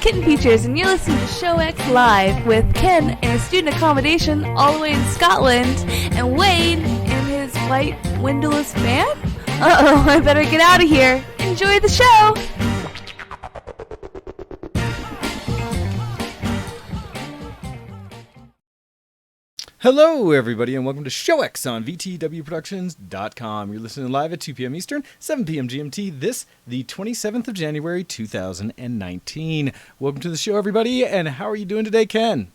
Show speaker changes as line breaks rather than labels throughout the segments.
Kitten Features, and you're listening to ShowX Live with Ken in his student accommodation all the way in Scotland, and Wade in his white windowless van? Uh-oh, I better get out of here. Enjoy the show!
Hello, everybody, and welcome to ShowX on VtWProductions.com. You're listening live at 2 p.m. Eastern, 7 p.m. GMT, the 27th of January, 2019. Welcome to the show, everybody, and how are you doing today, Ken?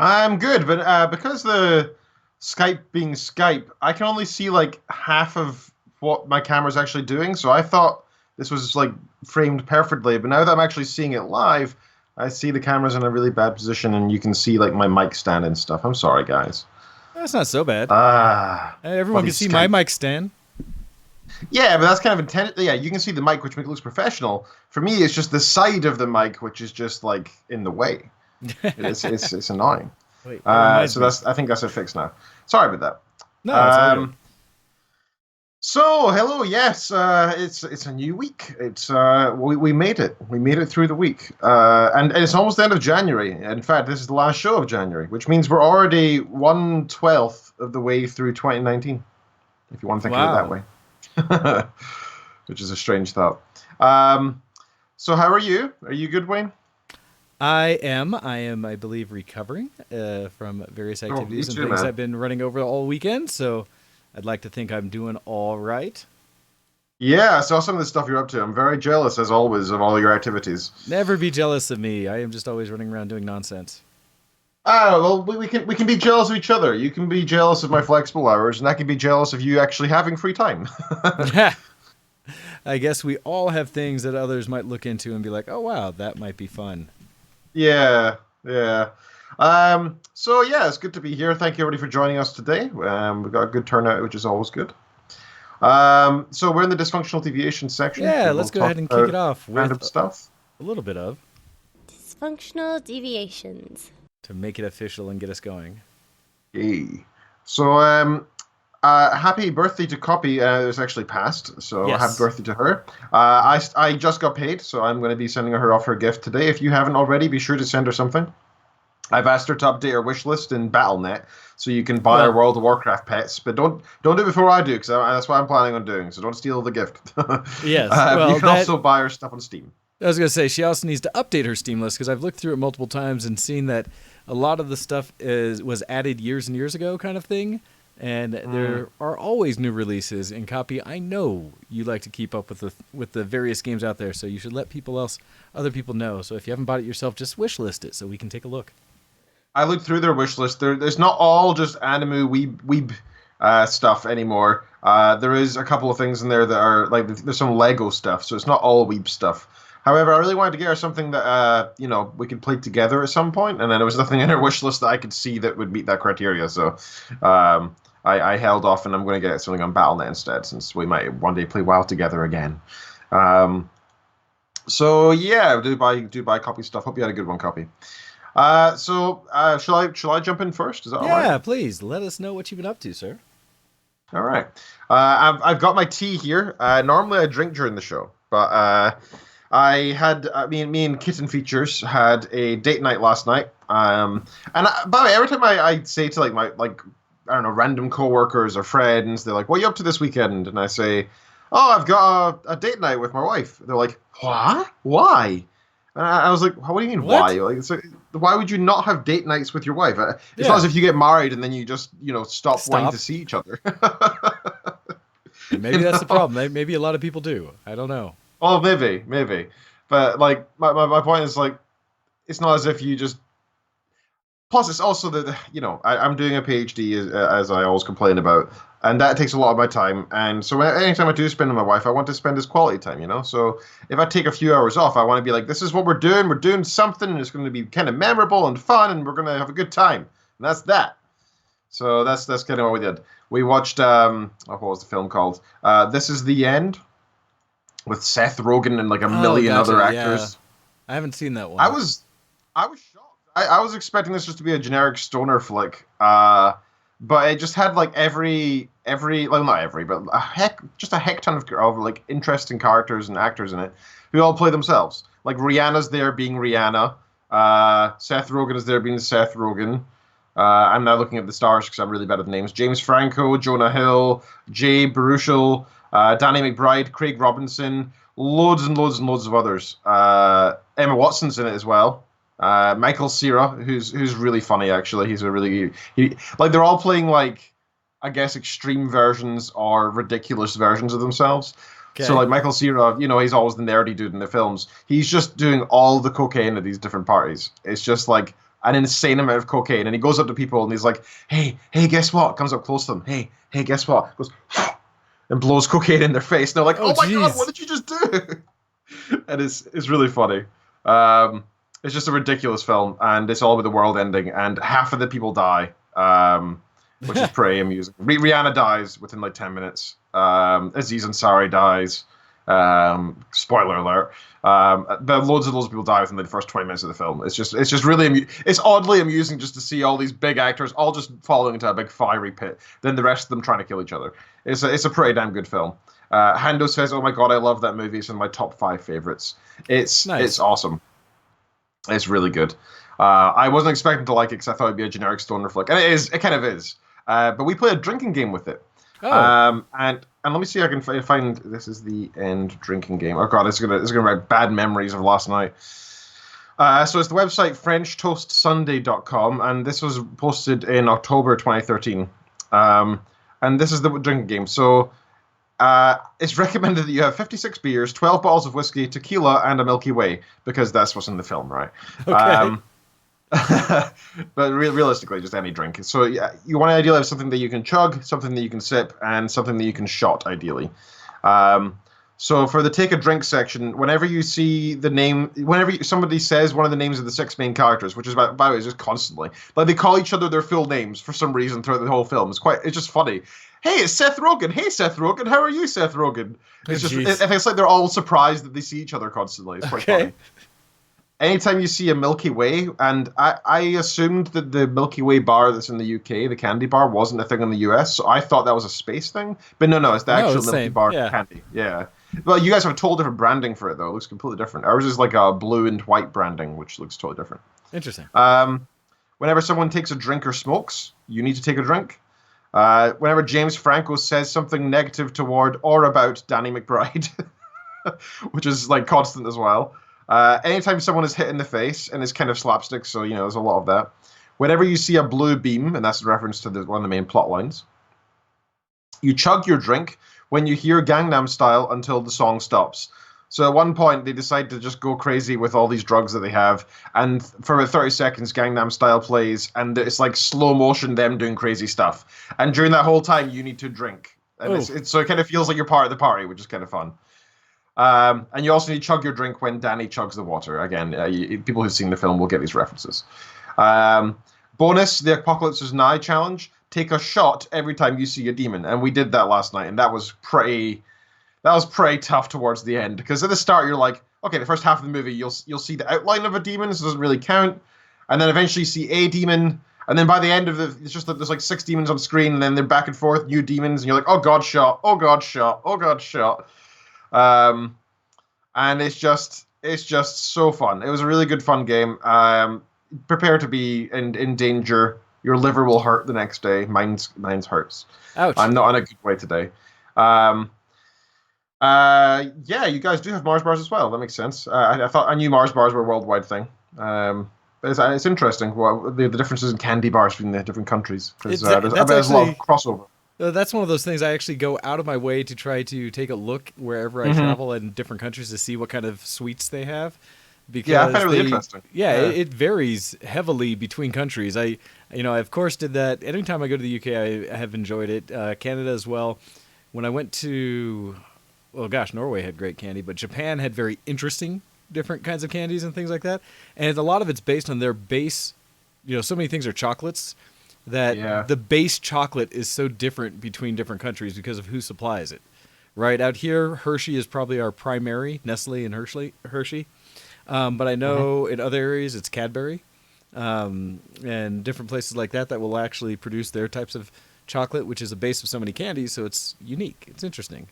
I'm good, but because the Skype being Skype, I can only see like half of what my camera's actually doing, so I thought this was like framed perfectly, but now that I'm actually seeing it live, I see the camera's in a really bad position, and you can see like my mic stand and stuff. I'm sorry, guys.
That's not so bad. Everyone can see
Skype.
my mic stand.
Yeah, but that's kind of intended. Yeah, you can see the mic, which makes it look professional. For me, it's just the side of the mic, which is just like in the way. It's annoying.
Wait,
I think that's a fix now. Sorry about that.
No, it's all good.
So, hello, yes, it's a new week. It's we made it. We made it through the week. And it's almost the end of January. In fact, this is the last show of January, which means we're already 1/12 of the way through 2019, if you want to think of it that way. Which is a strange thought. So how are you? Are you good, Wayne?
I am, I believe, recovering from various activities and things I've been running over all weekend, so I'd like to think I'm doing all right.
Yeah, I saw some of the stuff you're up to. I'm very jealous, as always, of all your activities.
Never be jealous of me. I am just always running around doing nonsense.
Oh, well, we can be jealous of each other. You can be jealous of my flexible hours, and I can be jealous of you actually having free time.
I guess we all have things that others might look into and be like, oh, wow, that might be fun.
Yeah. So yeah, it's good to be here. Thank you everybody for joining us today. We've got a good turnout, which is always good. So we're in the Dysfunctional Deviations section.
Yeah, let's go ahead and kick it off with
random stuff.
A little bit of
Dysfunctional Deviations
to make it official and get us going.
Yay. So happy birthday to Copy. It's actually passed, so
yes.
Happy birthday to her. I just got paid, so I'm going to be sending her off her gift today. If you haven't already, be sure to send her something. I've asked her to update her wish list in Battle.net, so you can buy her World of Warcraft pets, but don't do it before I do, because that's what I'm planning on doing. So don't steal the gift.
Yes,
you can also buy her stuff on Steam.
I was going to say she also needs to update her Steam list, because I've looked through it multiple times and seen that a lot of the stuff was added years and years ago, kind of thing. And there are always new releases in Copy. I know you like to keep up with the various games out there, so you should let other people know. So if you haven't bought it yourself, just wish list it so we can take a look.
I looked through their wish list. There's not all just anime weeb stuff anymore. There is a couple of things in there that are like there's some Lego stuff, so it's not all weeb stuff. However, I really wanted to get her something that we could play together at some point, and then there was nothing in her wish list that I could see that would meet that criteria. So I held off, and I'm going to get something on Battle.net instead, since we might one day play WoW together again. So yeah, do buy Copy stuff. Hope you had a good one, Copy. Shall I jump in first? Is that all right?
Yeah, please let us know what you've been up to, sir.
All right. I've got my tea here. Normally I drink during the show, but I had me and Kitten Features had a date night last night. By the way, every time I say to my I don't know, random coworkers or friends, they're like, "What are you up to this weekend?" And I say, "Oh, I've got a date night with my wife." They're like, "What? Why?" And I was like, "What do you mean, why? Like, why would you not have date nights with your wife? It's not as if you get married and then you just, stop wanting to see each other."
Maybe that's the problem. Maybe a lot of people do. I don't know.
Oh, maybe. But my point is it's not as if you just. Plus, it's also that I'm doing a PhD as I always complain about, and that takes a lot of my time. And so anytime I do spend with my wife, I want to spend this quality time. So if I take a few hours off, I want to be like, this is what we're doing. We're doing something, and it's going to be kind of memorable and fun, and we're going to have a good time. And that's that. So that's kind of what we did. We watched what was the film called? This Is the End, with Seth Rogen and a million other actors.
Yeah. I haven't seen that one.
I was shocked. I was expecting this just to be a generic stoner flick, but it just had every not every, but just a heck ton of like interesting characters and actors in it who all play themselves. Like Rihanna's there being Rihanna. Seth Rogen is there being Seth Rogen. I'm now looking at the stars because I'm really bad at the names. James Franco, Jonah Hill, Jay Baruchel, Danny McBride, Craig Robinson, loads and loads and loads of others. Emma Watson's in it as well. Michael Cera, who's really funny actually. He's a really like they're all playing like I guess extreme versions or ridiculous versions of themselves.
Okay.
So like Michael Cera, he's always the nerdy dude in the films. He's just doing all the cocaine at these different parties. It's just like an insane amount of cocaine, and he goes up to people and he's like, "Hey, guess what?" Comes up close to them. Hey, guess what? Goes and blows cocaine in their face. And they're like, "Oh my God, what did you just do?" And it's really funny. It's just a ridiculous film, and it's all about the world ending, and half of the people die, which is pretty amusing. Rihanna dies within like 10 minutes. Aziz Ansari dies. Spoiler alert. But loads of people die within the first 20 minutes of the film. It's just really it's oddly amusing just to see all these big actors all just falling into a big fiery pit. Then the rest of them trying to kill each other. It's a pretty damn good film. Hando says, "Oh my God, I love that movie. It's in my top 5 favorites." It's awesome. It's really good. I wasn't expecting to like it because I thought it'd be a generic stoner flick, and it kind of is. But we play a drinking game with it.
Oh.
And let me see if I can find. This is the end drinking game. Oh God, it's gonna write bad memories of last night. So it's the website FrenchToastSunday.com, and this was posted in October 2013. And this is the drinking game. So it's recommended that you have 56 beers, 12 bottles of whiskey, tequila, and a Milky Way, because that's what's in the film, right?
Okay.
But realistically, just any drink. So yeah, you want to ideally have something that you can chug, something that you can sip, and something that you can shot, ideally. So for the take a drink section, whenever you see the name, somebody says one of the names of the 6 main characters, which is about is just constantly, like they call each other their full names for some reason throughout the whole film. It's just funny. Hey, it's Seth Rogen. Hey, Seth Rogen. How are you, Seth Rogen? It's like they're all surprised that they see each other constantly. It's quite funny. Anytime you see a Milky Way, and I assumed that the Milky Way bar that's in the UK, the candy bar, wasn't a thing in the US, so I thought that was a space thing. But no, it's the actual Milky Bar candy. Yeah. Well, you guys have a total different branding for it, though. It looks completely different. Ours is like a blue and white branding, which looks totally different.
Interesting.
Whenever someone takes a drink or smokes, you need to take a drink. Whenever James Franco says something negative toward or about Danny McBride, which is like constant as well. Anytime someone is hit in the face, and it's kind of slapstick, so there's a lot of that. Whenever you see a blue beam, and that's a reference to one of the main plot lines, you chug your drink when you hear Gangnam Style until the song stops. So at one point, they decide to just go crazy with all these drugs that they have, and for about 30 seconds, Gangnam Style plays, and it's like slow motion them doing crazy stuff. And during that whole time, you need to drink. And so it kind of feels like you're part of the party, which is kind of fun. And you also need to chug your drink when Danny chugs the water. Again, people who've seen the film will get these references. Bonus, the Apocalypse is Nigh challenge. Take a shot every time you see a demon. And we did that last night, and that was pretty tough towards the end. Because at the start, you're like, okay, the first half of the movie, you'll see the outline of a demon, so it doesn't really count. And then eventually you see a demon. And then by the end of it's just that there's like 6 demons on screen, and then they're back and forth, new demons, and you're like, oh God, shot, oh God, shot, oh God, shot. And it's just so fun. It was a really good fun game. Prepare to be in danger. Your liver will hurt the next day. Mine's hurts.
Ouch.
I'm not in a good way today. Yeah, you guys do have Mars bars as well. That makes sense. I knew Mars bars were a worldwide thing. But it's interesting what the differences in candy bars between the different countries. Because there's a lot of crossover.
That's one of those things I actually go out of my way to try to take a look wherever I travel in different countries to see what kind of sweets they have. Because
I find it really interesting.
Yeah, it varies heavily between countries. I of course did that. Anytime I go to the UK, I have enjoyed it. Canada as well. When I went to, Norway had great candy, but Japan had very interesting different kinds of candies and things like that. And a lot of it's based on their base. So many things are chocolates. That the base chocolate is so different between different countries because of who supplies it. Right out here, Hershey is probably our primary, Nestle and Hershey. But I know in other areas it's Cadbury, and different places like that will actually produce their types of chocolate, which is a base of so many candies, so it's unique. It's interesting.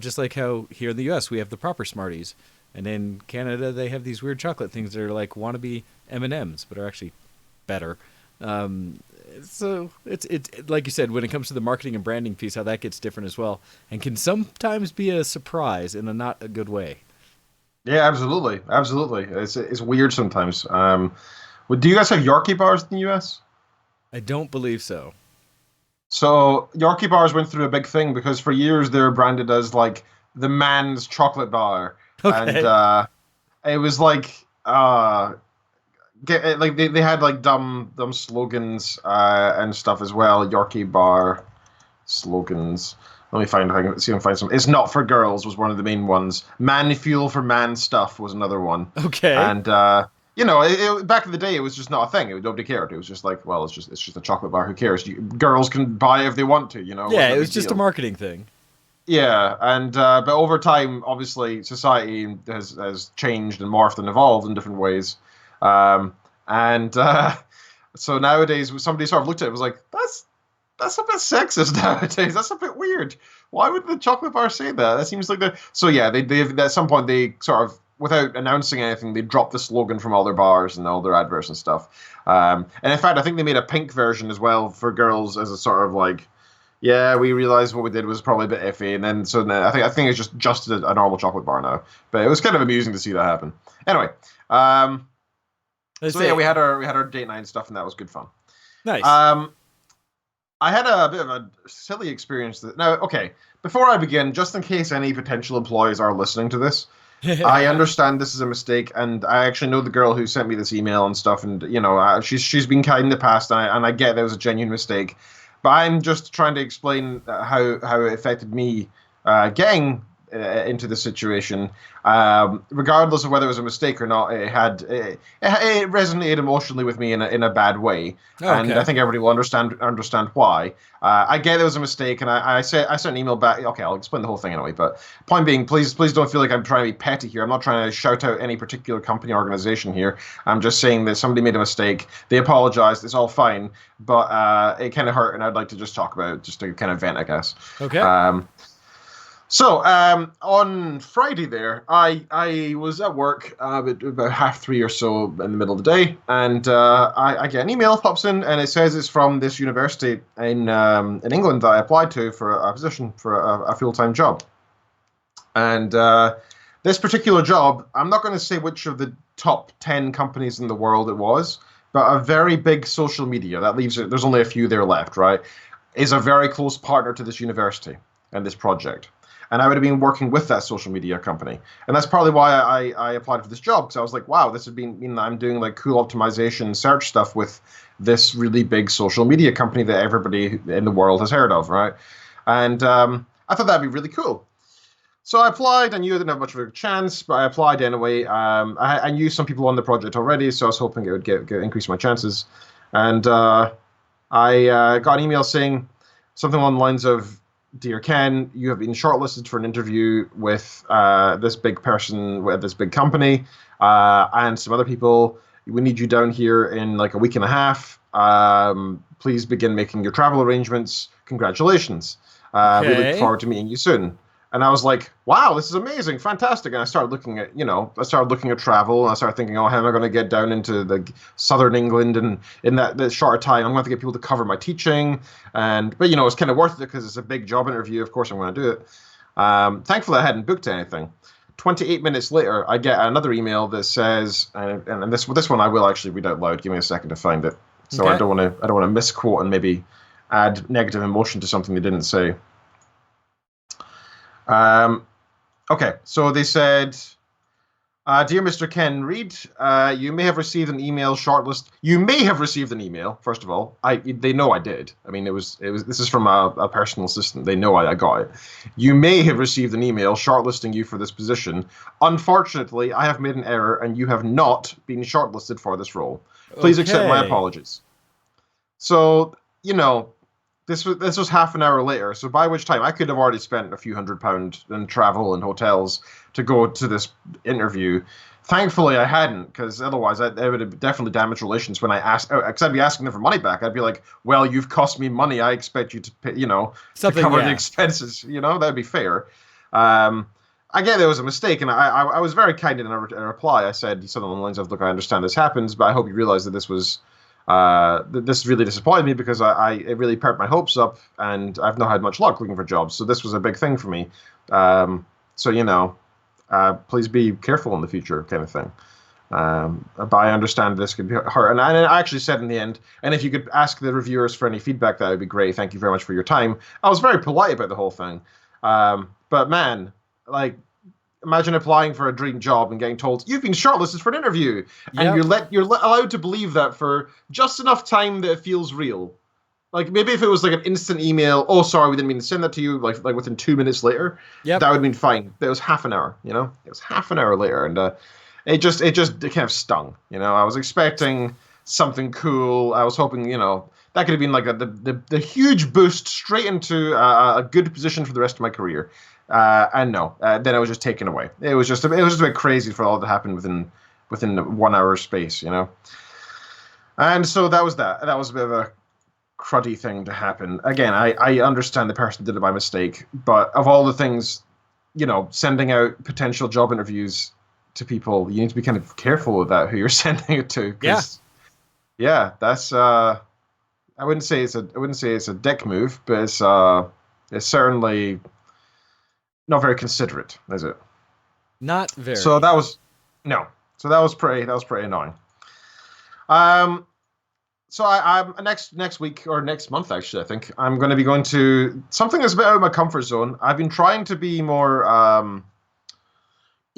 Just like how here in the U.S. we have the proper Smarties, and in Canada they have these weird chocolate things that are like wannabe M&Ms, but are actually better. So it's like you said, when it comes to the marketing and branding piece, how that gets different as well, and can sometimes be a surprise in a not a good way.
Yeah, absolutely. It's weird sometimes. Do you guys have Yorkie bars in the US?
I don't believe so.
So Yorkie bars went through a big thing because for years they were branded as like the man's chocolate bar,
Okay.
and it was like like they had like dumb slogans and stuff as well. Yorkie bar slogans. Let me find. I can see if I can find some. It's not for girls was one of the main ones. Man fuel for man stuff was another one.
Okay.
And back in the day, it was just not a thing. Nobody cared. It was just like, well, it's just a chocolate bar. Who cares? Girls can buy if they want to.
Yeah, it was just a marketing thing.
Yeah, and but over time, obviously, society has changed and morphed and evolved in different ways, and so nowadays, somebody sort of looked at it and was like, that's a bit sexist nowadays. That's a bit weird. Why would the chocolate bar say that? That seems like so yeah, they at some point they sort of, without announcing anything, they dropped the slogan from all their bars and all their adverts and stuff. And in fact, I think they made a pink version as well for girls as a sort of like, yeah, we realized what we did was probably a bit iffy, and then so now I think it's just a normal chocolate bar now. But it was kind of amusing to see that happen. Anyway, yeah, we had our date night and stuff, and that was good fun.
Nice.
I had a bit of a silly experience. Now, okay, before I begin, just in case any potential employees are listening to this, I understand this is a mistake, and I actually know the girl who sent me this email and stuff, and she's been kind in the past, and I get that was a genuine mistake. But I'm just trying to explain how it affected me getting into the situation. Regardless of whether it was a mistake or not, it resonated emotionally with me in a bad way, and I think everybody will understand why. I get it was a mistake, and I sent an email back. Okay, I'll explain the whole thing anyway. But point being, please don't feel like I'm trying to be petty here. I'm not trying to shout out any particular company or organization here. I'm just saying that somebody made a mistake. They apologized. It's all fine, but it kind of hurt, and I'd like to just talk about it, just to kind of vent, I guess.
Okay.
So on Friday there, I was at work about 3:30 or so in the middle of the day, and I get an email pops in, and it says it's from this university in England that I applied to for a position for a full-time job. And this particular job, I'm not going to say which of the top 10 companies in the world it was, but a very big social media, that leaves it, there's only a few there left, right, is a very close partner to this university and this project. And I would have been working with that social media company. And that's probably why I applied for this job, because I was like, wow, this would mean I'm doing like cool optimization search stuff with this really big social media company that everybody in the world has heard of, right? And I thought that'd be really cool. So I applied. I knew I didn't have much of a chance, but I applied anyway. I knew some people on the project already, so I was hoping it would increase my chances. And I got an email saying something along the lines of, "Dear Ken, you have been shortlisted for an interview with this big person with this big company and some other people. We need you down here in like a week and a half. Please begin making your travel arrangements. Congratulations. We look forward to meeting you soon." And I was like, wow, this is amazing, fantastic. And I started looking at, travel, and I started thinking, oh, how am I going to get down into the southern England, and in that shorter time, I'm going to have to get people to cover my teaching. But it's kind of worth it because it's a big job interview. Of course, I'm going to do it. Thankfully, I hadn't booked anything. 28 minutes later, I get another email that says, and this one I will actually read out loud. Give me a second to find it. So okay. I don't want to misquote and maybe add negative emotion to something they didn't say. Okay, so they said, "Dear Mr. Ken Reed, you may have received an email shortlist. You may have received an email. First of all, they know I did. I mean, it was. This is from a personal assistant. They know I got it. You may have received an email shortlisting you for this position. Unfortunately, I have made an error, and you have not been shortlisted for this role. Please accept my apologies." So This was half an hour later, so by which time I could have already spent a few £100 in travel and hotels to go to this interview. Thankfully, I hadn't, because otherwise I would have definitely damaged relations when I asked. Because I'd be asking them for money back. I'd be like, "Well, you've cost me money. I expect you to pay, to
Something,
cover the
yeah.
expenses. That'd be fair." Um, I get there was a mistake, and I was very kind in a reply. I said something along the lines of, "Look, I understand this happens, but I hope you realize that this really disappointed me because it really perked my hopes up, and I've not had much luck looking for jobs. So this was a big thing for me. So please be careful in the future," kind of thing. But I understand this could be hard. And I actually said in the end, and if you could ask the reviewers for any feedback, that would be great. Thank you very much for your time. I was very polite about the whole thing. But man, like, imagine applying for a dream job and getting told you've been shortlisted for an interview, and
Yep.
you're allowed to believe that for just enough time that it feels real. Like, maybe if it was like an instant email, "Oh, sorry, we didn't mean to send that to you," like within 2 minutes later,
Yep.
that would have been fine. But it was half an hour, It was half an hour later, and it kind of stung, I was expecting something cool. I was hoping, that could have been like the huge boost straight into a good position for the rest of my career. And no, then I was just taken away. It was just a bit crazy for all that happened within 1 hour space, And so that was that. That was a bit of a cruddy thing to happen. Again, I understand the person did it by mistake, but of all the things, sending out potential job interviews to people, you need to be kind of careful with that, who you're sending it to. Yeah, that's I wouldn't say it's a dick move, but it's certainly not very considerate, is it?
Not very.
So that was no. So that was pretty annoying. So I'm next week or next month, actually, I think I'm going to be going to something that's a bit out of my comfort zone. I've been trying to be more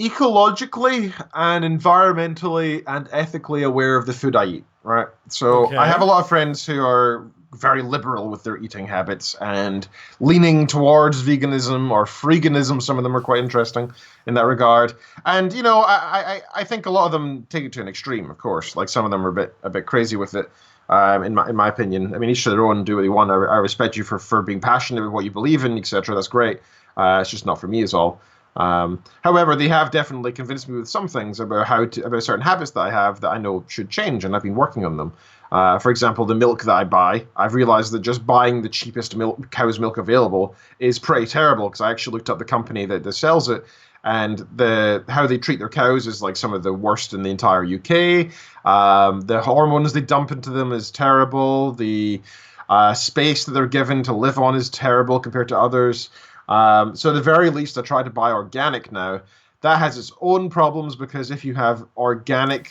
ecologically and environmentally and ethically aware of the food I eat. Right. So
Okay.
I have a lot of friends who are very liberal with their eating habits and leaning towards veganism or freeganism. Some of them are quite interesting in that regard. And I think a lot of them take it to an extreme. Of course, like some of them are a bit crazy with it. In my opinion, I mean, each to their own. Do what they want. I respect you for being passionate about what you believe in, etc. That's great. It's just not for me, is all. However, they have definitely convinced me with some things about certain habits that I have that I know should change, and I've been working on them. For example, the milk that I buy, I've realized that just buying the cheapest cow's milk available is pretty terrible, because I actually looked up the company that sells it, and how they treat their cows is like some of the worst in the entire UK. The hormones they dump into them is terrible. The space that they're given to live on is terrible compared to others. So at the very least, I try to buy organic now. That has its own problems, because if you have organic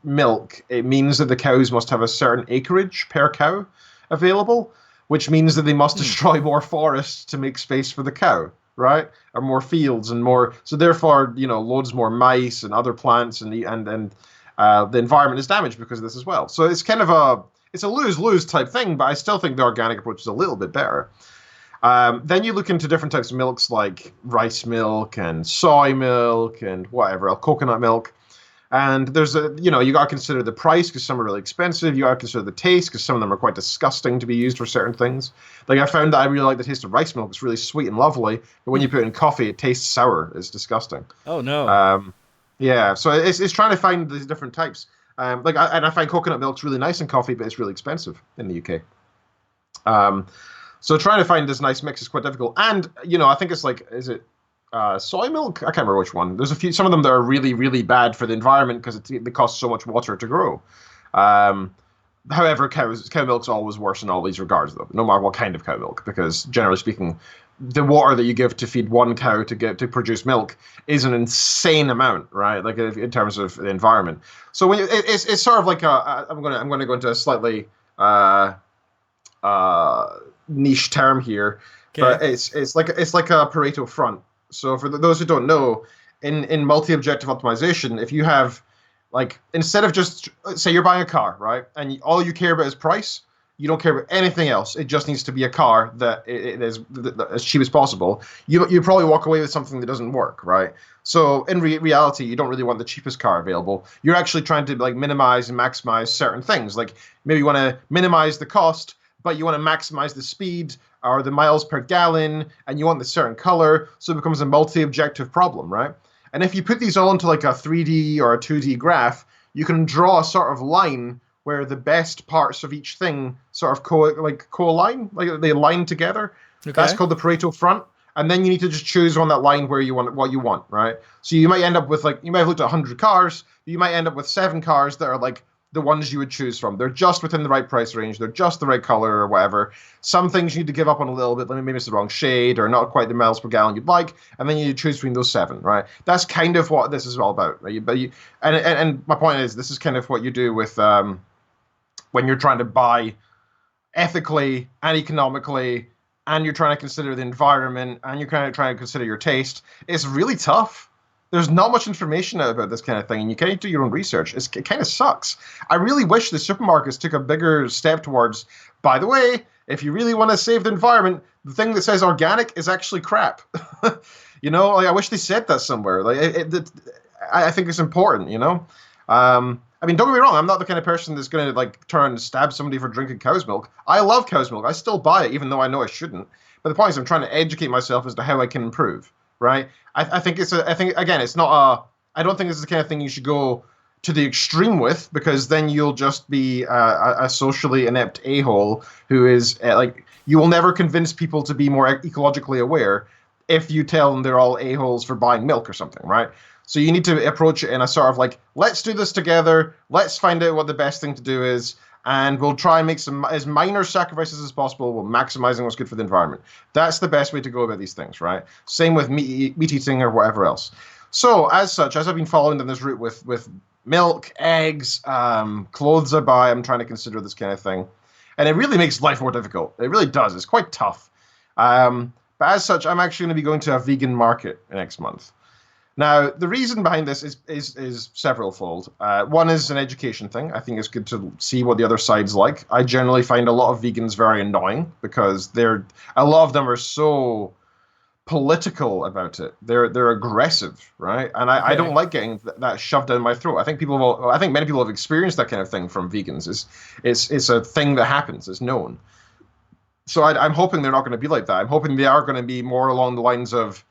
milk, it means that the cows must have a certain acreage per cow available, which means that they must destroy more forests to make space for the cow, right? Or more fields and more. So therefore, loads more mice and other plants, and the environment is damaged because of this as well. So it's kind of a lose-lose type thing, but I still think the organic approach is a little bit better. Then you look into different types of milks, like rice milk and soy milk and whatever, coconut milk. And there's you got to consider the price, because some are really expensive. You got to consider the taste, because some of them are quite disgusting to be used for certain things. Like, I found that I really like the taste of rice milk. It's really sweet and lovely. But when you put it in coffee, it tastes sour. It's disgusting.
Oh, no.
Yeah, so it's trying to find these different types. I find coconut milk's really nice in coffee, but it's really expensive in the UK. So trying to find this nice mix is quite difficult. And, I think it's like, is it soy milk? I can't remember which one. There's some of them that are really, really bad for the environment because they cost so much water to grow. However, cow milk's always worse in all these regards, though, no matter what kind of cow milk, because generally speaking, the water that you give to feed one cow to produce milk is an insane amount, right? Like, in terms of the environment. So when it's sort of like I'm gonna go into a slightly niche term here, but it's like a Pareto front. So for those who don't know, in multi-objective optimization, if you have, like, instead of just, say you're buying a car, right, and all you care about is price, you don't care about anything else. It just needs to be a car that it is as cheap as possible. You probably walk away with something that doesn't work, right? So in reality, you don't really want the cheapest car available. You're actually trying to, like, minimize and maximize certain things. Like, maybe you want to minimize the cost, but you want to maximize the speed or the miles per gallon, and you want the certain color, so it becomes a multi-objective problem, right? And if you put these all into like a 3D or a 2D graph, you can draw a sort of line where the best parts of each thing sort of co-align, like they align together. That's
Okay.
called the Pareto front. And then you need to just choose on that line where you want what you want, right? So you might end up with you might have looked at 100 cars, you might end up with 7 cars that are like the ones you would choose from. They're just within the right price range. They're just the right color or whatever. Some things you need to give up on a little bit. Maybe it's the wrong shade or not quite the miles per gallon you'd like, and then you choose between those 7, right? That's kind of what this is all about, right? And my point is, this is kind of what you do with when you're trying to buy ethically and economically, and you're trying to consider the environment, and you're kind of trying to consider your taste. It's really tough. There's not much information out about this kind of thing, and you can't do your own research. It kind of sucks. I really wish the supermarkets took a bigger step towards, by the way, if you really want to save the environment, the thing that says organic is actually crap. I wish they said that somewhere. I think it's important, I mean, don't get me wrong, I'm not the kind of person that's going to turn and stab somebody for drinking cow's milk. I love cow's milk. I still buy it, even though I know I shouldn't. But the point is, I'm trying to educate myself as to how I can improve, right? I think again, it's not I don't think this is the kind of thing you should go to the extreme with, because then you'll just be a socially inept a-hole who is you will never convince people to be more ecologically aware if you tell them they're all a-holes for buying milk or something, right? So you need to approach it in a sort of let's do this together, let's find out what the best thing to do is, and we'll try and make some as minor sacrifices as possible while maximizing what's good for the environment. That's the best way to go about these things, right? Same with meat eating or whatever else. So as such, as I've been following down this route with milk, eggs, clothes I buy, I'm trying to consider this kind of thing. And it really makes life more difficult. It really does. It's quite tough. But as such, I'm actually going to be going to a vegan market next month. Now, the reason behind this is several-fold. One is an education thing. I think it's good to see what the other side's like. I generally find a lot of vegans very annoying because a lot of them are so political about it. They're aggressive, right? And I don't like getting that shoved down my throat. I think many people have experienced that kind of thing from vegans. It's a thing that happens. It's known. So I'm hoping they're not going to be like that. I'm hoping they are going to be more along the lines of,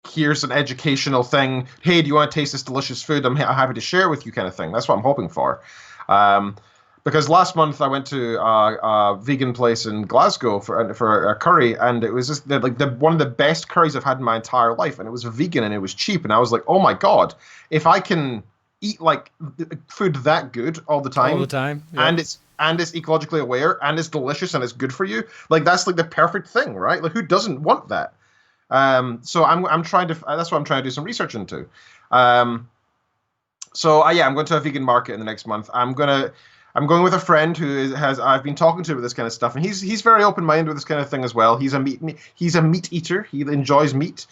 here's an educational thing. Hey, do you want to taste this delicious food? I'm happy to share with you, kind of thing. That's what I'm hoping for. Because last month I went to a vegan place in Glasgow for a curry, and it was just one of the best curries I've had in my entire life, and it was vegan and it was cheap, and I was like, oh my god, if I can eat food that good all the time,
yeah.
and it's ecologically aware and it's delicious and it's good for you, that's the perfect thing, right? Who doesn't want that? So I'm trying to. That's what I'm trying to do some research into. I'm going to a vegan market in the next month. I'm going with a friend who I've been talking to about this kind of stuff, and he's very open-minded with this kind of thing as well. He's a meat eater. He enjoys meat.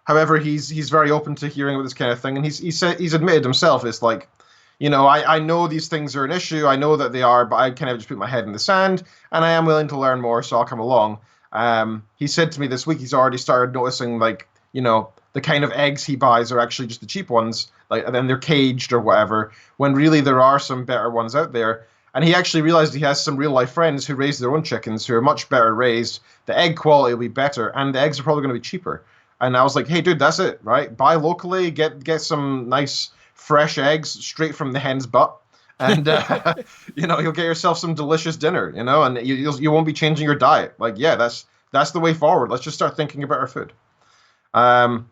However, he's very open to hearing about this kind of thing, and he's admitted himself, it's I know these things are an issue. I know that they are, but I kind of just put my head in the sand, and I am willing to learn more, so I'll come along. He said to me this week he's already started noticing, the kind of eggs he buys are actually just the cheap ones, and then they're caged or whatever, when really there are some better ones out there. And he actually realized he has some real-life friends who raise their own chickens who are much better raised. The egg quality will be better, and the eggs are probably going to be cheaper. And I was like, hey, dude, that's it, right? Buy locally, get some nice fresh eggs straight from the hen's butt, and you'll get yourself some delicious dinner, and you won't be changing your diet. That's the way forward. Let's just start thinking about our food. I'm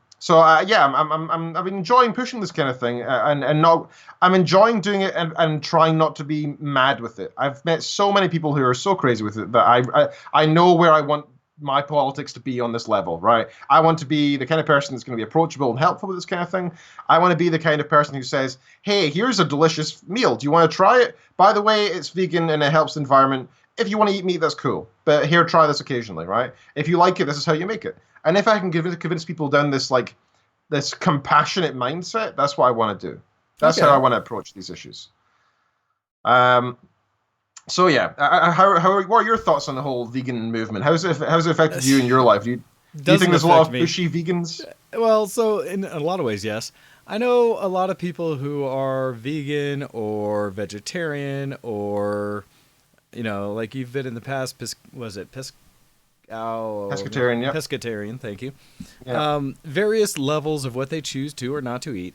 enjoying pushing this kind of thing, I'm enjoying doing it and trying not to be mad with it. I've met so many people who are so crazy with it that I know where I want my politics to be on this level, right? I want to be the kind of person that's going to be approachable and helpful with this kind of thing. I want to be the kind of person who says, hey, here's a delicious meal. Do you want to try it? By the way, it's vegan and it helps the environment. If you want to eat meat, that's cool. But here, try this occasionally, right? If you like it, this is how you make it. And if I can convince people down this compassionate mindset, that's what I want to do. That's how I want to approach these issues. So yeah, what are your thoughts on the whole vegan movement? How's it affected you in your life? Do you think there's a lot of pushy vegans?
Well, so in a lot of ways, yes. I know a lot of people who are vegan or vegetarian or, you've been in the past,
Pescatarian, yep.
Pescatarian, thank you.
Yeah.
Various levels of what they choose to or not to eat.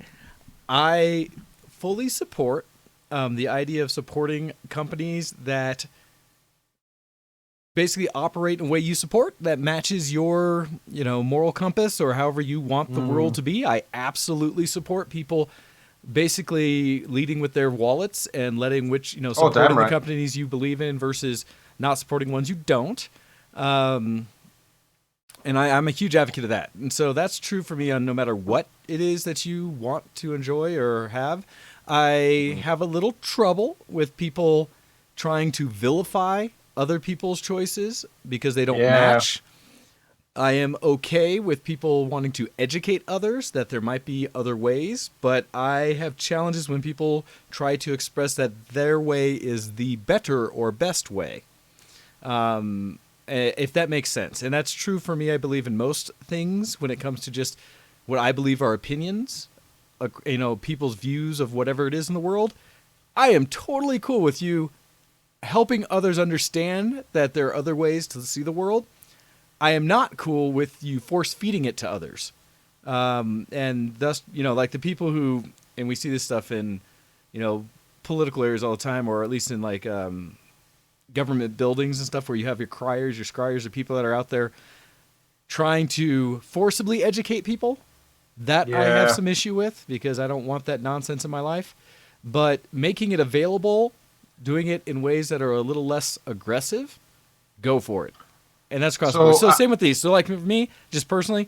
I fully support the idea of supporting companies that basically operate in a way you support that matches your, moral compass or however you want the world to be. I absolutely support people basically leading with their wallets and letting supporting the companies you believe in versus not supporting ones you don't. And I'm a huge advocate of that. And so that's true for me on no matter what it is that you want to enjoy or have. I have a little trouble with people trying to vilify other people's choices because they don't match. I am okay with people wanting to educate others that there might be other ways, but I have challenges when people try to express that their way is the better or best way. If that makes sense. And that's true for me, I believe, in most things when it comes to just what I believe are opinions, people's views of whatever it is in the world. I am totally cool with you helping others understand that there are other ways to see the world. I am not cool with you force feeding it to others. And thus, like the people who, and we see this stuff in, political areas all the time, or at least in like government buildings and stuff where you have your criers, your scryers, or people that are out there trying to forcibly educate people. That I have some issue with because I don't want that nonsense in my life. But making it available, doing it in ways that are a little less aggressive, go for it. And that's across the board. So same with these. So like for me, just personally,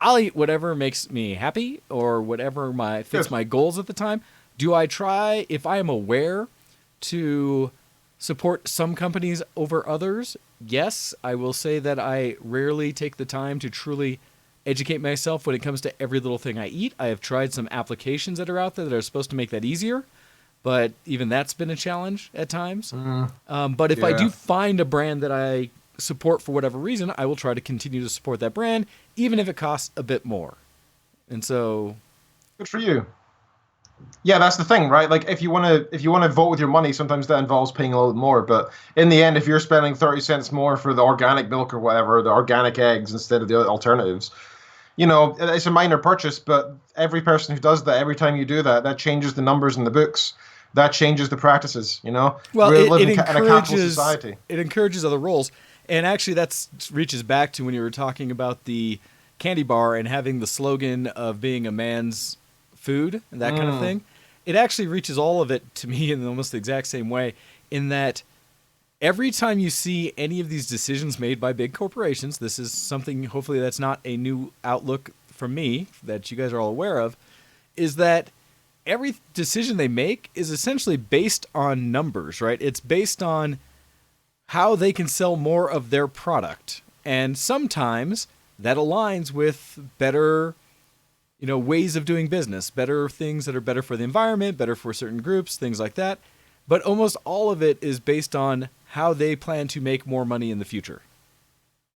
I'll eat whatever makes me happy or whatever fits my goals at the time. Do I try, if I am aware, to support some companies over others? Yes, I will say that I rarely take the time to truly educate myself when it comes to every little thing I eat. I have tried some applications that are out there that are supposed to make that easier, but even that's been a challenge at times. But if I do find a brand that I support for whatever reason, I will try to continue to support that brand, even if it costs a bit more. And so,
good for you. Yeah, that's the thing, right? Like if you want to vote with your money, sometimes that involves paying a little more. But in the end, if you're spending 30 cents more for the organic milk or whatever, the organic eggs instead of the alternatives, it's a minor purchase. But every person who does that, every time you do that, that changes the numbers in the books. That changes the practices.
Well,
we live in a
capitalist
capitalist society.
It encourages other roles, and actually that reaches back to when you were talking about the candy bar and having the slogan of being a man's food and that kind of thing. It actually reaches all of it to me in almost the exact same way, in that every time you see any of these decisions made by big corporations, this is something hopefully that's not a new outlook from me that you guys are all aware of, is that every decision they make is essentially based on numbers, right? It's based on how they can sell more of their product. And sometimes that aligns with better ways of doing business, better things that are better for the environment, better for certain groups, things like that. But almost all of it is based on how they plan to make more money in the future.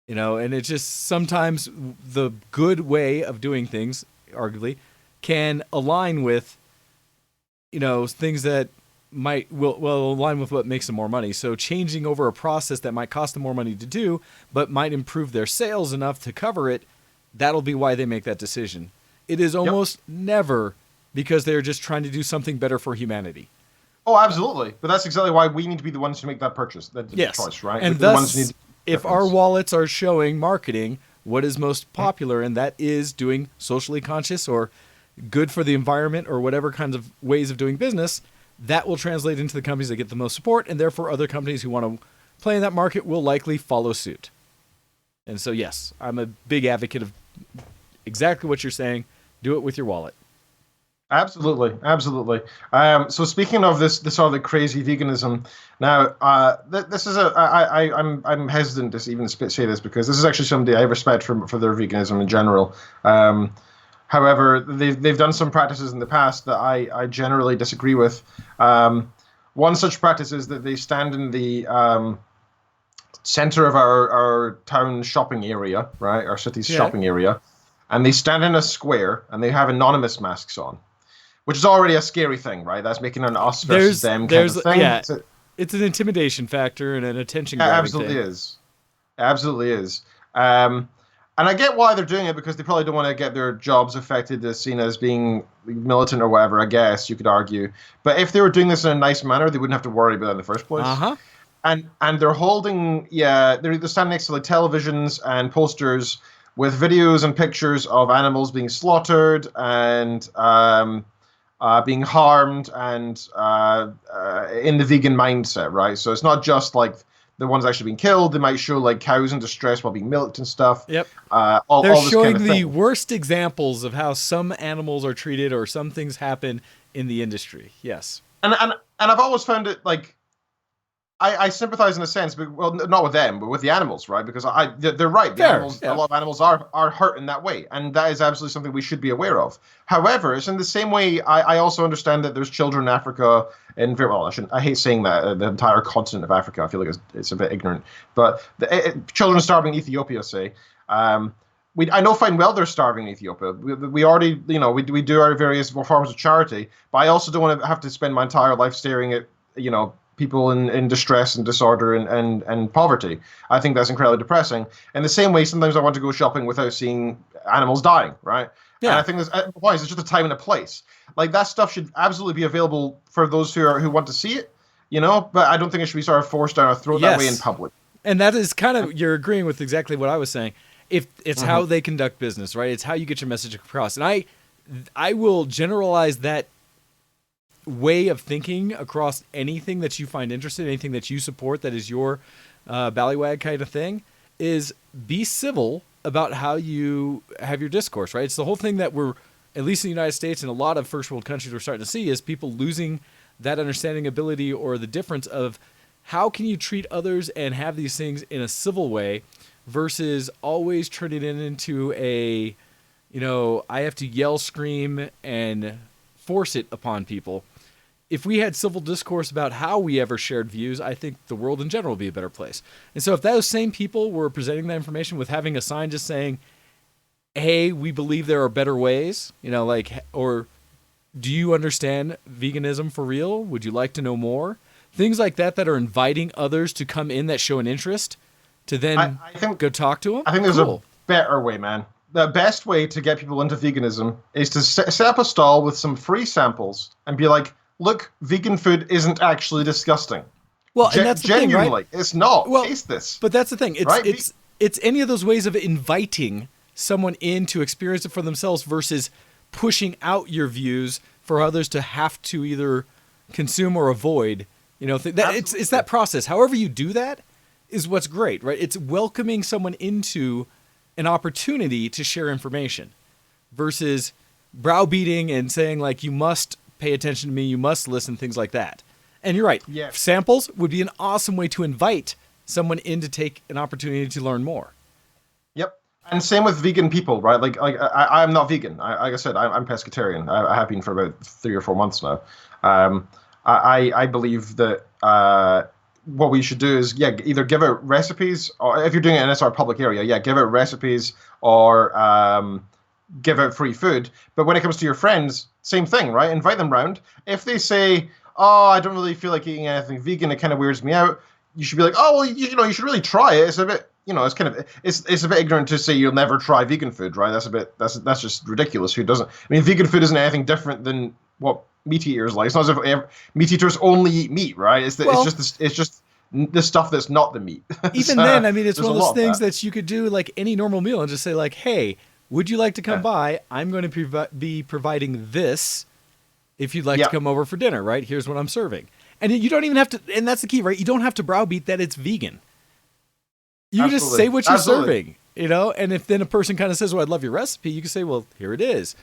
And it's just sometimes the good way of doing things, arguably, can align with, things that will align with what makes them more money. So changing over a process that might cost them more money to do, but might improve their sales enough to cover it, that'll be why they make that decision. It is almost never because they're just trying to do something better for humanity.
Oh, absolutely. But that's exactly why we need to be the ones to make that purchase, that choice, right?
And thus, if our wallets are showing marketing what is most popular, and that is doing socially conscious or good for the environment or whatever kinds of ways of doing business, that will translate into the companies that get the most support, and therefore other companies who want to play in that market will likely follow suit. And so, yes, I'm a big advocate of exactly what you're saying. Do it with your wallet.
Absolutely. So speaking of this sort of crazy veganism, now this is I'm hesitant to even say this because this is actually somebody I respect for their veganism in general. However, they've done some practices in the past that I generally disagree with. One such practice is that they stand in the center of our town shopping area, right, our city's shopping area, and they stand in a square and they have anonymous masks on, which is already a scary thing, right? That's making an us versus them kind of thing.
Yeah, it's an intimidation factor and an attention grabbing
absolutely
thing.
Is. Absolutely is. And I get why they're doing it because they probably don't want to get their jobs affected as seen as being militant or whatever, I guess you could argue. But if they were doing this in a nice manner, they wouldn't have to worry about it in the first place.
Uh-huh.
And they're holding, yeah, they're standing next to like televisions and posters with videos and pictures of animals being slaughtered and being harmed and in the vegan mindset, right? So it's not just like the ones actually being killed. They might show like cows in distress while being milked and stuff.
Yep.
All
They're
this
showing
kind of
the
thing.
worst examples of how some animals are treated or some things happen in the industry. Yes.
And I've always found it like I sympathize in a sense, but well, not with them, but with the animals, right? Because they're right. The
Fair,
animals,
yeah.
a lot of animals are hurt in that way, and that is absolutely something we should be aware of. However, it's in the same way. I also understand that there's children in Africa, and well, I hate saying that the entire continent of Africa. I feel like it's a bit ignorant, but children starving in Ethiopia, say. I know fine well they're starving in Ethiopia. We already, we do our various forms of charity, but I also don't want to have to spend my entire life staring at, people in distress and disorder and poverty. I think that's incredibly depressing. In the same way, sometimes I want to go shopping without seeing animals dying, right?
Yeah.
And I think it's just a time and a place. Like that stuff should absolutely be available for those who want to see it, but I don't think it should be sort of forced down our throat that way in public.
And that is kind of, you're agreeing with exactly what I was saying. If it's how they conduct business, right? It's how you get your message across. And I will generalize that way of thinking across anything that you find interesting, anything that you support that is your ballywag kind of thing, is be civil about how you have your discourse, right? It's the whole thing that we're, at least in the United States and a lot of first world countries, we're starting to see is people losing that understanding ability or the difference of how can you treat others and have these things in a civil way versus always turning it into a, I have to yell, scream, and force it upon people. If we had civil discourse about how we ever shared views, I think the world in general would be a better place. And so if those same people were presenting that information with having a sign just saying, hey, we believe there are better ways, or do you understand veganism for real? Would you like to know more? Things like that are inviting others to come in that show an interest to then
I think,
go talk to them.
I think there's a better way, man. The best way to get people into veganism is to set up a stall with some free samples and be like, look, vegan food isn't actually disgusting.
Well, and that's the
genuinely,
thing, right?
It's not.
Well,
taste this.
But that's the thing. It's
right?
it's any of those ways of inviting someone in to experience it for themselves versus pushing out your views for others to have to either consume or avoid. It's that process. However you do that is what's great, right? It's welcoming someone into an opportunity to share information versus browbeating and saying like, you must pay attention to me, you must listen, things like that. And you're right.
Yeah.
Samples would be an awesome way to invite someone in to take an opportunity to learn more.
Yep. And same with vegan people, right? Like I'm not vegan. Like I said, I'm pescatarian. I have been for about 3 or 4 months now. I believe that what we should do is, either give out recipes, or if you're doing it in a sort of public area, give out recipes or give out free food. But when it comes to your friends, same thing, right? Invite them round. If they say, oh, I don't really feel like eating anything vegan, it kind of weirds me out, you should be like, oh, well, you should really try it. It's a bit, it's a bit ignorant to say you'll never try vegan food, right? That's just ridiculous. Who doesn't? I mean, vegan food isn't anything different than what meat eaters like. It's not as if meat eaters only eat meat, right? It's just the stuff that's not the meat.
Even then, I mean, it's one of those things that you could do like any normal meal and just say like, hey, would you like to come by? I'm going to be providing this if you'd like to come over for dinner, right? Here's what I'm serving. And you don't even have to, and that's the key, right? You don't have to browbeat that it's vegan. You just say what you're serving, and if then a person kind of says, well, I'd love your recipe, you can say, well, here it is.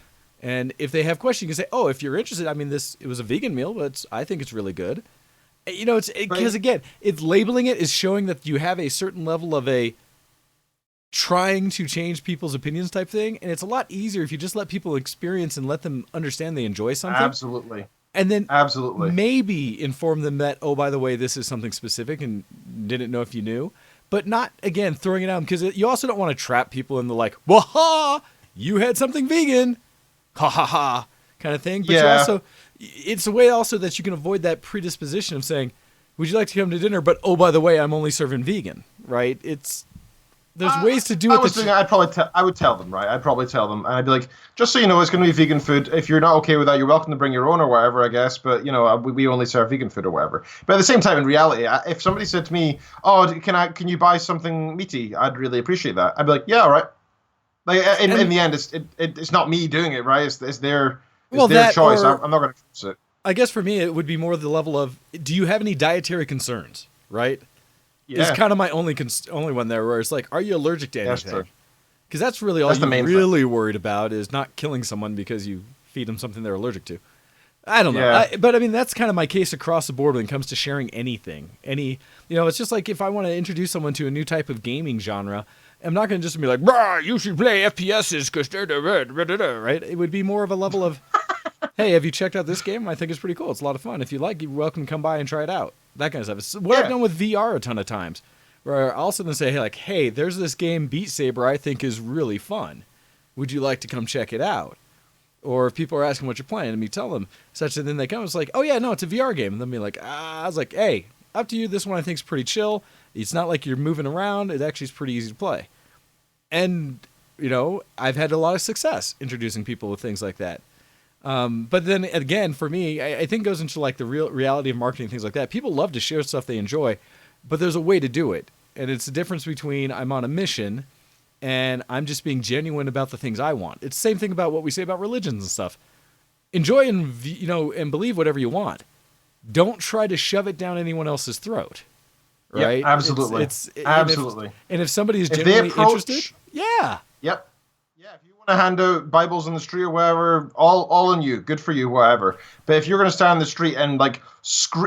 And if they have questions, you can say, oh, if you're interested, I mean, it was a vegan meal, but I think it's really good. Because again, it's labeling it is showing that you have a certain level of a trying to change people's opinions type thing. And it's a lot easier if you just let people experience and let them understand they enjoy something.
Absolutely.
And then
absolutely
maybe inform them that, oh, by the way, this is something specific and didn't know if you knew. But not, again, throwing it out. Because you also don't want to trap people in the like, well, ha, you had something vegan. Ha, ha, ha, kind of thing. But you also, it's a way also that you can avoid that predisposition of saying, would you like to come to dinner? But, oh, by the way, I'm only serving vegan, right? It's there's ways to do
I
it.
was doing it, I would tell them, right? I'd probably tell them, and I'd be like, just so you know, it's going to be vegan food. If you're not okay with that, you're welcome to bring your own or whatever, I guess. But we only serve vegan food or whatever. But at the same time, in reality, if somebody said to me, "Oh, can you buy something meaty?" I'd really appreciate that. I'd be like, "Yeah, all right." Like in the end, it's not me doing it, right? It's their choice. I'm not going to force it.
I guess for me, it would be more the level of, do you have any dietary concerns, right?
Yeah.
It's kind of my only one there, where it's like, are you allergic to anything? Because that's really all you're really worried about, is not killing someone because you feed them something they're allergic to. I don't know.
Yeah.
But I mean, that's kind of my case across the board when it comes to sharing anything. It's just like if I want to introduce someone to a new type of gaming genre, I'm not going to just be like, you should play FPSs because they're right? It would be more of a level of, hey, have you checked out this game? I think it's pretty cool. It's a lot of fun. If you like, you're welcome to come by and try it out. That kind of stuff. It's what I've done with VR a ton of times, where I'll sit and say, hey, there's this game, Beat Saber, I think is really fun. Would you like to come check it out? Or if people are asking what you're playing, and me tell them such, and then they come, it's like, oh yeah, no, it's a VR game. And then be like, I was like, hey, up to you. This one I think is pretty chill. It's not like you're moving around. It actually is pretty easy to play. And, I've had a lot of success introducing people with things like that. But then again, for me, I think it goes into like the real reality of marketing, things like that. People love to share stuff they enjoy, but there's a way to do it. And it's the difference between I'm on a mission and I'm just being genuine about the things I want. It's the same thing about what we say about religions and stuff. Enjoy and believe whatever you want. Don't try to shove it down anyone else's throat. Right?
Yeah, absolutely. Absolutely.
And if somebody is genuinely interested, yeah.
Yep. Yeah, if you want to hand out Bibles in the street or whatever, all on you. Good for you, whatever. But if you're going to stand in the street and like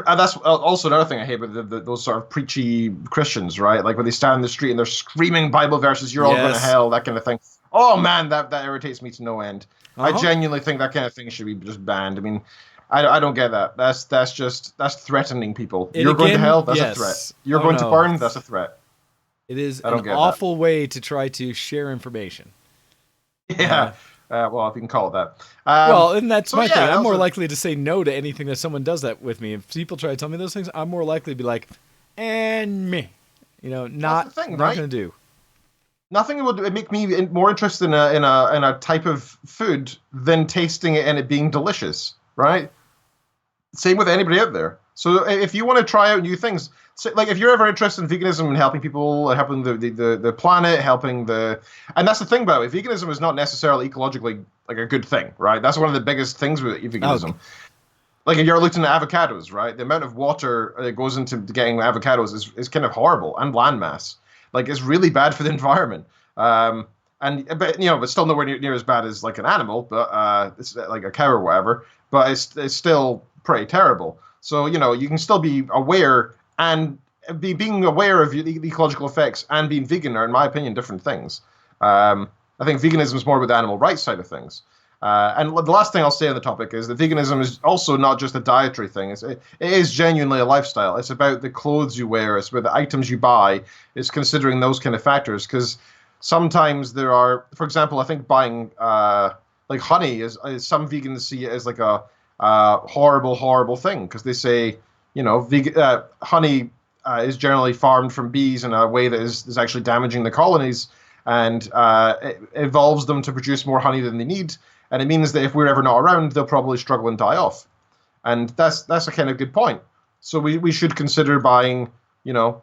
that's also another thing I hate about those sort of preachy Christians, right? Like when they stand in the street and they're screaming Bible verses, "You're all going to hell," that kind of thing. Oh man, that irritates me to no end. I genuinely think that kind of thing should be just banned. I mean, I don't get that. That's threatening people. You're going to hell. That's a threat. You're going to burn. That's a threat.
It is an awful way to try to share information.
Yeah. Well, if you can call it that.
And that's my thing. I'm more likely to say no to anything that someone does that with me. If people try to tell me those things, I'm more likely to be like, and me. Not going to do.
Nothing would make me more interested in a type of food than tasting it and it being delicious, right? Same with anybody out there. So if you want to try out new things, like if you're ever interested in veganism and helping people, helping the planet, and that's the thing about it. Veganism is not necessarily ecologically like a good thing, right? That's one of the biggest things with veganism. Okay. Like if you're looking at avocados, right? The amount of water that goes into getting avocados is kind of horrible, and landmass. Like it's really bad for the environment. But still nowhere near as bad as like an animal, but it's like a cow or whatever. But it's still pretty terrible. So you can still be aware, and being aware of the ecological effects and being vegan are, in my opinion, different things. I think veganism is more about the animal rights side of things. And the last thing I'll say on the topic is that veganism is also not just a dietary thing. It is genuinely a lifestyle. It's about the clothes you wear. It's about the items you buy. It's considering those kind of factors, because sometimes there are, for example, I think buying like honey is some vegans see it as like a horrible thing, because they say honey is generally farmed from bees in a way that is actually damaging the colonies, and it evolves them to produce more honey than they need. And it means that if we're ever not around, they'll probably struggle and die off. And that's a kind of good point. So we should consider buying,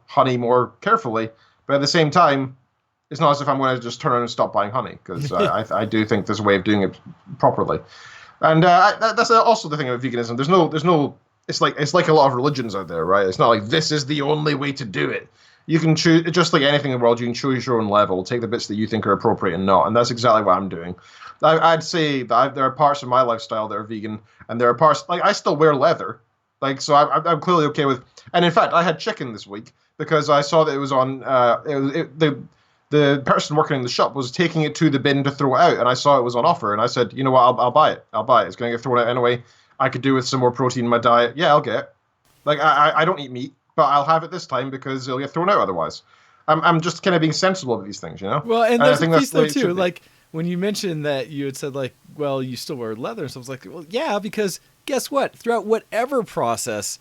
honey more carefully. But at the same time, it's not as if I'm going to just turn around and stop buying honey, because I do think there's a way of doing it properly. And that's also the thing about veganism. There's no. It's like a lot of religions out there, right? It's not like this is the only way to do it. You can choose, just like anything in the world, you can choose your own level, take the bits that you think are appropriate and not. And that's exactly what I'm doing. I'd say that there are parts of my lifestyle that are vegan, and there are parts, like I still wear leather. Like, so I'm clearly okay with, and in fact, I had chicken this week because I saw that it was on, the person working in the shop was taking it to the bin to throw it out, and I saw it was on offer, and I said, you know what, I'll buy it. I'll buy it. It's going to get thrown out anyway. I could do with some more protein in my diet. Yeah, I'll get it. Like, I don't eat meat, but I'll have it this time because it'll get thrown out otherwise. I'm just kind of being sensible about these things,
Well, and there's a piece though too, like when you mentioned that you had said like, well, you still wear leather, so I was like, well, yeah, because guess what? Throughout whatever process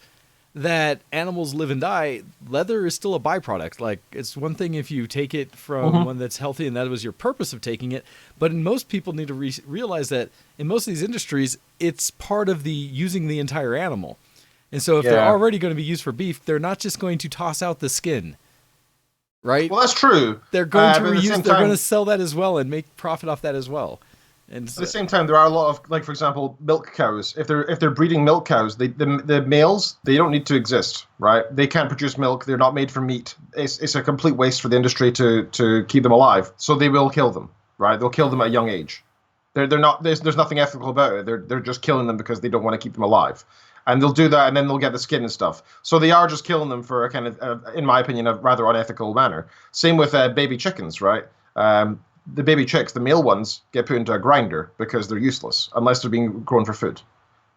that animals live and die, leather is still a byproduct. Like, it's one thing if you take it from one that's healthy and that was your purpose of taking it, but most people need to realize that in most of these industries, it's part of the using the entire animal. And so if they're already going to be used for beef, they're not just going to toss out the skin, right?
Well, that's true.
They're going to reuse, they're going to sell that as well and make profit off that as well. And
at the same time, there are a lot of, like, for example, milk cows. If they're breeding milk cows, the males, they don't need to exist, right? They can't produce milk. They're not made for meat. It's a complete waste for the industry to keep them alive. So they will kill them, right? They'll kill them at a young age. They're not. There's nothing ethical about it. They're just killing them because they don't want to keep them alive, and they'll do that, and then they'll get the skin and stuff. So they are just killing them for a kind of, in my opinion, a rather unethical manner. Same with baby chickens, right? The baby chicks, the male ones, get put into a grinder because they're useless unless they're being grown for food.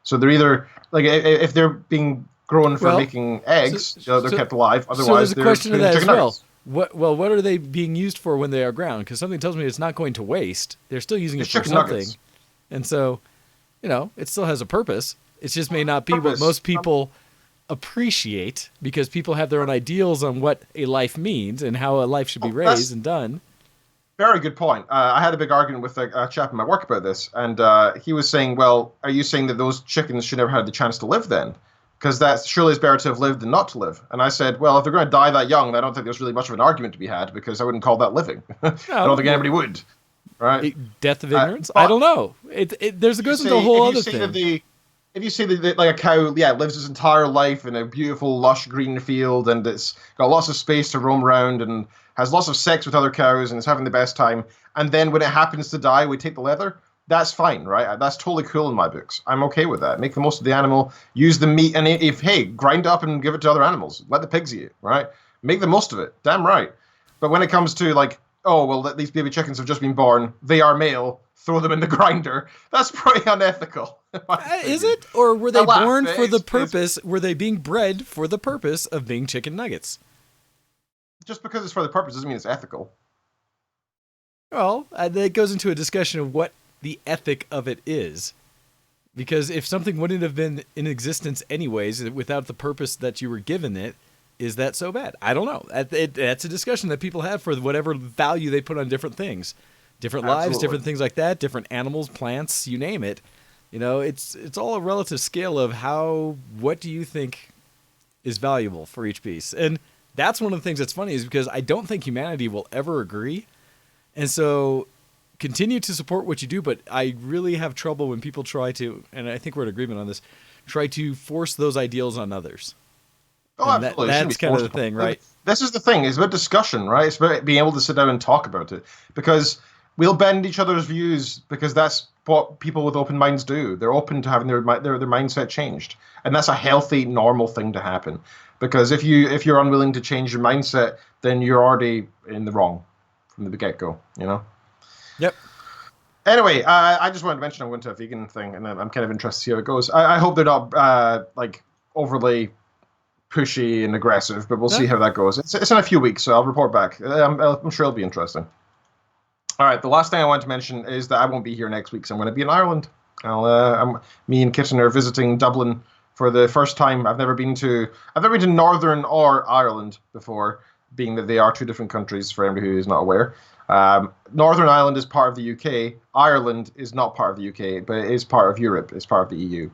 So they're either, like, if they're being grown for making eggs, they're kept alive. Otherwise,
so there's a
they're
question of that as well.
nuggets.
What are they being used for when they are ground? Because something tells me it's not going to waste. They're still using it for something.
Nuggets.
And so, it still has a purpose. It just may not be what most people appreciate, because people have their own ideals on what a life means and how a life should be raised and done.
Very good point. I had a big argument with a chap in my work about this, and he was saying, well, are you saying that those chickens should never have the chance to live then? Because that surely is better to have lived than not to live. And I said, well, if they're going to die that young, I don't think there's really much of an argument to be had, because I wouldn't call that living. I don't think anybody would. Right?
Death of ignorance? I don't know. It goes into a whole other thing.
If you say that, like, a cow, lives its entire life in a beautiful, lush green field, and it's got lots of space to roam around and has lots of sex with other cows and is having the best time, and then when it happens to die, we take the leather, that's fine, right? That's totally cool in my books. I'm okay with that. Make the most of the animal, use the meat, and grind up and give it to other animals. Let the pigs eat it, right? Make the most of it. Damn right. But when it comes to, like, oh, well, these baby chickens have just been born, they are male, throw them in the grinder, that's pretty unethical.
Is it? Or were they born for the purpose, were they being bred for the purpose of being chicken nuggets?
Just because it's for the purpose doesn't mean it's ethical.
Well, that goes into a discussion of what the ethic of it is. Because if something wouldn't have been in existence anyways, without the purpose that you were given it, is that so bad? I don't know. That's a discussion that people have for whatever value they put on different things. Different lives, different things like that, different animals, plants, you name it. It's all a relative scale of what do you think is valuable for each piece. And that's one of the things that's funny, is because I don't think humanity will ever agree. And so continue to support what you do, but I really have trouble when people try to, and I think we're in agreement on this, try to force those ideals on others.
Oh, absolutely.
That's kind of the thing, right?
This is the thing. It's about discussion, right? It's about being able to sit down and talk about it. Because we'll bend each other's views, because that's what people with open minds do. They're open to having their mindset changed. And that's a healthy, normal thing to happen. Because if you're unwilling to change your mindset, then you're already in the wrong from the get-go,
Yep.
Anyway, I just wanted to mention I went to a vegan thing, and I'm kind of interested to see how it goes. I hope they're not overly pushy and aggressive, but we'll see how that goes. It's in a few weeks, so I'll report back. I'm sure it'll be interesting. All right, the last thing I want to mention is that I won't be here next week, so I'm going to be in Ireland. Me and Kitten are visiting Dublin for the first time. I've never been to Northern or Ireland before, being that they are two different countries, for anybody who is not aware. Northern Ireland is part of the UK. Ireland is not part of the UK, but it is part of Europe. It's part of the EU.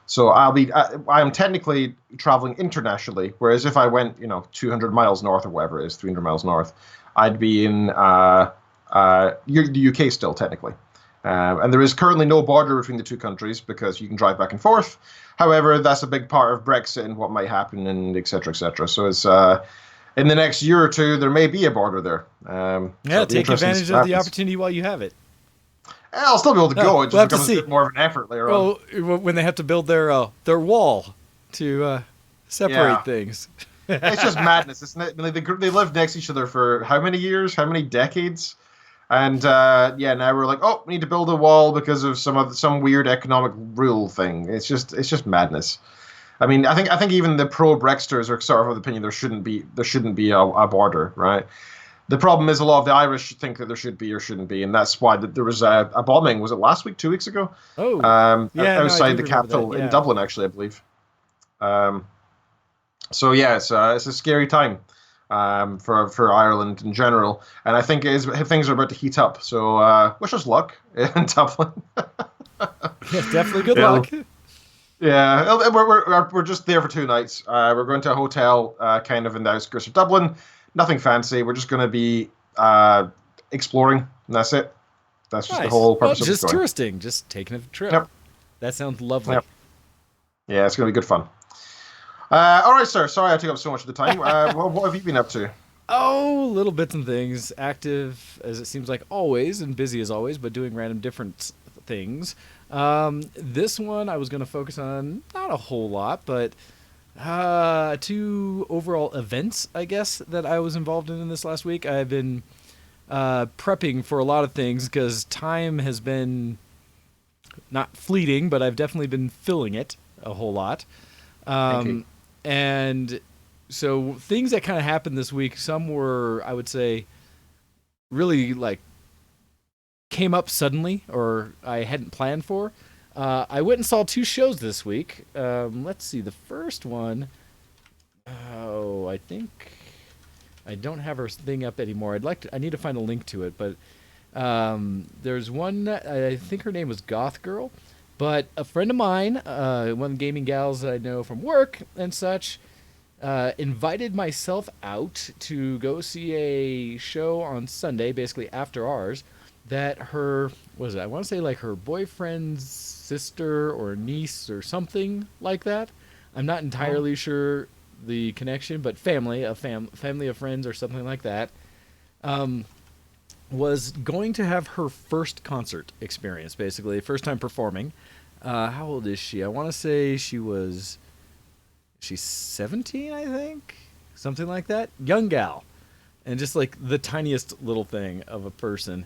So I am technically traveling internationally, whereas if I went, 200 miles north or whatever it is, 300 miles north, I'd be in the UK still, technically. And there is currently no border between the two countries because you can drive back and forth. However, that's a big part of Brexit and what might happen, and et cetera, et cetera. So it's in the next year or two, there may be a border there.
So take advantage of the opportunity while you have it.
I'll still be able to go. It just becomes a bit more of an effort later on.
When they have to build their wall to separate things.
It's just madness, isn't it? I mean, they lived next to each other for how many years? How many decades? And now we're like, we need to build a wall because of some weird economic rule thing. It's just madness. I mean, I think even the pro-Brexiters are sort of the opinion there shouldn't be a border, right? The problem is a lot of the Irish think that there should be or shouldn't be, and that's why there was a bombing. Was it last week, 2 weeks ago?
Oh,
outside the capital in Dublin, actually, I believe. So yeah, it's a scary time for Ireland in general, and I think things are about to heat up. So wish us luck in Dublin.
Yeah, definitely good
It'll-
luck.
Yeah, we're just there for 2 nights. We're going to a hotel kind of in the outskirts of Dublin. Nothing fancy. We're just going to be exploring, and that's it. That's just the
Nice.
whole
Well,
purpose of
just
going.
touristing, just taking a trip.
Yep.
That sounds lovely.
Yep. Yeah, it's going to be good fun. All right, sir. Sorry I took up so much of the time. What have you been up to?
Oh, little bits and things. Active as it seems like always, and busy as always, but doing random different things. This one I was going to focus on not a whole lot, but 2 overall events, I guess, that I was involved in this last week. I've been prepping for a lot of things because time has been not fleeting, but I've definitely been filling it a whole lot.
Thank you.
And so things that kind of happened this week, some were, I would say, really like came up suddenly or I hadn't planned for. I went and saw 2 shows this week. Let's see, the first one, I think I don't have her thing up anymore. I need to find a link to it, but there's one, I think her name was Goth Girl, but a friend of mine, one of the gaming gals that I know from work and such, invited myself out to go see a show on Sunday, basically after ours, that her, what is it? I want to say like her boyfriend's sister or niece or something like that. I'm not entirely sure the connection, but family of friends or something like that, was going to have her first concert experience, basically, first time performing. How old is she? I want to say she's 17, I think, something like that. Young gal, and just like the tiniest little thing of a person,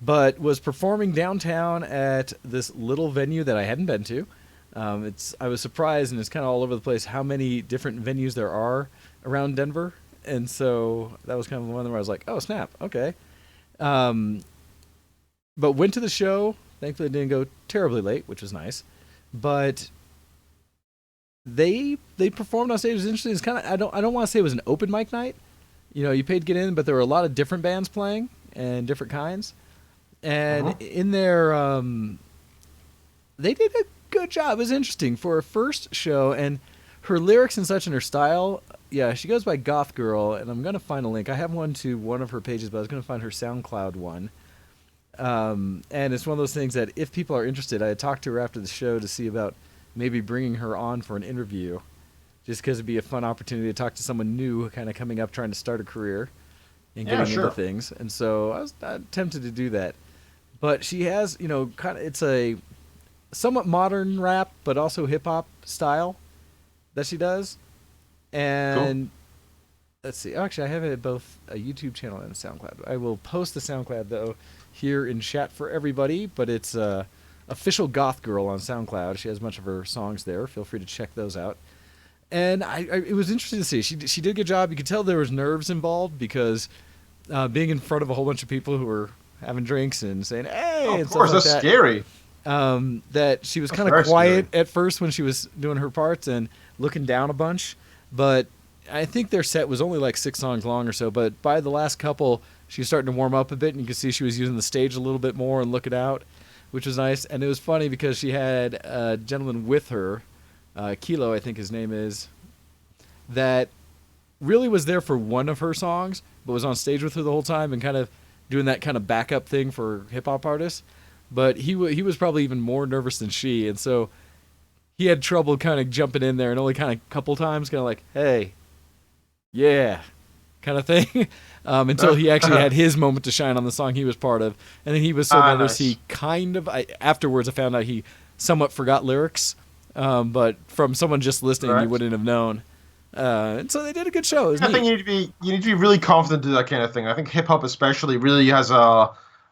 but was performing downtown at this little venue that I hadn't been to. I was surprised, and it's kind of all over the place how many different venues there are around Denver, and so that was kind of the one where I was like, oh snap, okay. But went to the show. Thankfully, it didn't go terribly late, which was nice. But they performed on stage. It was interesting. It's kind of I don't want to say it was an open mic night. You know, you paid to get in, but there were a lot of different bands playing and different kinds. And in there, they did a good job. It was interesting for a first show, and her lyrics and such and her style. Yeah, she goes by Goth Girl, and I'm gonna find a link. I have one to one of her pages, but I was gonna find her SoundCloud one. And it's one of those things that if people are interested, I had talked to her after the show to see about maybe bringing her on for an interview, just because it'd be a fun opportunity to talk to someone new, kind of coming up, trying to start a career and getting into things. And so I was tempted to do that. But she has, you know, it's a somewhat modern rap, but also hip hop style that she does. And let's see. Actually, I have it both a YouTube channel and a SoundCloud. I will post the SoundCloud though here in chat for everybody. But it's official Goth Girl on SoundCloud. She has a bunch of her songs there. Feel free to check those out. And it was interesting to see. She did a good job. You could tell there was nerves involved because being in front of a whole bunch of people who were having drinks and saying, "Hey," and
of course,
stuff like
that's
that.
scary.
That she was kind of quiet at first when she was doing her parts and looking down a bunch. But I think their set was only like 6 songs long or so. But by the last couple, she was starting to warm up a bit, and you could see she was using the stage a little bit more and looking out, which was nice. And it was funny because she had a gentleman with her, Kilo, I think his name is, that really was there for one of her songs, but was on stage with her the whole time and kind of doing that kind of backup thing for hip-hop artists. But he was probably even more nervous than she, and so he had trouble kind of jumping in there, and only kind of a couple times kind of like, hey, yeah, kind of thing, until he actually had his moment to shine on the song he was part of. And then he was so nervous, he kind of, afterwards I found out he somewhat forgot lyrics, but from someone just listening, you wouldn't have known. And so they did a good show.
I think you need to be really confident to do that kind of thing. I think hip hop especially really has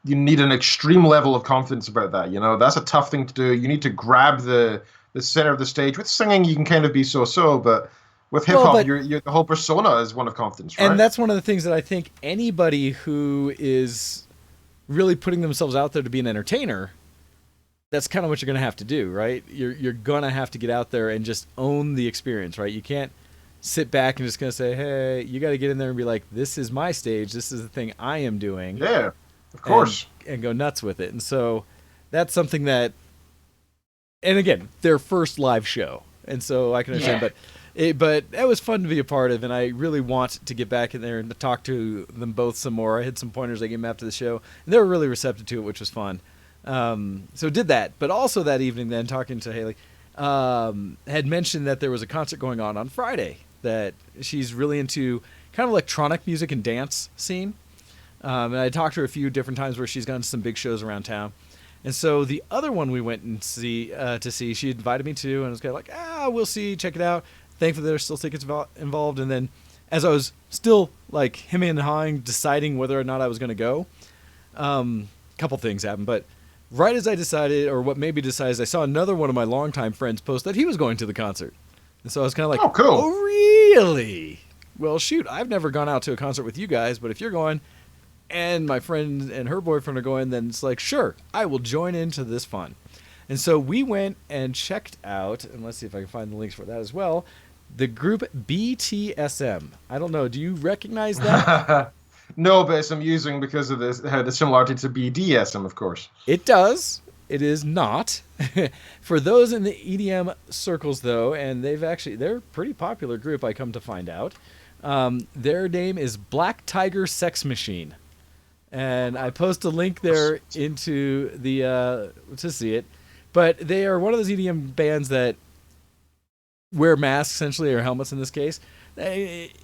you need an extreme level of confidence about that. You know, that's a tough thing to do. You need to grab the center of the stage. With singing, you can kind of be so, but with hip hop, the whole persona is one of confidence, right?
And that's one of the things that I think anybody who is really putting themselves out there to be an entertainer, that's kind of what you're going to have to do, right? You're going to have to get out there and just own the experience, right? You can't sit back and just going to say, hey, you got to get in there and be like, this is my stage. This is the thing I am doing.
Yeah, of course.
And go nuts with it. And so that's something that, and again, their first live show. And so I can understand, but it was fun to be a part of, and I really want to get back in there and to talk to them both some more. I had some pointers I gave them after the show, and they were really receptive to it, which was fun. So did that, but also that evening then talking to Haley, had mentioned that there was a concert going on Friday, that she's really into kind of electronic music and dance scene. And I talked to her a few different times where she's gone to some big shows around town. And so the other one we went and she invited me to, and I was kind of like, we'll see, check it out. Thankfully there's still tickets involved. And then as I was still like hemming and hawing, deciding whether or not I was going to go, a couple things happened, but right as I decided, or what made me decide, is I saw another one of my longtime friends post that he was going to the concert. And so I was kind of like,
oh, cool.
Oh, really? Well, shoot, I've never gone out to a concert with you guys, but if you're going and my friend and her boyfriend are going, then it's like, sure, I will join into this fun. And so we went and checked out, and let's see if I can find the links for that as well, the group BTSM. I don't know, do you recognize that?
No, but it's amusing because of this, the similarity to BDSM, of course.
It does. It is not. For those in the EDM circles, though, and they're a pretty popular group, I come to find out. Their name is Black Tiger Sex Machine. And I post a link there into the to see it. But they are one of those EDM bands that wear masks, essentially, or helmets in this case.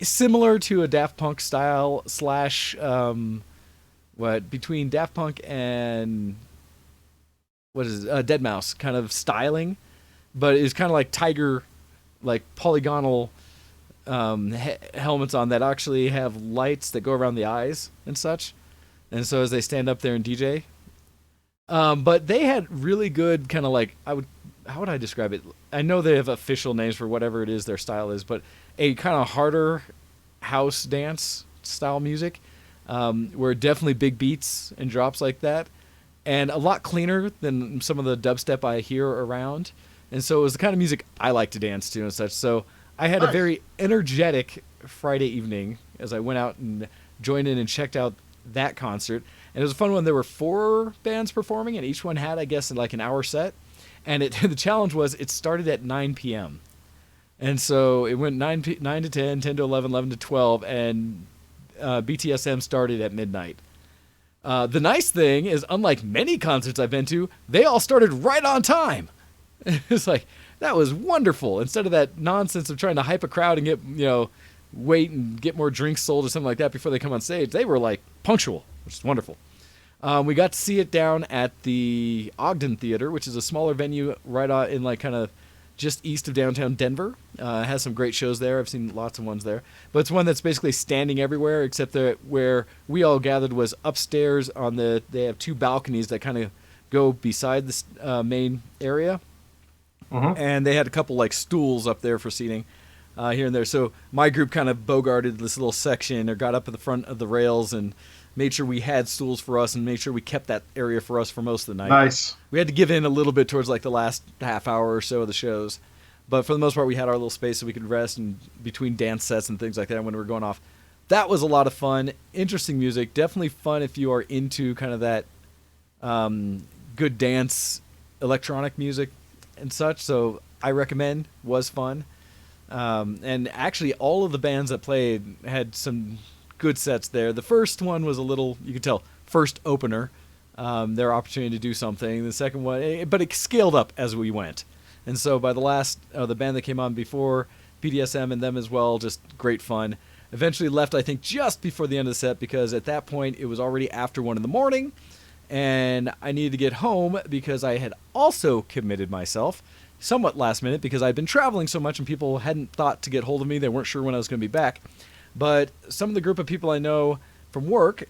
Similar to a Daft Punk style / between Daft Punk and Deadmau5 kind of styling, but it's kind of like tiger, like polygonal helmets on that actually have lights that go around the eyes and such. And so as they stand up there and DJ, but they had really good kind of like, how would I describe it? I know they have official names for whatever it is their style is, but a kind of harder house dance style music, where definitely big beats and drops like that, and a lot cleaner than some of the dubstep I hear around. And so it was the kind of music I like to dance to and such. So I had a very energetic Friday evening as I went out and joined in and checked out that concert. And it was a fun one. There were 4 bands performing, and each one had, I guess, like an hour set. And the challenge was it started at 9 p.m. And so it went 9 to 10, 10 to 11, 11 to 12, and BTSM started at midnight. The nice thing is, unlike many concerts I've been to, they all started right on time. It's like, that was wonderful. Instead of that nonsense of trying to hype a crowd and get, wait and get more drinks sold or something like that before they come on stage, they were like punctual, which is wonderful. We got to see it down at the Ogden Theater, which is a smaller venue right in like kind of just east of downtown Denver. It has some great shows there. I've seen lots of ones there. But it's one that's basically standing everywhere, except that where we all gathered was upstairs they have 2 balconies that kind of go beside the main area. Mm-hmm. And they had a couple like stools up there for seating here and there. So my group kind of bogarted this little section, or got up at the front of the rails and made sure we had stools for us and made sure we kept that area for us for most of the night.
Nice.
We had to give in a little bit towards like the last half hour or so of the shows. But for the most part, we had our little space so we could rest and between dance sets and things like that when we were going off. That was a lot of fun. Interesting music. Definitely fun if you are into kind of that good dance, electronic music and such. So I recommend. Was fun. And actually all of the bands that played had some good sets there. The first one was a little, you could tell, first opener, their opportunity to do something. The second one, but it scaled up as we went. And so by the last, the band that came on before, BDSM and them as well, just great fun. Eventually left, I think, just before the end of the set, because at that point it was already after 1 a.m, and I needed to get home because I had also committed myself somewhat last minute because I'd been traveling so much and people hadn't thought to get hold of me. They weren't sure when I was going to be back. But some of the group of people I know from work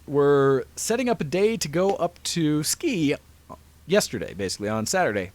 were setting up a day to go up to ski yesterday, basically, on Saturday.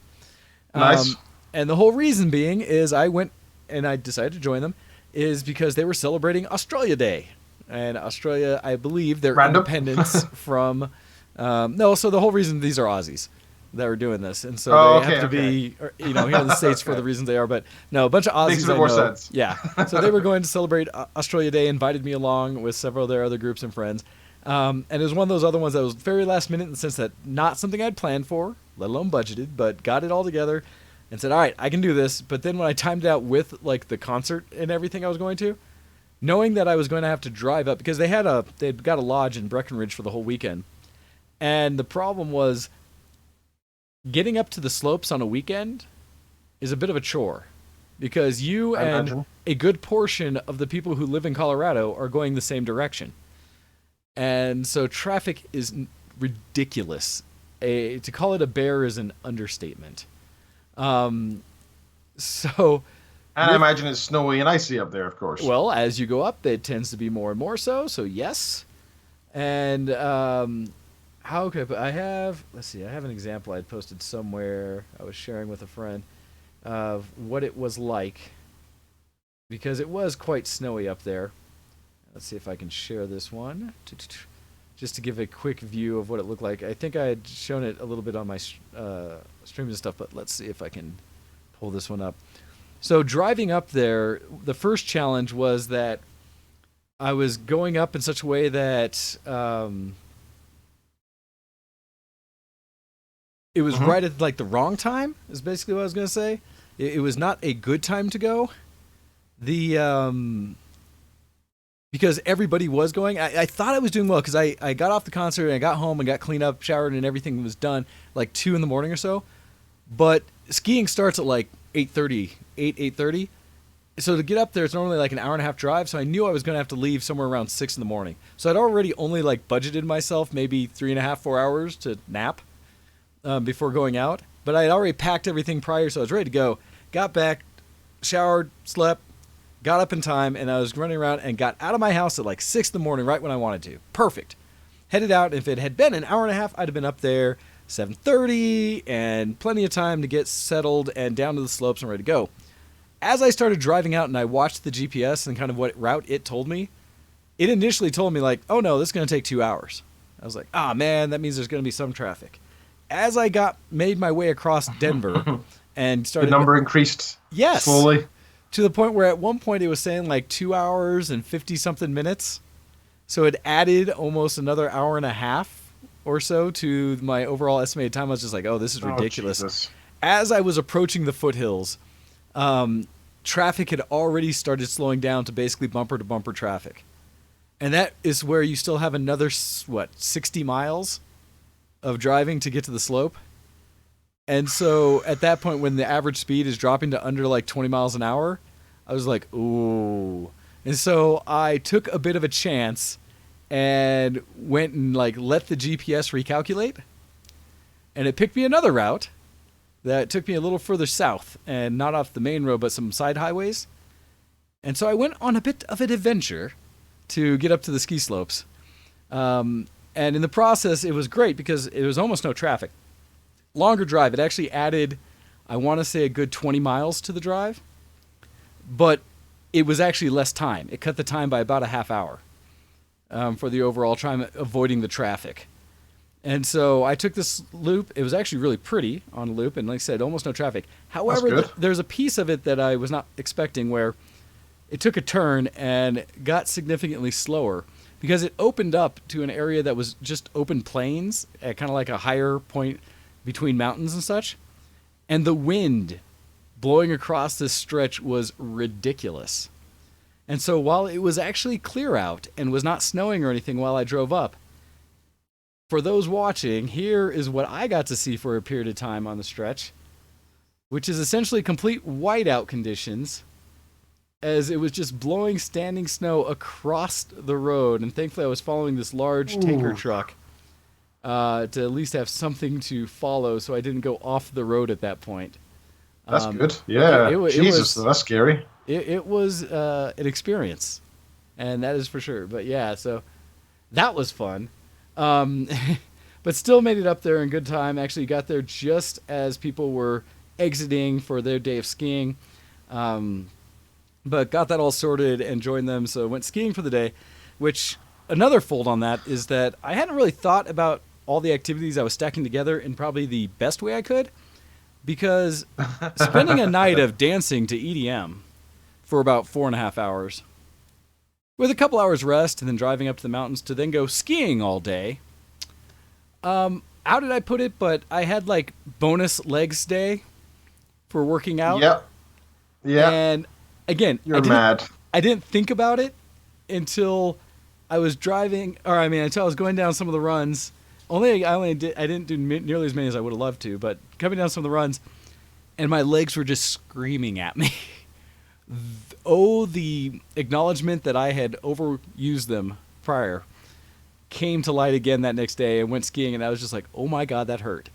Nice.
And the whole reason being is I went and I decided to join them is because they were celebrating Australia Day. And Australia, I believe, their independence from... so the whole reason these are Aussies. that were doing this, and so they
okay,
have to be, here in the States for the reasons they are. But no, a bunch of Aussies
Makes a bit
I
more
know.
sense.
Yeah, so they were going to celebrate Australia Day, invited me along with several of their other groups and friends. And it was one of those other ones that was very last minute in the sense that not something I'd planned for, let alone budgeted, but got it all together and said, all right, I can do this. But then when I timed it out with like the concert and everything I was going to, knowing that I was going to have to drive up because they'd got a lodge in Breckenridge for the whole weekend. And the problem was getting up to the slopes on a weekend is a bit of a chore because you and a good portion of the people who live in Colorado are going the same direction. And so traffic is ridiculous. To call it a bear is an understatement. And
I imagine it's snowy and icy up there, of course.
Well, as you go up, it tends to be more and more so. So yes. And I have an example I posted somewhere. I was sharing with a friend of what it was like because it was quite snowy up there. Let's see if I can share this one just to give a quick view of what it looked like. I think I had shown it a little bit on my streams and stuff, but let's see if I can pull this one up. So driving up there, the first challenge was that I was going up in such a way that it was right at like the wrong time is basically what I was going to say. It was not a good time to go. Because everybody was going. I thought I was doing well because I got off the concert and I got home and got cleaned up, showered, and everything was done like 2 in the morning or so. But skiing starts at like 8:30. So to get up there, it's normally like an hour and a half drive. So I knew I was going to have to leave somewhere around 6 in the morning. So I'd already only like budgeted myself maybe 3.5, 4 hours to nap before going out. But I had already packed everything prior, so I was ready to go. Got back, showered, slept, got up in time, and I was running around and got out of my house at like 6 in the morning right when I wanted to. Perfect. Headed out. If it had been an hour and a half, I'd have been up there 7:30 and plenty of time to get settled and down to the slopes and ready to go. As I started driving out and I watched the GPS and kind of what route it told me, it initially told me like, oh no, this is going to take 2 hours. I was like, man, that means there's going to be some traffic. As I made my way across Denver and started...
The number increased slowly.
To the point where at one point it was saying like 2 hours and 50-something minutes. So it added almost another hour and a half or so to my overall estimated time. I was just like, oh, this is ridiculous. As I was approaching the foothills, traffic had already started slowing down to basically bumper-to-bumper traffic. And that is where you still have another, 60 miles of driving to get to the slope. And so at that point, when the average speed is dropping to under like 20 miles an hour, I was like, ooh. And so I took a bit of a chance and went and like let the GPS recalculate. And it picked me another route that took me a little further south and not off the main road, but some side highways. And so I went on a bit of an adventure to get up to the ski slopes. And in the process, it was great because it was almost no traffic. Longer drive. It actually added, I want to say, a good 20 miles to the drive. But it was actually less time. It cut the time by about a half hour for the overall time, avoiding the traffic. And so I took this loop. It was actually really pretty on a loop. And like I said, almost no traffic. However, there's a piece of it that I was not expecting where it took a turn and got significantly slower because it opened up to an area that was just open plains at kind of like a higher point between mountains and such. And the wind blowing across this stretch was ridiculous. And so while it was actually clear out and was not snowing or anything while I drove up, for those watching, here is what I got to see for a period of time on the stretch, which is essentially complete whiteout conditions as it was just blowing standing snow across the road. And thankfully I was following this large tanker truck to at least have something to follow so I didn't go off the road at that point.
That's good. Yeah. Jesus, that's scary.
It was an experience, and that is for sure. But yeah, so that was fun. But still made it up there in good time. Actually got there just as people were exiting for their day of skiing. But got that all sorted and joined them. So went skiing for the day, which another fold on that is that I hadn't really thought about all the activities I was stacking together in probably the best way I could, because spending a night of dancing to EDM for about 4.5 hours, with a couple hours rest and then driving up to the mountains to then go skiing all day. How did I put it? But I had like bonus legs day for working out.
Yep. Yeah.
And again,
You're mad.
I didn't think about it until I was driving, until I was going down some of the runs. I didn't do nearly as many as I would have loved to, but coming down some of the runs, and my legs were just screaming at me. The acknowledgement that I had overused them prior came to light again that next day, and went skiing, and I was just like, oh my God, that hurt.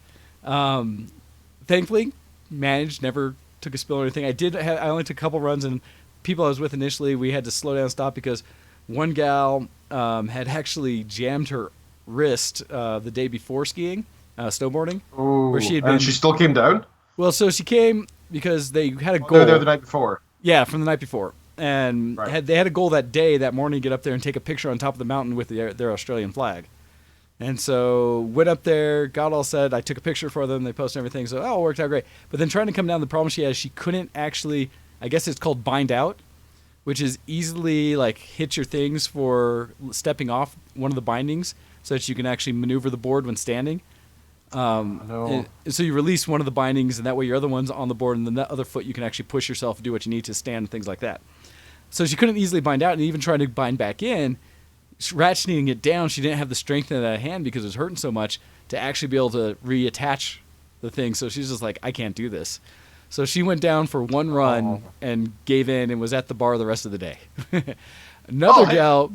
Thankfully, managed, never took a spill or anything. I only took a couple runs, and people I was with initially, we had to slow down and stop because one gal had actually jammed her wrist the day before skiing, snowboarding.
Ooh,
where she had been,
and she still came down?
Well, so she came because they had a goal.
They were there the night before.
Yeah, from the night before. And
Right.
they had a goal that day, that morning, to get up there and take a picture on top of the mountain with their Australian flag. And so went up there, got all set. I took a picture for them. They posted everything. So, it worked out great. But then trying to come down, the problem she has, she couldn't actually, I guess it's called bind out, which is easily like hit your things for stepping off one of the bindings so that you can actually maneuver the board when standing.
No.
And so you release one of the bindings, and that way your other one's on the board, and then that other foot you can actually push yourself, do what you need to stand, and things like that. So she couldn't easily bind out, and even trying to bind back in, ratcheting it down, she didn't have the strength in that hand because it was hurting so much to actually be able to reattach the thing. So she's just like, I can't do this. So she went down for one run and gave in and was at the bar the rest of the day. Another gal,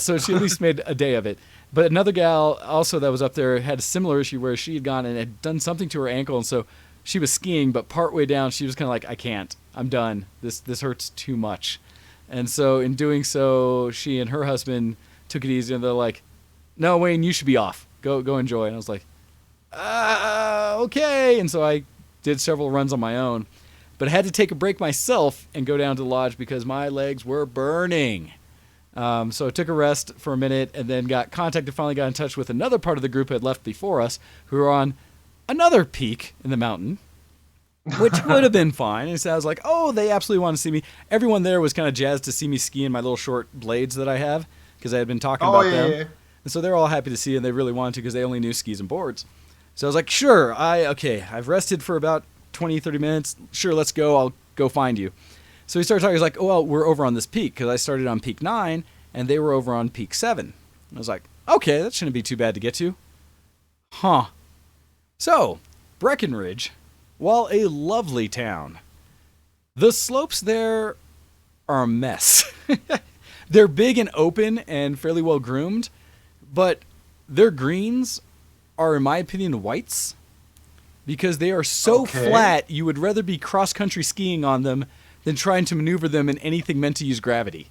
so she at least made a day of it. But another gal also that was up there had a similar issue where she had gone and had done something to her ankle, and so she was skiing, but partway down she was kind of like, I can't. I'm done. This hurts too much. And so in doing so, she and her husband took it easy, and they're like, no, Wayne, you should be off. Go enjoy. And I was like, okay. And so I did several runs on my own, but I had to take a break myself and go down to the lodge because my legs were burning. So I took a rest for a minute and then finally got in touch with another part of the group who had left before us, who were on another peak in the mountain, which would have been fine. And so I was like, they absolutely want to see me. Everyone there was kind of jazzed to see me ski in my little short blades that I have because I had been talking about them. Yeah. And so they're all happy to see, and they really wanted to because they only knew skis and boards. So I was like, sure, I've rested for about 20, 30 minutes. Sure, let's go. I'll go find you. So he started talking. He's like, we're over on this peak because I started on peak 9 and they were over on peak 7. I was like, okay, that shouldn't be too bad to get to. Huh. So, Breckenridge, while a lovely town, the slopes there are a mess. They're big and open and fairly well groomed, but their greens are, in my opinion, whites because they are so flat you would rather be cross-country skiing on them than trying to maneuver them in anything meant to use gravity.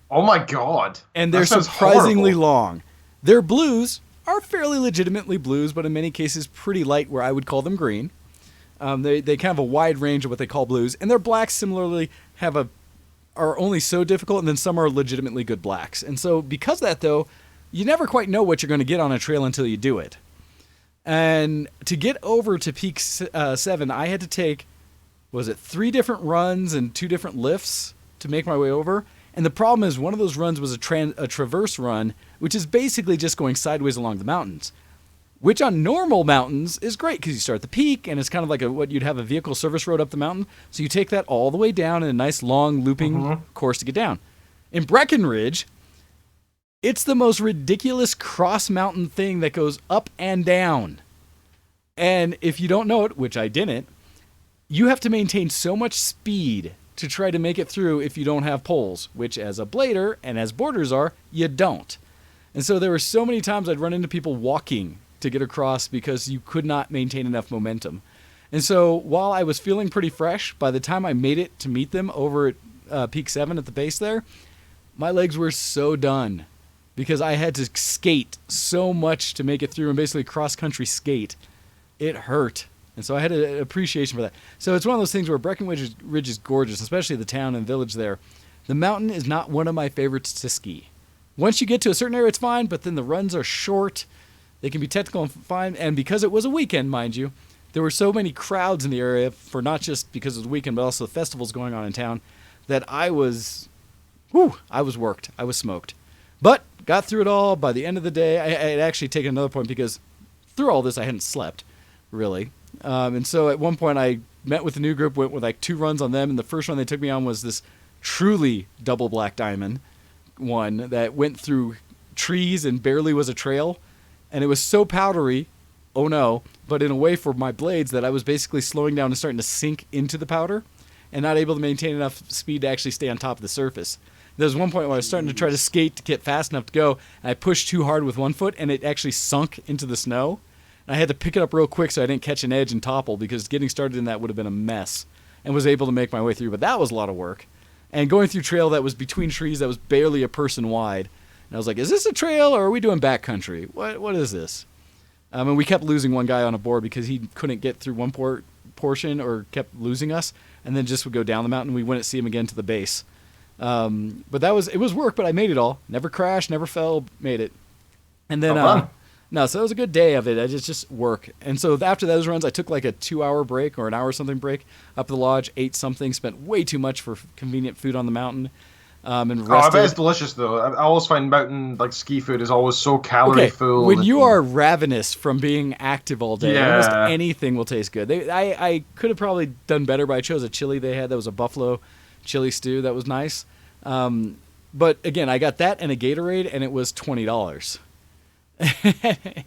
Oh my God.
And they're surprisingly long. Their blues are fairly legitimately blues, but in many cases pretty light where I would call them green. They kind of have a wide range of what they call blues. And their blacks similarly are only so difficult, and then some are legitimately good blacks. And so because of that, though, you never quite know what you're going to get on a trail until you do it. And to get over to peak 7, I had to take 3 different runs and 2 different lifts to make my way over. And the problem is one of those runs was a traverse run, which is basically just going sideways along the mountains, which on normal mountains is great because you start at the peak and it's kind of like what you'd have a vehicle service road up the mountain. So you take that all the way down in a nice long looping course to get down. In Breckenridge, it's the most ridiculous cross mountain thing that goes up and down. And if you don't know it, which I didn't, you have to maintain so much speed to try to make it through if you don't have poles, which as a blader and as boarders are, you don't. And so there were so many times I'd run into people walking to get across because you could not maintain enough momentum. And so while I was feeling pretty fresh, by the time I made it to meet them over at peak 7 at the base there, my legs were so done because I had to skate so much to make it through and basically cross-country skate. It hurt. And so I had an appreciation for that. So it's one of those things where Breckenridge is gorgeous, especially the town and village there. The mountain is not one of my favorites to ski. Once you get to a certain area, it's fine, but then the runs are short. They can be technical and fine. And because it was a weekend, mind you, there were so many crowds in the area for not just because it was a weekend, but also the festivals going on in town, that I was worked. I was smoked. But got through it all. By the end of the day, I had actually taken another point because through all this, I hadn't slept, really. And so at one point, I met with a new group, went with like 2 runs on them, and the first run they took me on was this truly double black diamond one that went through trees and barely was a trail. And it was so powdery, oh no, but in a way for my blades that I was basically slowing down and starting to sink into the powder and not able to maintain enough speed to actually stay on top of the surface. There was one point where I was starting to try to skate to get fast enough to go, and I pushed too hard with one foot, and it actually sunk into the snow. And I had to pick it up real quick so I didn't catch an edge and topple, because getting started in that would have been a mess, and was able to make my way through. But that was a lot of work. And going through trail that was between trees that was barely a person wide. And I was like, is this a trail, or are we doing backcountry? What is this? And we kept losing one guy on a board because he couldn't get through one portion or kept losing us, and then just would go down the mountain. We wouldn't see him again to the base. But it was work, but I made it all. Never crashed, never fell, made it. And then, so that was a good day of it. I just work. And so after those runs, I took like a 2-hour break or an hour something break up at the lodge, ate something, spent way too much for convenient food on the mountain. And rested.
I bet it's delicious though. I always find mountain ski food is always so calorie full.
When you are ravenous from being active all day, almost anything will taste good. I could have probably done better, but I chose a chili they had that was a buffalo chili stew that was nice. But again, I got that and a Gatorade, and it was $20.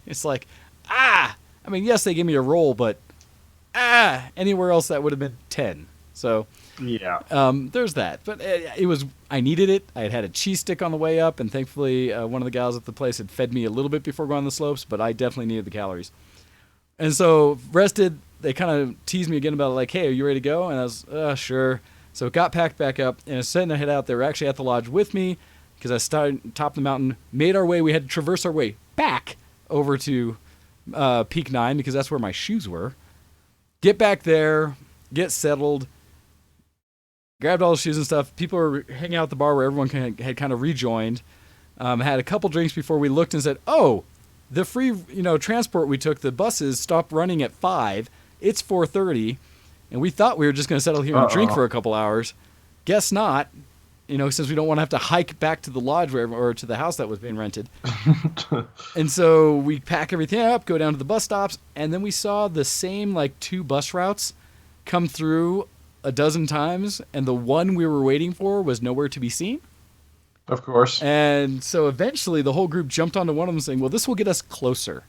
It's like, I mean, yes, they gave me a roll, but anywhere else that would have been 10. So there's that. But I needed it. I had a cheese stick on the way up, and thankfully one of the gals at the place had fed me a little bit before going on the slopes, but I definitely needed the calories. And so rested. They kind of teased me again about like, hey, are you ready to go? And I was, sure. So it got packed back up, and I was setting to head out. They were actually at the lodge with me because I started top of the mountain, made our way. We had to traverse our way back over to Peak 9 because that's where my shoes were. Get back there, get settled, grabbed all the shoes and stuff. People were hanging out at the bar where everyone had kind of rejoined. Had a couple drinks before we looked and said, oh, the free transport we took, the buses stopped running at 5. It's 4:30. And we thought we were just going to settle here and drink for a couple hours. Guess not. Since we don't want to have to hike back to the lodge or to the house that was being rented. And so we pack everything up, go down to the bus stops, and then we saw the same 2 bus routes come through a dozen times, and the one we were waiting for was nowhere to be seen.
Of course.
And so eventually the whole group jumped onto one of them saying, well, this will get us closer,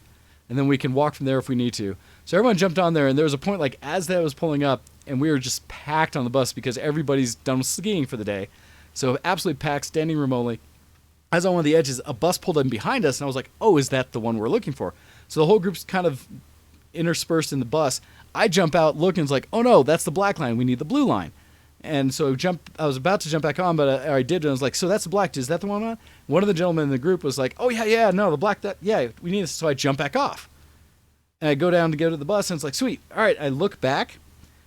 and then we can walk from there if we need to. So everyone jumped on there, and there was a point as that was pulling up, and we were just packed on the bus because everybody's done skiing for the day. So absolutely packed, standing room only. As on one of the edges, a bus pulled in behind us, and I was like, oh, is that the one we're looking for? So the whole group's kind of interspersed in the bus. I jump out, look, and it's like, oh no, that's the black line. We need the blue line. And so I was about to jump back on, but I did, and I was like, so that's the black. Is that the one on? One of the gentlemen in the group was like, oh yeah, no, the black, we need this. So I jump back off. And I go down to go to the bus, and it's like, sweet. All right, I look back,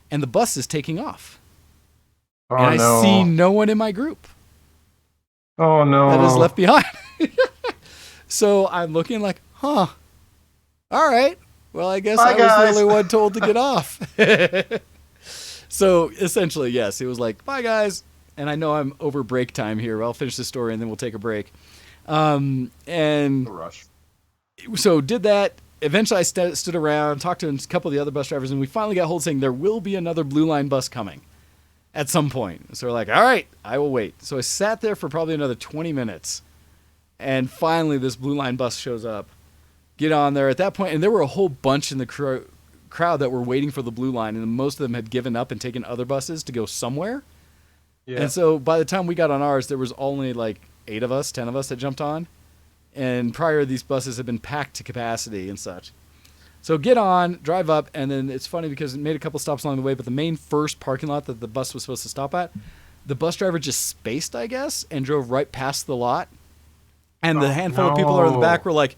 and the bus is taking off.
Oh,
and I see no one in my group.
Oh, no.
That is left behind. So I'm looking like, all right. Well, I guess I was the only one told to get off. So essentially, yes, it was like, bye, guys. And I know I'm over break time here. I'll finish the story, and then we'll take a break. And
rush.
So did that. Eventually, I stood around, talked to a couple of the other bus drivers, and we finally got hold saying there will be another Blue Line bus coming at some point. So we're like, all right, I will wait. So I sat there for probably another 20 minutes, and finally this Blue Line bus shows up. Get on there at that point, and there were a whole bunch in the crowd that were waiting for the Blue Line, and most of them had given up and taken other buses to go somewhere. Yeah. And so by the time we got on ours, there was only 10 of us that jumped on. And prior, these buses had been packed to capacity and such. So get on, drive up, and then it's funny because it made a couple stops along the way, but the main first parking lot that the bus was supposed to stop at, the bus driver just spaced, I guess, and drove right past the lot. And the handful of people in the back were like,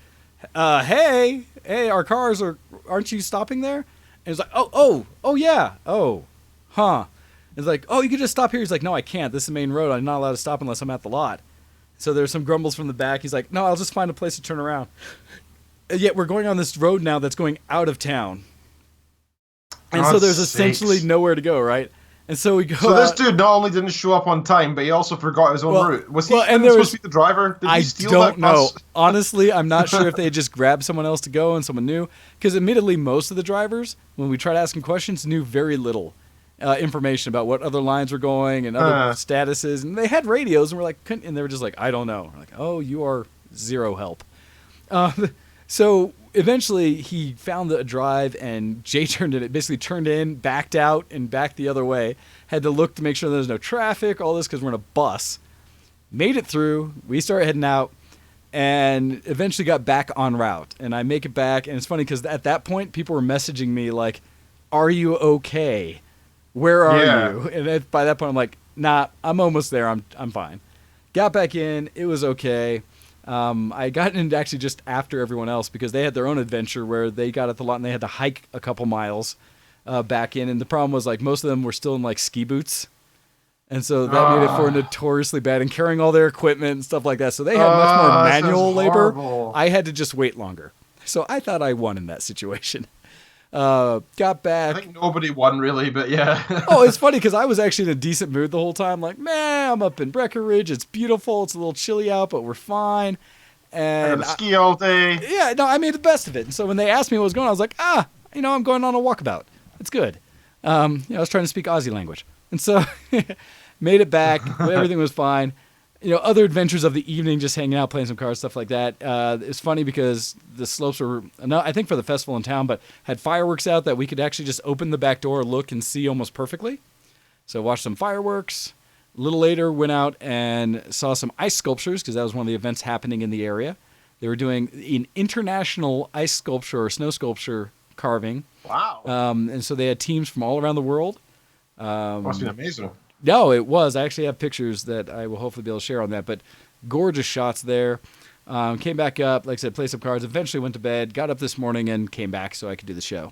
hey, our cars aren't you stopping there? And it's like, oh, yeah, It's like, oh, you could just stop here. He's like, no, I can't. This is the main road. I'm not allowed to stop unless I'm at the lot. So there's some grumbles from the back. He's like, no, I'll just find a place to turn around. Yet we're going on this road now that's going out of town. And so
God's
there's essentially
sakes.
nowhere to go, right? And so we go.
So this dude not only didn't show up on time, but he also forgot his own route. Was he
and
even
there
supposed
was-
to be the driver? Did
I
he steal
don't
that
know.
bus?
Honestly, I'm not sure if they just grabbed someone else to go and someone new. Because admittedly, most of the drivers, when we tried asking questions, knew very little information about what other lines were going and other statuses. And they had radios, and we're like, and they were just like, I don't know. We're like, oh, you are zero help. So eventually he found the drive, and Jay basically turned in, backed out, and backed the other way. Had to look to make sure there's no traffic, all this because we're in a bus. Made it through. We started heading out, and eventually got back en route. And I make it back, and it's funny because at that point people were messaging me like, "Are you okay? Where are you?" And by that point I'm like, "Nah, I'm almost there. I'm fine." Got back in. It was okay. I got in actually just after everyone else because they had their own adventure where they got at the lot and they had to hike a couple miles back in. And the problem was like most of them were still in like ski boots. And so that made it for notoriously bad and carrying all their equipment and stuff like that. So they had much more
that
manual
sounds
labor.
horrible.
I had to just wait longer. So I thought I won in that situation. Got back.
I think nobody won really, but yeah.
Oh, it's funny because I was actually in a decent mood the whole time. Like, man, I'm up in Breckenridge. It's beautiful. It's a little chilly out, but we're fine.
I had
And
to ski all day.
yeah, no, I made the best of it. And so when they asked me what was going on, I was like, I'm going on a walkabout. It's good. I was trying to speak Aussie language. And so made it back. Everything was fine. Other adventures of the evening, just hanging out, playing some cards, stuff like that. It's funny because the slopes were, I think for the festival in town, but had fireworks out that we could actually just open the back door, look, and see almost perfectly. So watched some fireworks. A little later, went out and saw some ice sculptures because that was one of the events happening in the area. They were doing an international ice sculpture or snow sculpture carving.
Wow.
And so they had teams from all around the world.
Must have been amazing.
No, it was. I actually have pictures that I will hopefully be able to share on that. But gorgeous shots there. Came back up, like I said, played some cards. Eventually went to bed, got up this morning, and came back so I could do the show.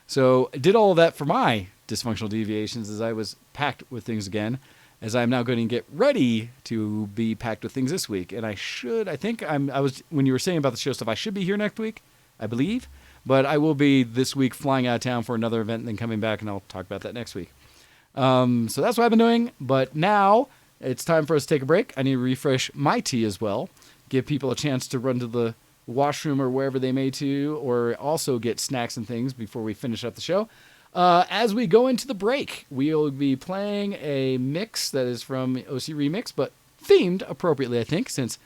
So I did all of that for my dysfunctional deviations as I was packed with things again, as I'm now going to get ready to be packed with things this week. And I think when you were saying about the show stuff, I should be here next week, I believe. But I will be this week flying out of town for another event and then coming back, and I'll talk about that next week. So that's what I've been doing. But now it's time for us to take a break. I need to refresh my tea as well, give people a chance to run to the washroom or wherever they may to, or also get snacks and things before we finish up the show. As we go into the break, we'll be playing a mix that is from OC Remix, but themed appropriately, I think, since,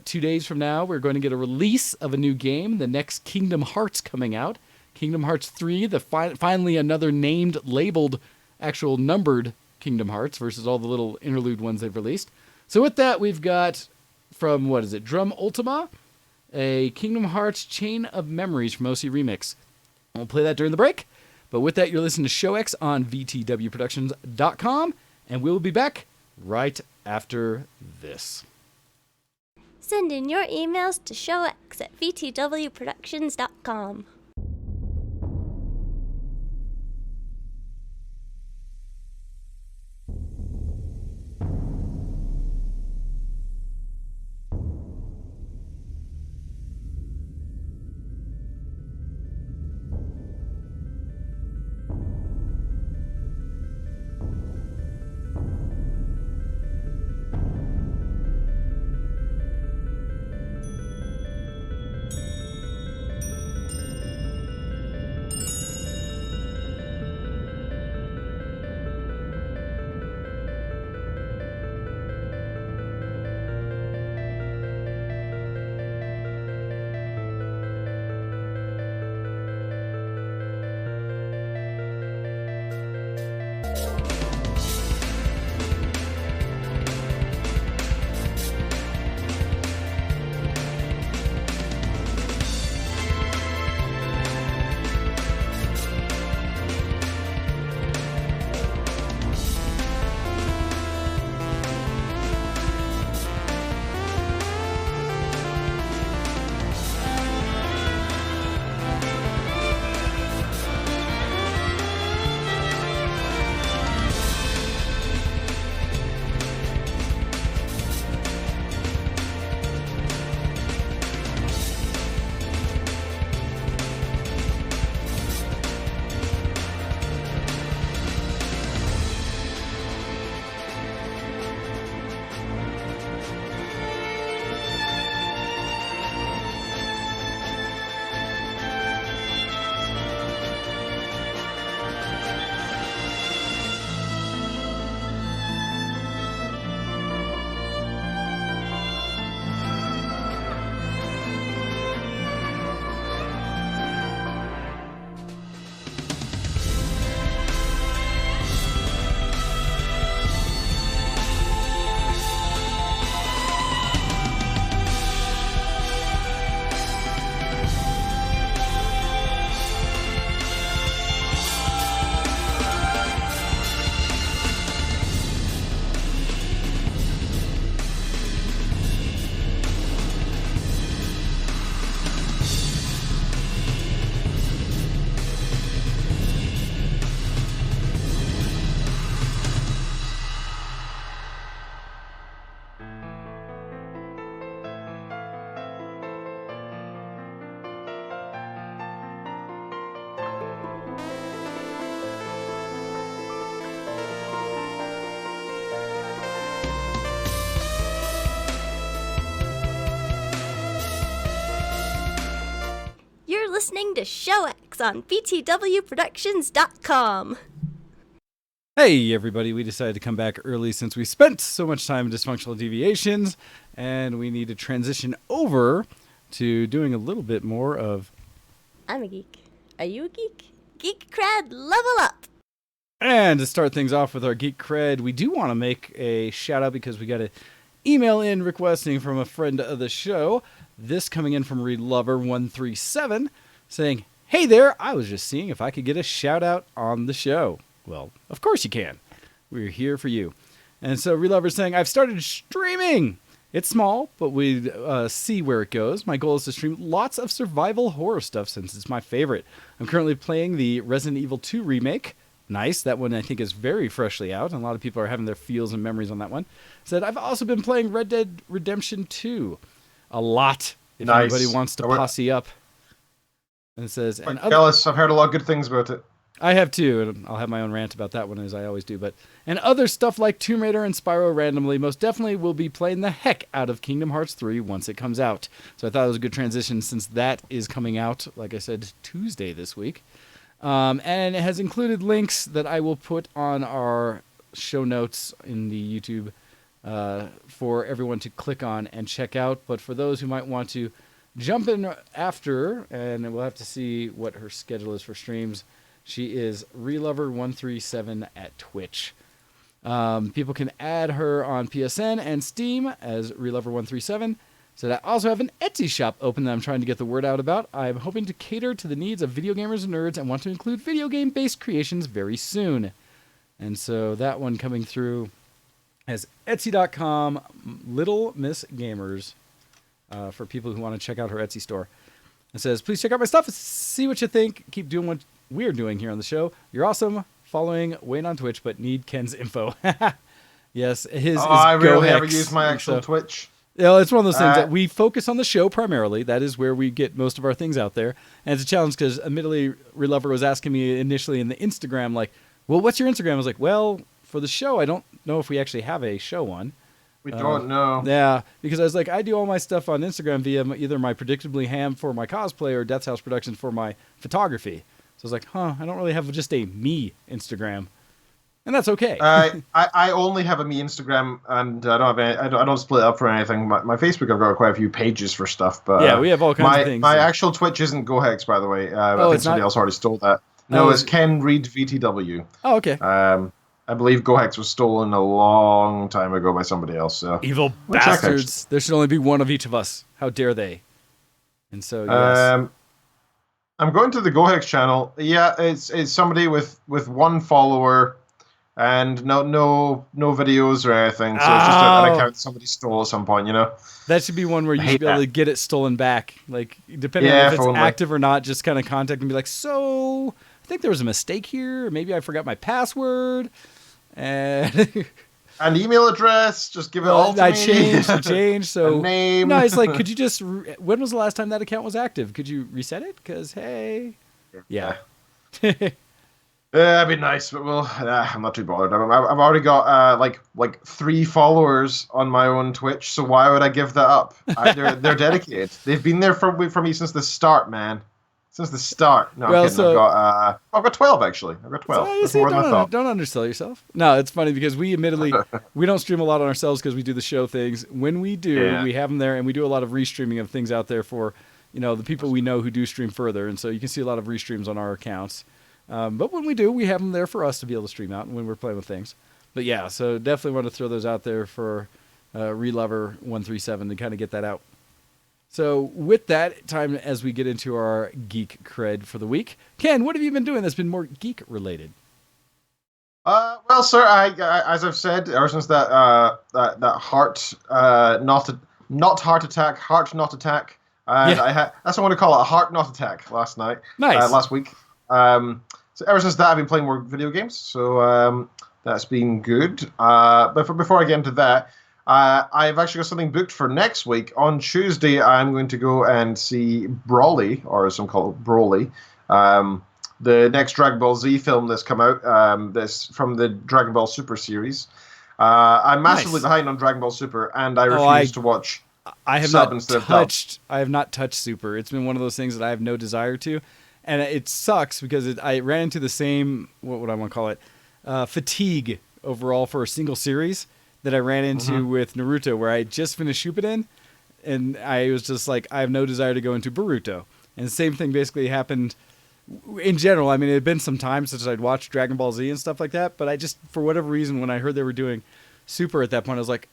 2 days from now, we're going to get a release of a new game, the next Kingdom Hearts coming out. Kingdom Hearts 3, finally another named, labeled, actual numbered Kingdom Hearts versus all the little interlude ones they've released. So with that, we've got from, Drum Ultima, a Kingdom Hearts Chain of Memories from OC Remix. We'll play that during the break. But with that, you're listening to ShowX on VtWProductions.com, and we'll be back right after this.
Send in your emails to showx at VtWProductions.com. listening to ShowX on VtWProductions.com.
Hey everybody, we decided to come back early since we spent so much time in Dysfunctional Deviations, and we need to transition over to doing a little bit more of...
I'm a geek. Are you a geek? Geek Cred, level up!
And to start things off with our Geek Cred, we do want to make a shout out because we got an email in requesting from a friend of the show. This coming in from Relover137 saying, "Hey there, I was just seeing if I could get a shout out on the show." Well, of course you can. We're here for you. And so Relover's saying, "I've started streaming. It's small, but we see where it goes. My goal is to stream lots of survival horror stuff since it's my favorite. I'm currently playing the Resident Evil 2 remake. Nice. That one I think is very freshly out, and a lot of people are having their feels and memories on that one. Said, I've also been playing Red Dead Redemption 2 a lot, if
Nice.
anybody wants to posse up." And it says,
I'm jealous. I've heard a lot of good things about it.
I have too, and I'll have my own rant about that one as I always do. But and other stuff like Tomb Raider and Spyro randomly, most definitely will be playing the heck out of Kingdom Hearts 3 once it comes out. So I thought it was a good transition since that is coming out, like I said, Tuesday this week. And it has included links that I will put on our show notes in the YouTube for everyone to click on and check out. But for those who might want to jump in after, and we'll have to see what her schedule is for streams, she is Relover137 at Twitch. People can add her on PSN and Steam as Relover137. So I also have an Etsy shop open that I'm trying to get the word out about. I'm hoping to cater to the needs of video gamers and nerds and want to include video game-based creations very soon. And so that one coming through as Etsy.com, Little Miss Gamers, for people who want to check out her Etsy store. It says, "Please check out my stuff, see what you think. Keep doing what we're doing here on the show. You're awesome. Following Wayne on Twitch, but need Ken's info." Yes, his is
I rarely
GoHex,
ever use my actual Twitch.
Yeah, it's one of those things that we focus on the show primarily. That is where we get most of our things out there. And it's a challenge because admittedly, Relover was asking me initially in the Instagram, like, well, what's your Instagram? I was like, well, for the show, I don't know if we actually have a show one.
We don't know.
Yeah, because I was like, I do all my stuff on Instagram via either my Predictably Ham for my cosplay or Death's House Productions for my photography. So I was like, I don't really have just a me Instagram. And that's okay.
I only have a me Instagram, and I don't have any, I don't split it up for anything. My Facebook, I've got quite a few pages for stuff, but
yeah, we have all kinds of things.
My actual Twitch isn't GoHex, by the way. I think somebody else already stole that. No, it's Ken Reed VTW.
Oh, okay.
I believe GoHex was stolen a long time ago by somebody else. So
evil bastards! There should only be one of each of us. How dare they? And so yes.
I'm going to the GoHex channel. Yeah, it's somebody with one follower. And no videos or anything, so it's just an account somebody stole at some point, you know?
That should be one where you should be able to get it stolen back. Like, depending on if it's active or not, just kind of contact and be like, so, I think there was a mistake here, or maybe I forgot my password, and...
An email address, just give it all to me.
I changed, so...
A name.
No, it's like, could you just... When was the last time that account was active? Could you reset it? Because, hey... Yeah.
That'd be nice, but I'm not too bothered. I've already got like 3 followers on my own Twitch, so why would I give that up? They're dedicated. They've been there for me since the start, man. Since the start. No, I'm kidding.
So,
I've got 12 actually. I've got 12.
So don't undersell yourself. No, it's funny because we admittedly we don't stream a lot on ourselves because we do the show things. When we do, we have them there, and we do a lot of restreaming of things out there for the people we know who do stream further, and so you can see a lot of restreams on our accounts. But when we do, we have them there for us to be able to stream out when we're playing with things. But yeah, so definitely want to throw those out there for Relover137 to kind of get that out. So with that, time as we get into our Geek Cred for the week. Ken, what have you been doing that's been more geek related?
Well, sir, I as I've said, ever since that heart not heart attack, heart not attack, and that's what I want to call it, a heart not attack last night.
Nice.
Last week. So ever since that, I've been playing more video games. So that's been good. But before I get into that, I've actually got something booked for next week. On Tuesday, I'm going to go and see Broly, or as some call it, Broly, the next Dragon Ball Z film that's come out. This from the Dragon Ball Super series. I'm massively behind on Dragon Ball Super, and I refuse to watch
I have
sub
not
instead of dub.
I have not touched Super. It's been one of those things that I have no desire to, and it sucks because I ran into the same, what would I want to call it, fatigue overall for a single series that I ran into with Naruto, where I just finished Shippuden, and I was just like, I have no desire to go into Boruto. And the same thing basically happened in general. I mean, it had been some time since I'd watched Dragon Ball Z and stuff like that, but I just, for whatever reason, when I heard they were doing Super at that point, I was like,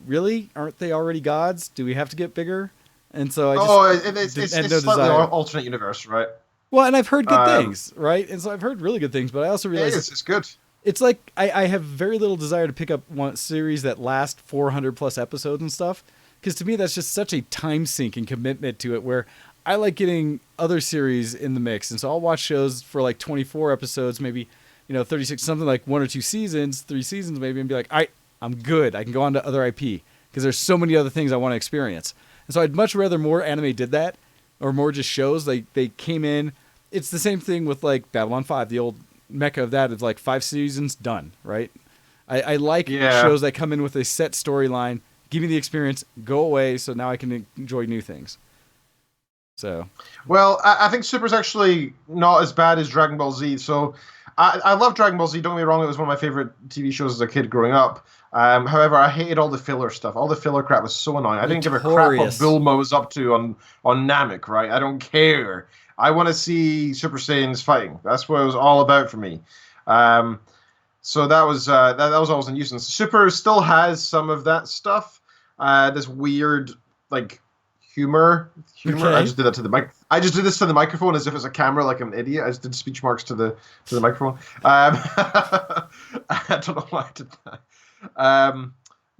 really? Aren't they already gods? Do we have to get bigger? And so I just
it's
had no
slightly
desire.
alternate universe, right?
Well, and I've heard good things, right? And so I've heard really good things, but I also realized
It's good.
it's like I have very little desire to pick up one series that last 400 plus episodes and stuff, because to me that's just such a time sink and commitment to it, where I like getting other series in the mix. And so I'll watch shows for like 24 episodes, maybe, 36, something like 1 or 2 seasons, 3 seasons maybe, and be like, all right, I'm good. I can go on to other IP because there's so many other things I want to experience. And so I'd much rather more anime did that, or more just shows. They came in. It's the same thing with like Babylon 5, the old mecca of that. It's like 5 seasons, done, right? I like shows that come in with a set storyline, give me the experience, go away, so now I can enjoy new things. So,
well, I think Super's actually not as bad as Dragon Ball Z. So, I love Dragon Ball Z. Don't get me wrong; it was one of my favorite TV shows as a kid growing up. However, I hated all the filler stuff. All the filler crap was so annoying. I didn't give a crap what Bulma was up to on Namek. Right? I don't care. I want to see Super Saiyans fighting. That's what it was all about for me. So that was always a nuisance. Super still has some of that stuff. This weird like humor. Okay. I just did that to the mic. I just did this to the microphone as if it's a camera, like I'm an idiot. I just did speech marks to the microphone. I don't know why I did that.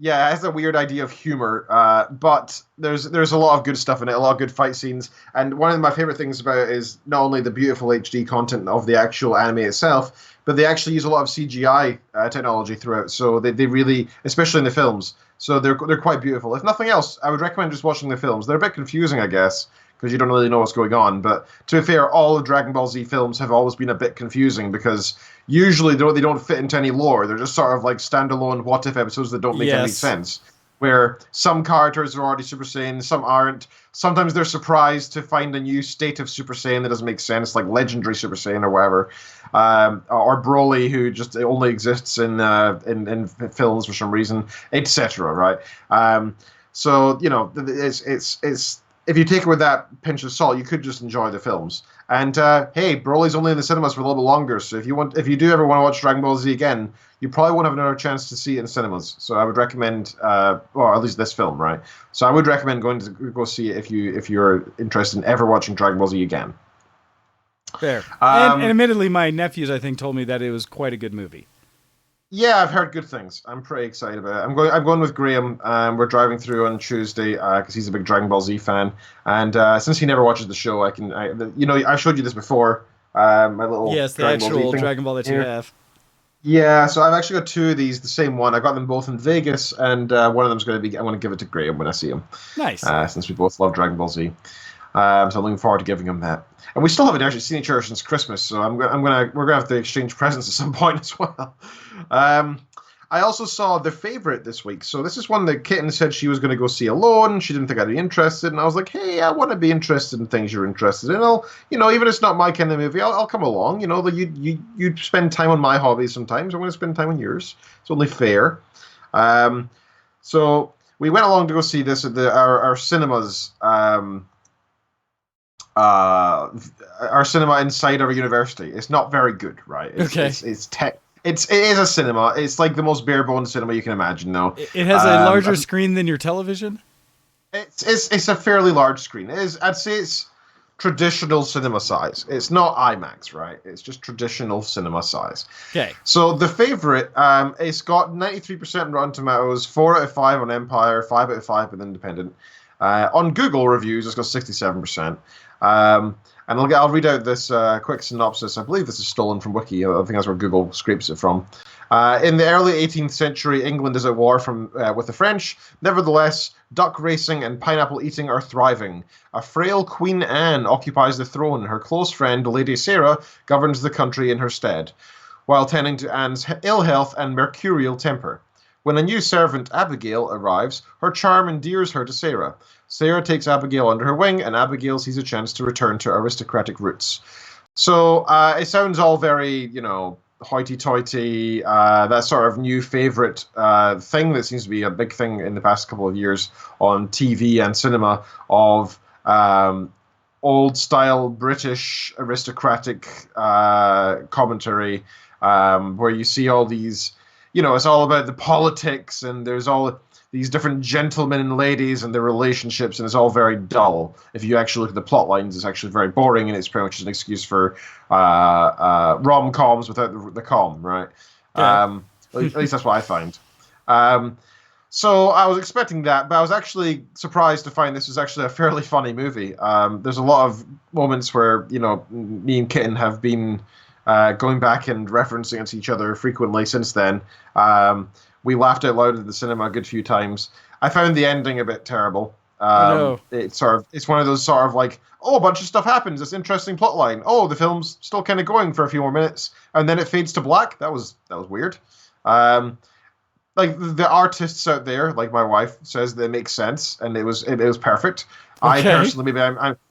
Yeah, it has a weird idea of humor, but there's a lot of good stuff in it, a lot of good fight scenes. And one of my favorite things about it is not only the beautiful HD content of the actual anime itself, but they actually use a lot of CGI technology throughout. So they really, especially in the films, so they're quite beautiful. If nothing else, I would recommend just watching the films. They're a bit confusing, I guess, because you don't really know what's going on. But to be fair, all of Dragon Ball Z films have always been a bit confusing because usually they don't fit into any lore. They're just sort of like standalone what-if episodes that don't make any sense. Where some characters are already Super Saiyan, some aren't. Sometimes they're surprised to find a new state of Super Saiyan that doesn't make sense, like legendary Super Saiyan or whatever. Or Broly, who just only exists in films for some reason, etc. Right? So it's if you take it with that pinch of salt, you could just enjoy the films. And hey, Broly's only in the cinemas for a little bit longer, so if you do ever want to watch Dragon Ball Z again, you probably won't have another chance to see it in cinemas. So I would recommend, or at least this film, right? So I would recommend going to go see it if you're interested in ever watching Dragon Ball Z again.
Fair. And admittedly, my nephews, I think, told me that it was quite a good movie.
Yeah, I've heard good things. I'm pretty excited about it. I'm going with Graham. We're driving through on Tuesday because he's a big Dragon Ball Z fan, and since he never watches the show, I showed you this before. My little
the actual Dragon Ball that you have.
Yeah, so I've actually got 2 of these, the same one. I got them both in Vegas, and one of them's going to be. I want to give it to Graham when I see him.
Nice.
Since we both love Dragon Ball Z, so I'm looking forward to giving him that. And we still haven't actually seen each other since Christmas, so we're gonna have to exchange presents at some point as well. I also saw The Favorite this week. So this is one that Kitten said she was going to go see alone. She didn't think I'd be interested, and I was like, hey, I want to be interested in things you're interested in. Even if it's not my kind of movie, I'll come along. You spend time on my hobbies sometimes. I want to spend time on yours. It's only fair. So we went along to go see this at our cinemas. Our cinema inside our university. It's not very good, right? It is a cinema. It's like the most bare bones cinema you can imagine, though.
It has a larger screen than your television?
It's a fairly large screen. I'd say it's traditional cinema size. It's not IMAX, right? It's just traditional cinema size.
Okay.
So The Favorite, it's got 93% on Rotten Tomatoes, 4 out of 5 on Empire, 5 out of 5 with Independent. On Google reviews, it's got 67%. And I'll read out this quick synopsis. I believe this is stolen from Wiki. I think that's where Google scrapes it from. In the early 18th century, England is at war with the French. Nevertheless, duck racing and pineapple eating are thriving. A frail Queen Anne occupies the throne. Her close friend, Lady Sarah, governs the country in her stead, while tending to Anne's ill health and mercurial temper. When a new servant, Abigail, arrives, her charm endears her to Sarah. Sarah takes Abigail under her wing, and Abigail sees a chance to return to aristocratic roots. So it sounds all very, hoity-toity, that sort of new favorite thing that seems to be a big thing in the past couple of years on TV and cinema of old-style British aristocratic commentary, where you see all these, it's all about the politics, and there's all these different gentlemen and ladies and their relationships, and it's all very dull. If you actually look at the plot lines, it's actually very boring, and it's pretty much an excuse for rom-coms without the com, right?
Yeah.
At least that's what I find. So I was expecting that, but I was actually surprised to find this was actually a fairly funny movie. There's a lot of moments where, me and Kitten have been going back and referencing it to each other frequently since then. We laughed out loud at the cinema a good few times. I found the ending a bit terrible.
No.
It's one of those sort of like, oh, a bunch of stuff happens. This interesting plot line. Oh, the film's still kind of going for a few more minutes, and then it fades to black. That was weird. Like the artists out there, like my wife says, that it makes sense, and it was perfect.
Okay.
I personally,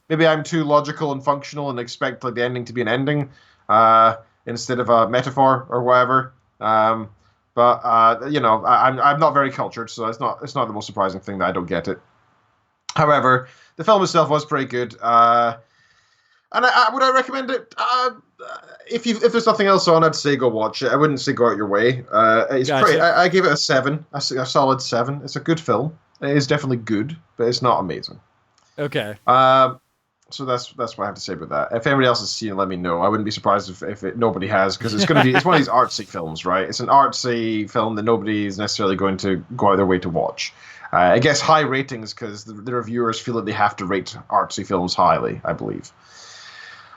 maybe I'm too logical and functional and expect like the ending to be an ending instead of a metaphor or whatever. But I'm not very cultured, so it's not the most surprising thing that I don't get it. However, the film itself was pretty good, and would I recommend it? If there's nothing else on, I'd say go watch it. I wouldn't say go out your way. It's
Gotcha.
pretty. I gave it a 7, a solid 7. It's a good film. It is definitely good, but it's not amazing.
Okay.
So that's what I have to say about that. If anybody else has seen it, let me know. I wouldn't be surprised if nobody has, because it's going to be it's one of these artsy films, right? It's an artsy film that nobody is necessarily going to go out of their way to watch. It gets high ratings because the reviewers feel that they have to rate artsy films highly, I believe.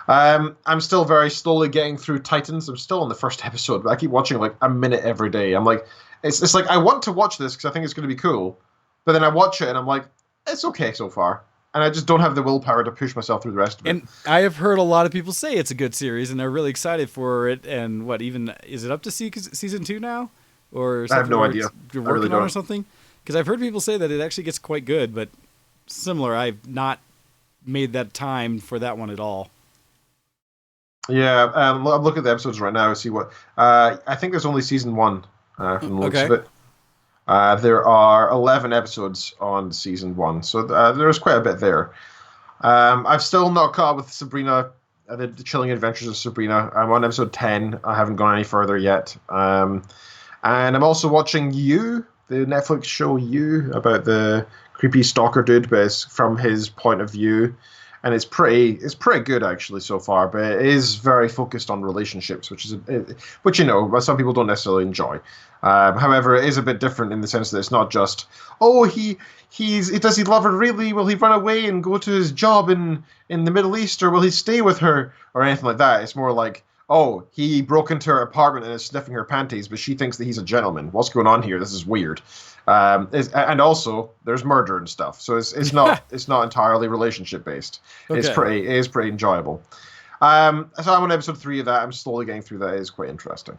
I'm still very slowly getting through Titans. I'm still on the first episode, but I keep watching like a minute every day. I'm like, it's like I want to watch this because I think it's going to be cool, but then I watch it and I'm like, it's okay so far. And I just don't have the willpower to push myself through the rest of it.
And I have heard a lot of people say it's a good series, and they're really excited for it. And is it up to season 2 now? Or
I have no idea.
You're
I really
working on
don't.
or something? Because I've heard people say that it actually gets quite good, but similar. I've not made that time for that one at all.
Yeah, I'm looking at the episodes right now to see what. I think there's only season 1 from the looks of it. There are 11 episodes on season 1, so there's quite a bit there. I've still not caught up with Sabrina, the Chilling Adventures of Sabrina. I'm on episode 10. I haven't gone any further yet. And I'm also watching You, the Netflix show You, about the creepy stalker dude, but it's from his point of view. And it's pretty good actually so far, but it is very focused on relationships, which some people don't necessarily enjoy. However, it is a bit different in the sense that it's not just, oh, does he love her really? Will he run away and go to his job in the Middle East, or will he stay with her, or anything like that? It's more like, oh, he broke into her apartment and is sniffing her panties, but she thinks that he's a gentleman. What's going on here? This is weird. And also there's murder and stuff, so it's not entirely relationship based.
Okay.
It is pretty enjoyable. So I'm on episode 3 of that. I'm slowly getting through that. It is quite interesting.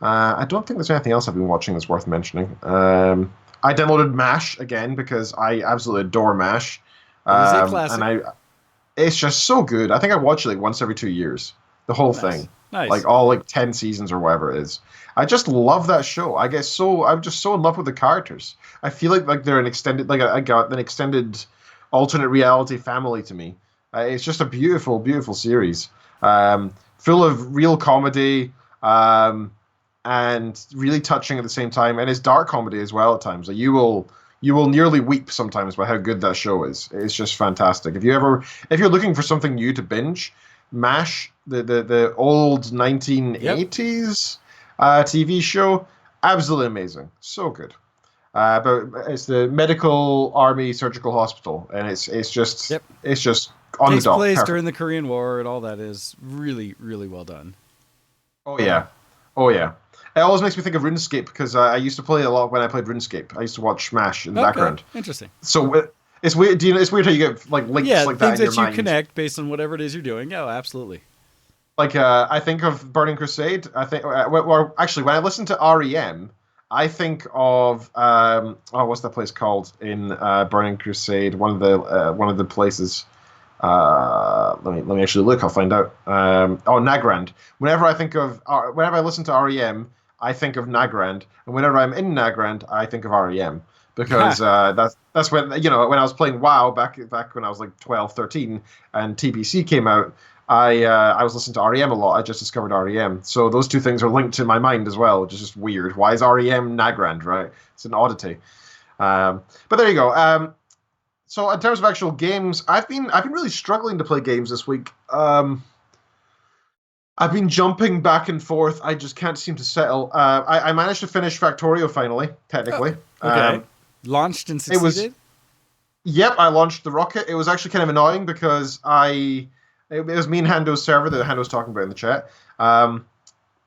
I don't think there's anything else I've been watching that's worth mentioning. I downloaded MASH again because I absolutely adore MASH.
It is a classic.
And it's just so good. I think I watch it like once every 2 years. The whole thing.
Nice.
Like all 10 seasons or whatever it is. I just love that show. I'm just so in love with the characters. I feel like they're an extended alternate reality family to me. It's just a beautiful, beautiful series. Full of real comedy, and really touching at the same time, and it's dark comedy as well at times. Like you will nearly weep sometimes by how good that show is. It's just fantastic. If you're looking for something new to binge, MASH, the old 1980s TV show, absolutely amazing, so good. But it's the Medical Army Surgical Hospital, and it's just on
Takes
the dot.
place
Perfect.
during the Korean War, and all that is really, really well done.
Oh yeah. It always makes me think of RuneScape because I used to play a lot when I played RuneScape. I used to watch MASH in the background.
Interesting.
So it's weird. It's weird how you get like links like that
things
in your
that you
mind.
connect based on whatever it is you're doing. Yeah, absolutely.
Like I think of Burning Crusade. I think, or actually, when I listen to REM, I think of what's that place called in Burning Crusade? One of the places. Let me actually look. I'll find out. Nagrand. Whenever I listen to REM, I think of Nagrand, and whenever I'm in Nagrand, I think of REM because that's when when I was playing WoW back when I was like 12, 13, and TBC came out. I was listening to REM a lot. I just discovered REM, so those two things are linked in my mind as well, which is just weird. Why is REM Nagrand? Right? It's an oddity. But there you go. So in terms of actual games, I've been really struggling to play games this week. I've been jumping back and forth. I just can't seem to settle. I managed to finish Factorio finally, technically.
Okay. Launched and
It was
succeeded?
Yep, I launched the rocket. It was actually kind of annoying because it was me and Hando's server that Hando was talking about in the chat.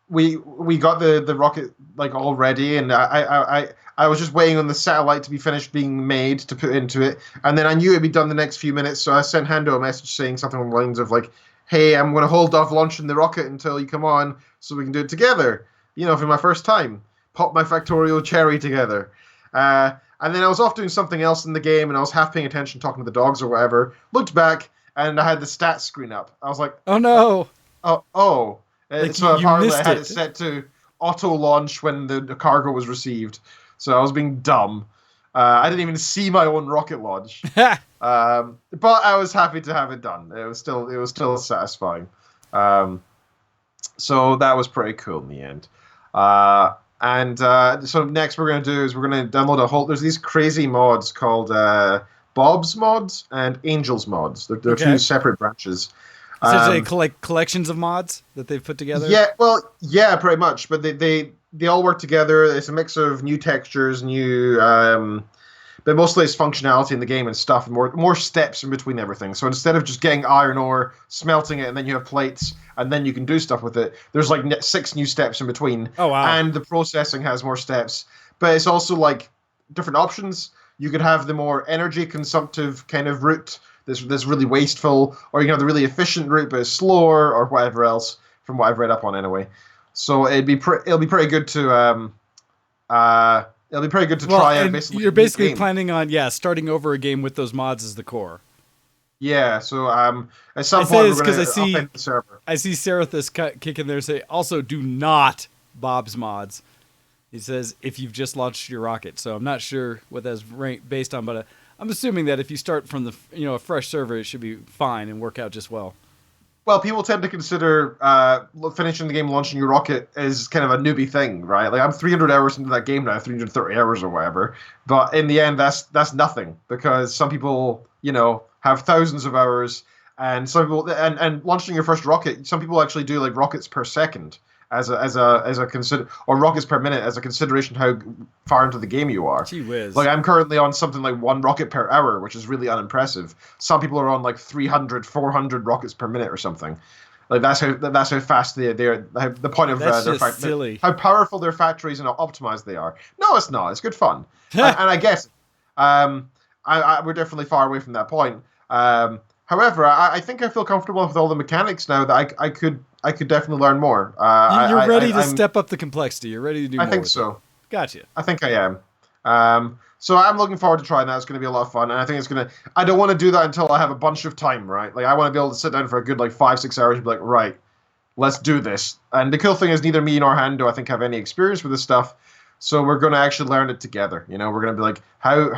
We got the rocket like all ready, and I was just waiting on the satellite to be finished being made to put into it, and then I knew it'd be done the next few minutes, so I sent Hando a message saying something along the lines of like, "Hey, I'm going to hold off launching the rocket until you come on, so we can do it together. For my first time, pop my Factorio cherry together." And then I was off doing something else in the game, and I was half paying attention, talking to the dogs or whatever. Looked back, and I had the stats screen up. I was like,
Oh no!
Oh.
Like
So
you
apparently
missed
I had
it.
it set to auto launch when the cargo was received. So I was being dumb. I didn't even see my own rocket launch. But I was happy to have it done. It was still satisfying. So that was pretty cool in the end. So next we're going to do is we're going to download a whole. There's these crazy mods called Bob's mods and Angel's mods. They're
Okay.
two separate branches.
Essentially, collections of mods that they've put together.
Yeah, pretty much. But they all work together. It's a mix of new textures, but mostly it's functionality in the game and stuff, and more steps in between everything. So instead of just getting iron ore, smelting it, and then you have plates, and then you can do stuff with it, there's like 6 new steps in between.
Oh, wow.
And the processing has more steps. But it's also like different options. You could have the more energy consumptive kind of route, this really wasteful, or you can have the really efficient route, but it's slower, or whatever else, from what I've read up on anyway. So it'll be pretty good to try out.
And
Basically,
you're basically planning on starting over a game with those mods as the core.
Yeah. So at some point we're going to upend the server.
I see Serathus kick in there and say, also do not Bob's mods. He says if you've just launched your rocket. So I'm not sure what that's based on, but I'm assuming that if you start from a fresh server, it should be fine and work out just well.
Well, people tend to consider finishing the game, launching your rocket, as kind of a newbie thing, right? Like I'm 300 hours into that game now, 330 hours or whatever. But in the end, that's nothing because some people, have thousands of hours, and some people and launching your first rocket, some people actually do like rockets per second as a consider, or rockets per minute as a consideration how far into the game you are.
Gee whiz.
Like I'm currently on something like 1 rocket per hour, which is really unimpressive. Some people are on like 300, 400 rockets per minute or something. Like that's how fast they're. The point of their
silly.
How powerful their factories and how optimized they are. No, it's not. It's good fun, and I guess we're definitely far away from that point. However, I think I feel comfortable with all the mechanics now that I could definitely learn more.
You're ready to step up the complexity. You're ready to do more.
I think so.
Gotcha.
I think I am. So I'm looking forward to trying that. It's going to be a lot of fun, and I think I don't want to do that until I have a bunch of time, right? Like I want to be able to sit down for a good 5-6 hours and be like, right, let's do this. And the cool thing is neither me nor Hando, I think, have any experience with this stuff, so we're going to actually learn it together. We're going to be like, how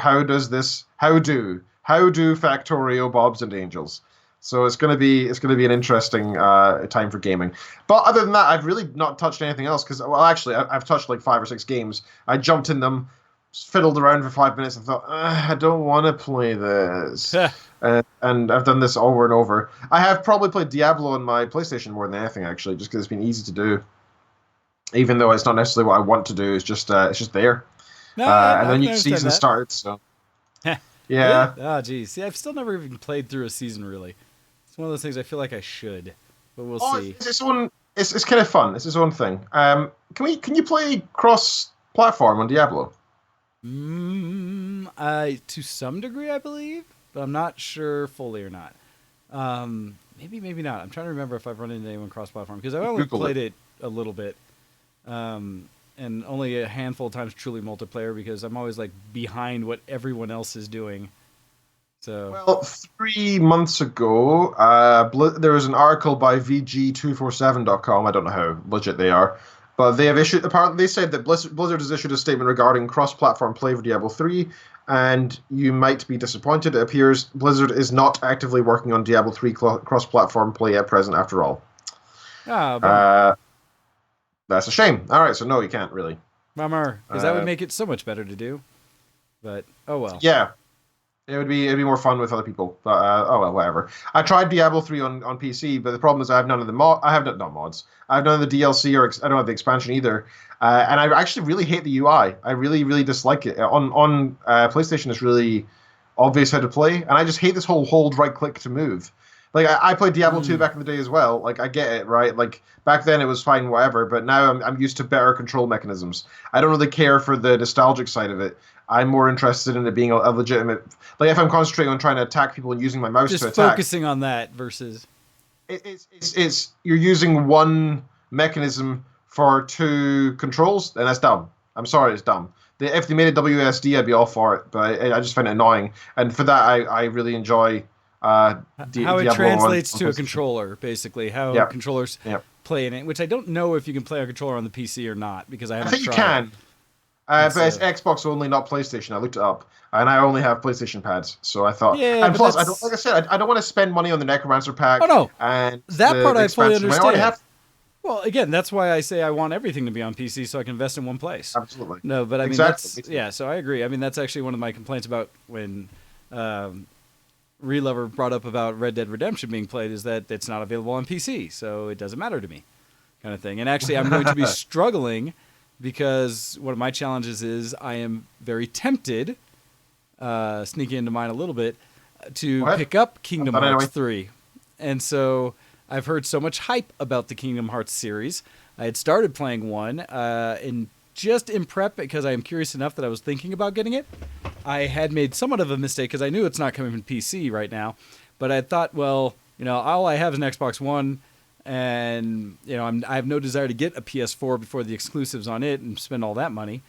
do Factorio Bobs and Angels? So it's going to be an interesting time for gaming. But other than that, I've really not touched anything else because, well, actually, I've touched 5 or 6 games. I jumped in them, fiddled around for 5 minutes, and thought, I don't want to play this. And I've done this over and over. I have probably played Diablo on my PlayStation more than anything, actually, just because it's been easy to do. Even though it's not necessarily what I want to do, it's just there.
No,
and the new season started, so. Yeah.
Oh, geez. See, I've still never even played through a season, really. It's one of those things I feel like I should, but we'll see.
It's kind of fun. It's its own thing. Can you play cross-platform on Diablo?
To some degree, I believe, but I'm not sure fully or not. Maybe not. I'm trying to remember if I've run into anyone cross-platform because I've only played it a little bit. and only a handful of times truly multiplayer because I'm always like behind what everyone else is doing. So
Well, 3 months ago, there was an article by VG247.com. I don't know how legit they are, but they have issued. Apparently, they said that Blizzard has issued a statement regarding cross-platform play for Diablo 3, and you might be disappointed. It appears Blizzard is not actively working on Diablo 3 cross-platform play at present, after all.
bummer.
That's a shame. All right, so no, you can't really.
Bummer, because that would make it so much better to do. But oh well.
Yeah. It'd be more fun with other people, but oh well, whatever. I tried Diablo 3 on PC, but the problem is I have none of the not mods. I have none of the DLC I don't have the expansion either, and I actually really hate the UI. I really dislike it. On PlayStation, it's really obvious how to play, and I just hate this whole hold right click to move. Like I played Diablo 2 back in the day as well. Like I get it, right? Like back then it was fine, whatever. But now I'm used to better control mechanisms. I don't really care for the nostalgic side of it. I'm more interested in it being a legitimate. Like if I'm concentrating on trying to attack people and using my mouse
Just
to attack,
focusing on that versus
it's you're using one mechanism for two controls, and that's dumb. I'm sorry, it's dumb. If they made a WSD, I'd be all for it. But I just find it annoying, and for that, I really enjoy.
How it translates to a
PlayStation.
controller, basically. How
Yep.
controllers
Yep.
play in it, which I don't know if you can play on a controller on the PC or not, because I
I
haven't
think you
tried.
can. But it's
So-
Xbox only, not PlayStation. I looked it up, and I only have PlayStation pads, so I thought.
Yeah,
and
but
plus,
that's-
like I said, I don't want to spend money on the Necromancer pack.
Oh, no.
And
That
the
part I fully
expansion. I already
understand.
have.
Well, again, that's why I say I want everything to be on PC so I can invest in one place.
Absolutely.
No, but I mean,
Exactly.
that's, yeah, so I agree. I mean, that's actually one of my complaints about when Relover brought up about Red Dead Redemption being played is that it's not available on PC, so it doesn't matter to me, kind of thing. And actually, I'm going to be struggling because one of my challenges is I am very tempted, sneaking into mine a little bit, to
What?
pick up Kingdom
But
Hearts
anyway.
3. And so I've heard so much hype about the Kingdom Hearts series. I had started playing one, and just in prep because I am curious enough that I was thinking about getting it. I had made somewhat of a mistake because I knew it's not coming from PC right now, but I thought, well, all I have is an Xbox One, and I have no desire to get a PS4 before the exclusives on it and spend all that money.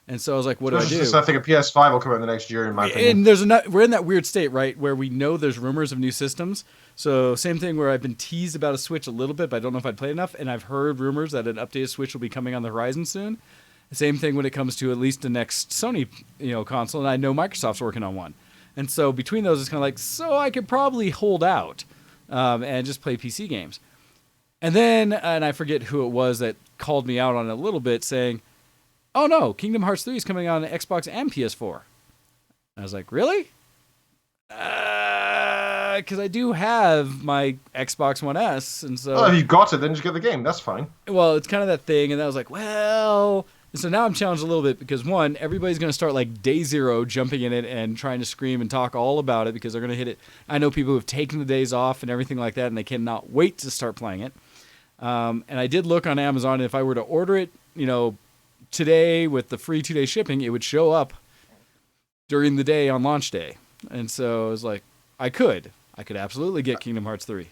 And so I was like, what do I do?
I think a PS5 will come out in the next year, in my opinion.
And we're in that weird state, right, where we know there's rumors of new systems. So same thing where I've been teased about a Switch a little bit, but I don't know if I'd played enough. And I've heard rumors that an updated Switch will be coming on the horizon soon. Same thing when it comes to at least the next Sony, console. And I know Microsoft's working on one. And so between those, it's kind of like, so I could probably hold out and just play PC games. And then, and I forget who it was that called me out on it a little bit, saying, oh no, Kingdom Hearts 3 is coming on Xbox and PS4. I was like, really? Because I do have my Xbox One S, and so...
Well, if you got it, then just get the game. That's fine.
Well, it's kind of that thing, and I was like, well... And so now I'm challenged a little bit because, one, everybody's going to start like day zero jumping in it and trying to scream and talk all about it because they're going to hit it. I know people who have taken the days off and everything like that, and they cannot wait to start playing it. And I did look on Amazon, and if I were to order it, today with the free 2-day shipping, it would show up during the day on launch day. And so I was like, I could absolutely get Kingdom Hearts 3.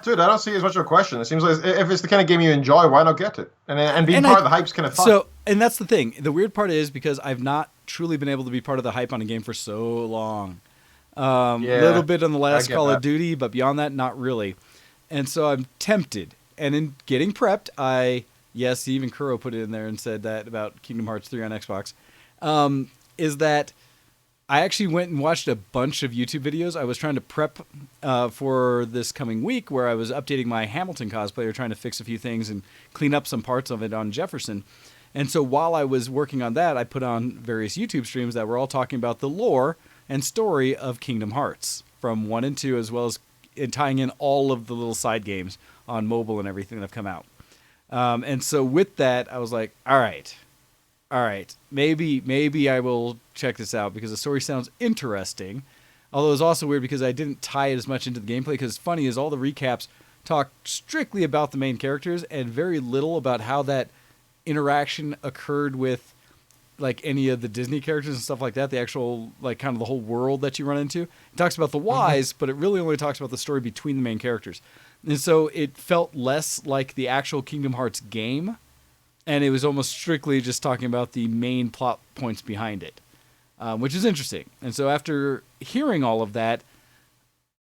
Dude, I don't see it as much of a question. It seems like if it's the kind of game you enjoy, why not get it? And being part of the hype's kind of fun.
So, and that's the thing. The weird part is because I've not truly been able to be part of the hype on a game for so long. A little bit on the last Call of Duty, but beyond that, not really. And so I'm tempted. And in getting prepped, yes, even Kuro put it in there and said that about Kingdom Hearts 3 on Xbox, is that I actually went and watched a bunch of YouTube videos. I was trying to prep for this coming week where I was updating my Hamilton cosplayer, trying to fix a few things and clean up some parts of it on Jefferson. And so while I was working on that, I put on various YouTube streams that were all talking about the lore and story of Kingdom Hearts from 1 and 2, as well as tying in all of the little side games on mobile and everything that have come out. And so with that, I was like, all right, maybe I will check this out because the story sounds interesting. Although it's also weird because I didn't tie it as much into the gameplay because funny is all the recaps talk strictly about the main characters and very little about how that interaction occurred with like any of the Disney characters and stuff like that, the actual like kind of the whole world that you run into. It talks about the whys, but it really only talks about the story between the main characters. And so it felt less like the actual Kingdom Hearts game and it was almost strictly just talking about the main plot points behind it, which is interesting. And so after hearing all of that,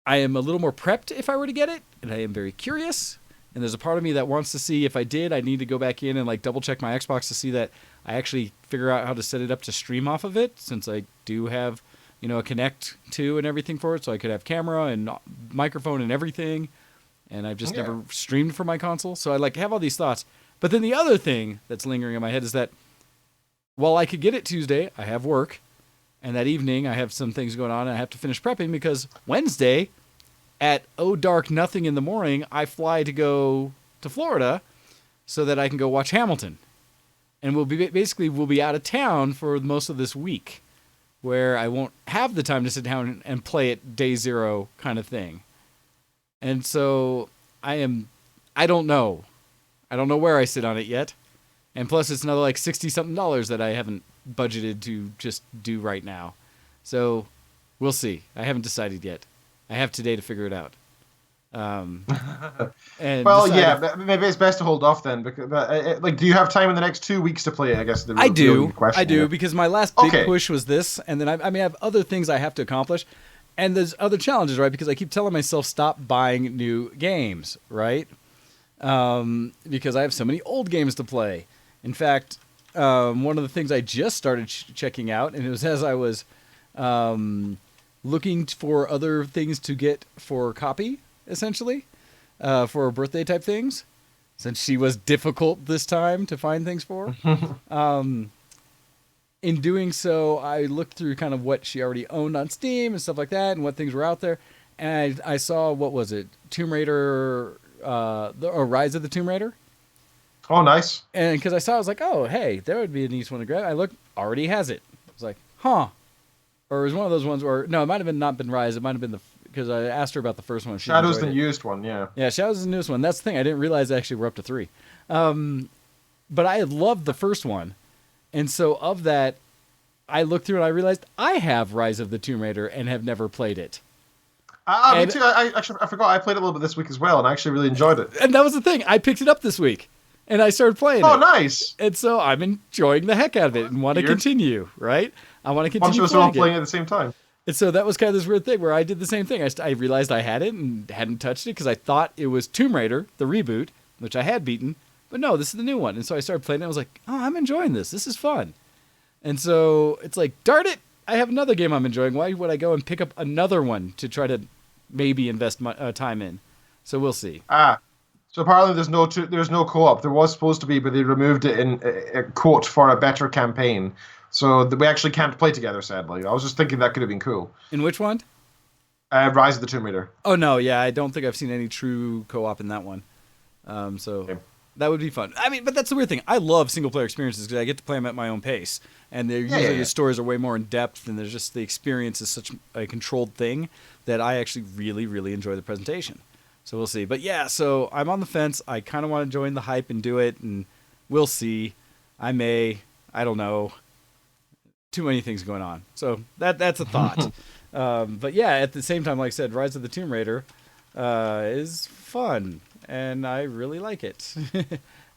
I am a little more prepped if I were to get it, and I am very curious. And there's a part of me that wants to see if I did, I need to go back in and like double check my Xbox to see that I actually figure out how to set it up to stream off of it, since I do have, you know, a Connect 2 and everything for it, so I could have camera and microphone and everything. And I've just never streamed from my console, so I like have all these thoughts. But then the other thing that's lingering in my head is that while I could get it Tuesday, I have work, and that evening I have some things going on, and I have to finish prepping because Wednesday at dark nothing in the morning, I fly to go to Florida so that I can go watch Hamilton. And we'll be out of town for most of this week, where I won't have the time to sit down and play it day zero kind of thing. And so I don't know. I don't know where I sit on it yet. And plus it's another like $60-something that I haven't budgeted to just do right now. So we'll see. I haven't decided yet. I have today to figure it out. And
well, yeah, maybe it's best to hold off then. Because, like, do you have time in the next 2 weeks to play it? I guess
I do.
Question,
I do because my last big push was this, and then I have other things I have to accomplish, and there's other challenges, right? Because I keep telling myself stop buying new games, right? Because I have so many old games to play. In fact, one of the things I just started checking out, and it was as I was looking for other things to get for copy, essentially, for birthday type things, since she was difficult this time to find things for. In doing so, I looked through kind of what she already owned on Steam and stuff like that, and what things were out there, and I saw, what was it, Tomb Raider, or Rise of the Tomb Raider.
Oh, nice.
And because I saw, I was like, oh, hey, that would be a nice one to grab. I looked, already has it. I was like, huh. Or it was one of those ones where, no, it might have been not been Rise. It might have been because I asked her about the first one.
Shadow's the newest one, yeah.
Yeah, Shadow's the newest one. That's the thing. I didn't realize actually we're up to 3. But I had loved the first one. And so of that, I looked through and I realized I have Rise of the Tomb Raider and have never played it.
Me too. I forgot. I played a little bit this week as well, and I actually really enjoyed it.
And that was the thing. I picked it up this week. And I started playing it.
Oh, nice.
And so I'm enjoying the heck out of it and want to continue, right? I want to continue
playing it at the same time.
And so that was kind of this weird thing where I did the same thing. I realized I had it and hadn't touched it because I thought it was Tomb Raider, the reboot, which I had beaten. But no, this is the new one. And so I started playing it. I was like, oh, I'm enjoying this. This is fun. And so it's like, darn it, I have another game I'm enjoying. Why would I go and pick up another one to try to maybe invest my time in? So we'll see.
So apparently there's no co-op. There was supposed to be, but they removed it in a quote for a better campaign. So we actually can't play together, sadly. I was just thinking that could have been cool.
In which one?
Rise of the Tomb Raider.
Oh, no, yeah, I don't think I've seen any true co-op in that one. That would be fun. I mean, but that's the weird thing. I love single-player experiences because I get to play them at my own pace. And the stories are way more in depth, and there's just the experience is such a controlled thing that I actually really, really enjoy the presentation. So we'll see. But yeah, so I'm on the fence. I kind of want to join the hype and do it, and we'll see. I don't know. Too many things going on. So that's a thought. But yeah, at the same time, like I said, Rise of the Tomb Raider is fun, and I really like it.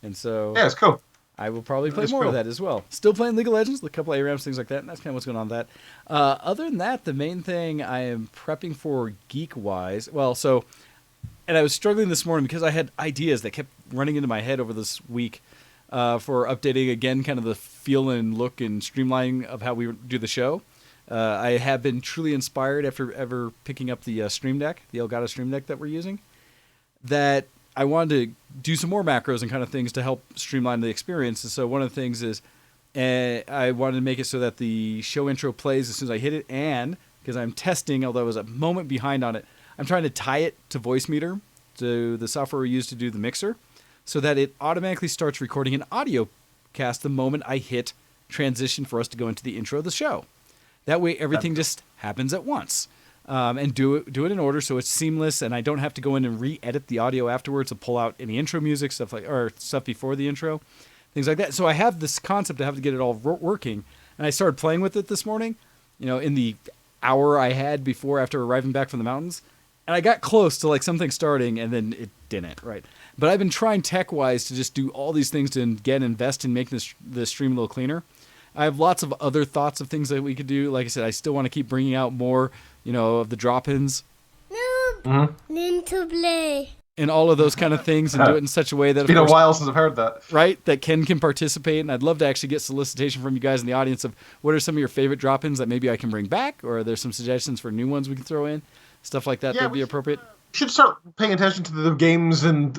And so
yeah, it's cool.
I will probably play more of that as well. Still playing League of Legends, a couple of ARAMs, things like that, and that's kind of what's going on with that. Other than that, the main thing I am prepping for geek-wise, and I was struggling this morning because I had ideas that kept running into my head over this week for updating, again, kind of the feel and look and streamlining of how we do the show. I have been truly inspired after ever picking up the Stream Deck, the Elgato Stream Deck that we're using, that I wanted to do some more macros and kind of things to help streamline the experience. And so one of the things is I wanted to make it so that the show intro plays as soon as I hit it, and because I'm testing, although I was a moment behind on it, I'm trying to tie it to VoiceMeter, to the software we use to do the mixer, so that it automatically starts recording an audio cast the moment I hit transition for us to go into the intro of the show. That way everything just happens at once. And do it in order so it's seamless, and I don't have to go in and re-edit the audio afterwards to pull out any intro music, or stuff before the intro, things like that. So I have this concept. I have to get it all working, and I started playing with it this morning. In the hour I had before after arriving back from the mountains, And I got close to like something starting, and then it didn't, right? But I've been trying tech-wise to just do all these things to invest in making the stream a little cleaner. I have lots of other thoughts of things that we could do. Like I said, I still want to keep bringing out more, of the drop-ins.
Noob, Nintendo Play.
And all of those kind of things, and do it in such a way that,
It's been a while since I've heard that.
Right, that Ken can participate. And I'd love to actually get solicitation from you guys in the audience of what are some of your favorite drop-ins that maybe I can bring back, or are there some suggestions for new ones we can throw in? Stuff like that would be appropriate.
We should start paying attention to the games and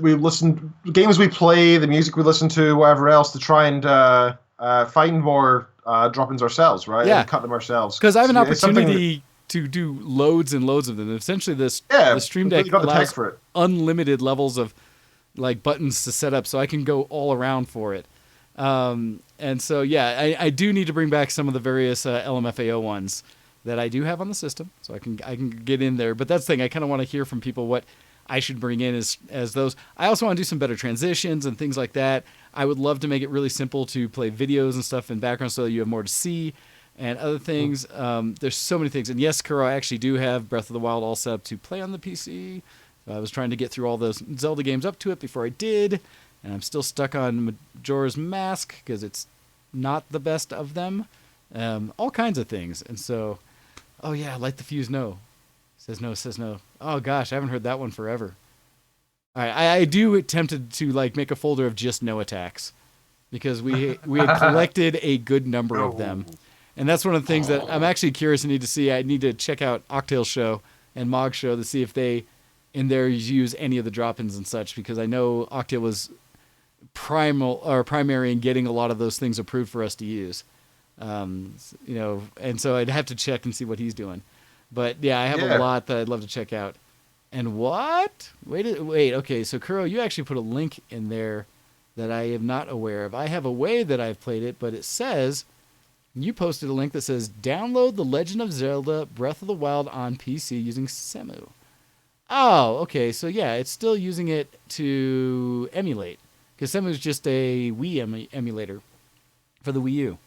games we play, the music we listen to, whatever else, to try and find more drop-ins ourselves, right?
Yeah.
And cut them ourselves.
Because I have an opportunity to do loads and loads of them. Essentially, the Stream Deck allows unlimited levels of like buttons to set up, so I can go all around for it. And so, I do need to bring back some of the various LMFAO ones that I do have on the system, so I can get in there. But that's the thing, I kind of want to hear from people what I should bring in as those. I also want to do some better transitions and things like that. I would love to make it really simple to play videos and stuff in background so that you have more to see. And other things, there's so many things. And yes, Kuro, I actually do have Breath of the Wild all set up to play on the PC. I was trying to get through all those Zelda games up to it before I did. And I'm still stuck on Majora's Mask because it's not the best of them. All kinds of things. And so, light the fuse, no. Says no. Oh gosh, I haven't heard that one forever. All right, I do tempted to like make a folder of just no attacks because we had collected a good number of them. And that's one of the things that I'm actually curious and need to see. I need to check out Octail's show and Mog's show to see if they, in theirs, use any of the drop-ins and such, because I know Octail was primary in getting a lot of those things approved for us to use. And so I'd have to check and see what he's doing. But I have a lot that I'd love to check out. And what? Wait. Okay, so Kuro, you actually put a link in there that I am not aware of. I have a way that I've played it, but it says... You posted a link that says, download The Legend of Zelda Breath of the Wild on PC using Semu. Oh, okay. So, it's still using it to emulate. Because Semu is just a Wii emulator for the Wii U.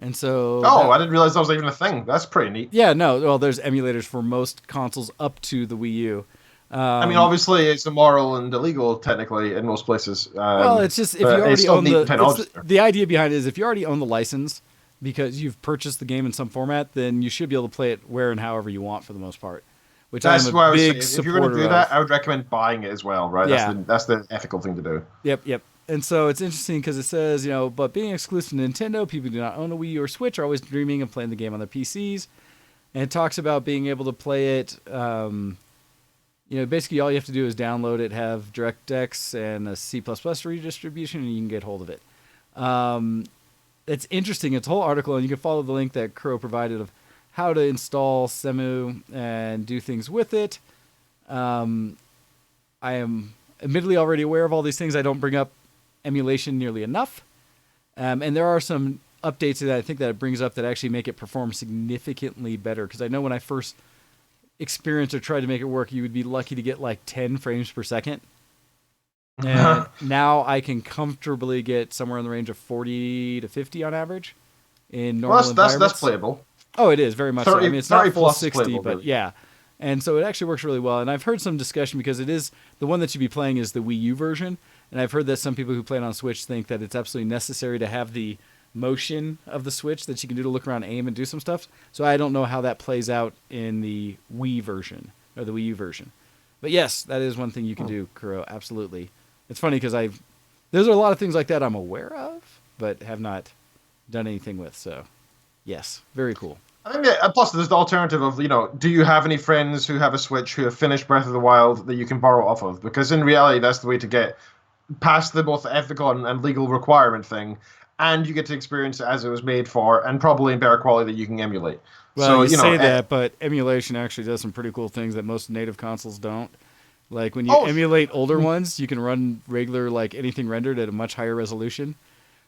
And so...
I didn't realize that was even a thing. That's pretty neat.
Yeah, no. Well, there's emulators for most consoles up to the Wii U.
I mean, obviously, it's immoral and illegal, technically, in most places.
Well, it's just, if you already own the idea behind it is if you already own the license... because you've purchased the game in some format, then you should be able to play it where and however you want for the most part. Which
that's
I'm a big supporter
of. If you're going to do that, I would recommend buying it as well, right?
Yeah.
That's the ethical thing to do.
Yep. And so it's interesting because it says, but being exclusive to Nintendo, people who do not own a Wii U or Switch are always dreaming of playing the game on their PCs. And it talks about being able to play it, basically all you have to do is download it, have DirectX and a C++ redistribution, and you can get hold of it. It's interesting. It's a whole article, and you can follow the link that Kuro provided of how to install Semu and do things with it. I am admittedly already aware of all these things. I don't bring up emulation nearly enough. And there are some updates that I think that it brings up that actually make it perform significantly better. Because I know when I first experienced or tried to make it work, you would be lucky to get like 10 frames per second. And now I can comfortably get somewhere in the range of 40 to 50 on average in normal environments.
That's playable.
Oh, it is very much
30,
so. I mean, it's not full 60,
playable,
but
really.
yeah. And so it actually works really well. And I've heard some discussion because it is the one that you'd be playing is the Wii U version. And I've heard that some people who play it on Switch think that it's absolutely necessary to have the motion of the Switch that you can do to look around, aim, and do some stuff. So I don't know how that plays out in the Wii version or the Wii U version. But yes, that is one thing you can do, Kuro. Absolutely. It's funny because there's a lot of things like that I'm aware of, but have not done anything with. So, yes, very cool.
I think plus there's the alternative of, do you have any friends who have a Switch who have finished Breath of the Wild that you can borrow off of? Because in reality, that's the way to get past the both ethical and legal requirement thing, and you get to experience it as it was made for, and probably in better quality that you can emulate.
Well, you say that, but emulation actually does some pretty cool things that most native consoles don't. Like when you emulate older ones, you can run regular, like anything rendered at a much higher resolution.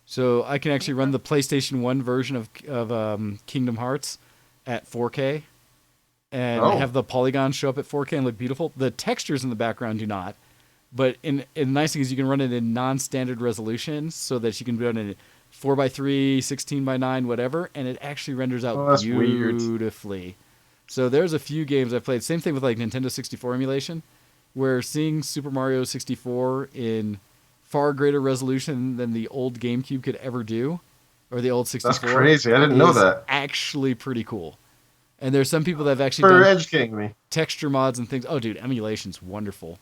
So I can actually run the PlayStation 1 version of Kingdom Hearts at 4K and have the polygons show up at 4K and look beautiful. The textures in the background do not. But the nice thing is you can run it in non-standard resolution so that you can run it 4:3, 16:9, whatever, and it actually renders out beautifully. So there's a few games I've played. Same thing with like Nintendo 64 emulation, where seeing Super Mario 64 in far greater resolution than the old GameCube could ever do, or the old 64.
That's crazy. I didn't know that.
Actually pretty cool. And there's some people that have actually
For
done
educating me.
texture mods and things. Oh, dude, emulation's wonderful.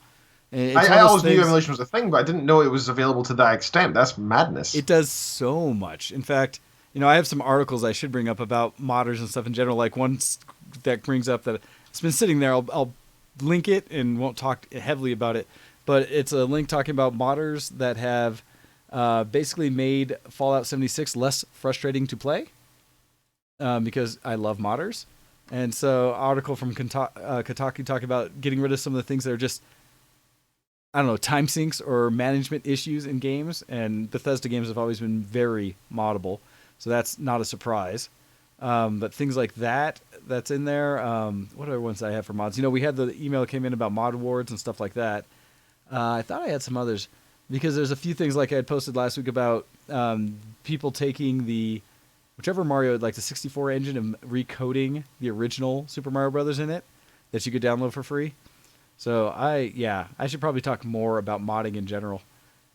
And it's
I
one of those
always knew
things-
emulation was a thing, but I didn't know it was available to that extent. That's madness.
It does so much. In fact, I have some articles I should bring up about modders and stuff in general. Like one that brings up that it's been sitting there. I'll link it and won't talk heavily about it. But it's a link talking about modders that have basically made Fallout 76 less frustrating to play because I love modders. And so article from Kotaku talking about getting rid of some of the things that are just, I don't know, time sinks or management issues in games. And Bethesda games have always been very moddable. So that's not a surprise. But things like that's in there. What other ones I have for mods? We had the email that came in about mod awards and stuff like that. I thought I had some others because there's a few things like I had posted last week about people taking whichever Mario, like the 64 engine, and recoding the original Super Mario Brothers in it that you could download for free. So I should probably talk more about modding in general.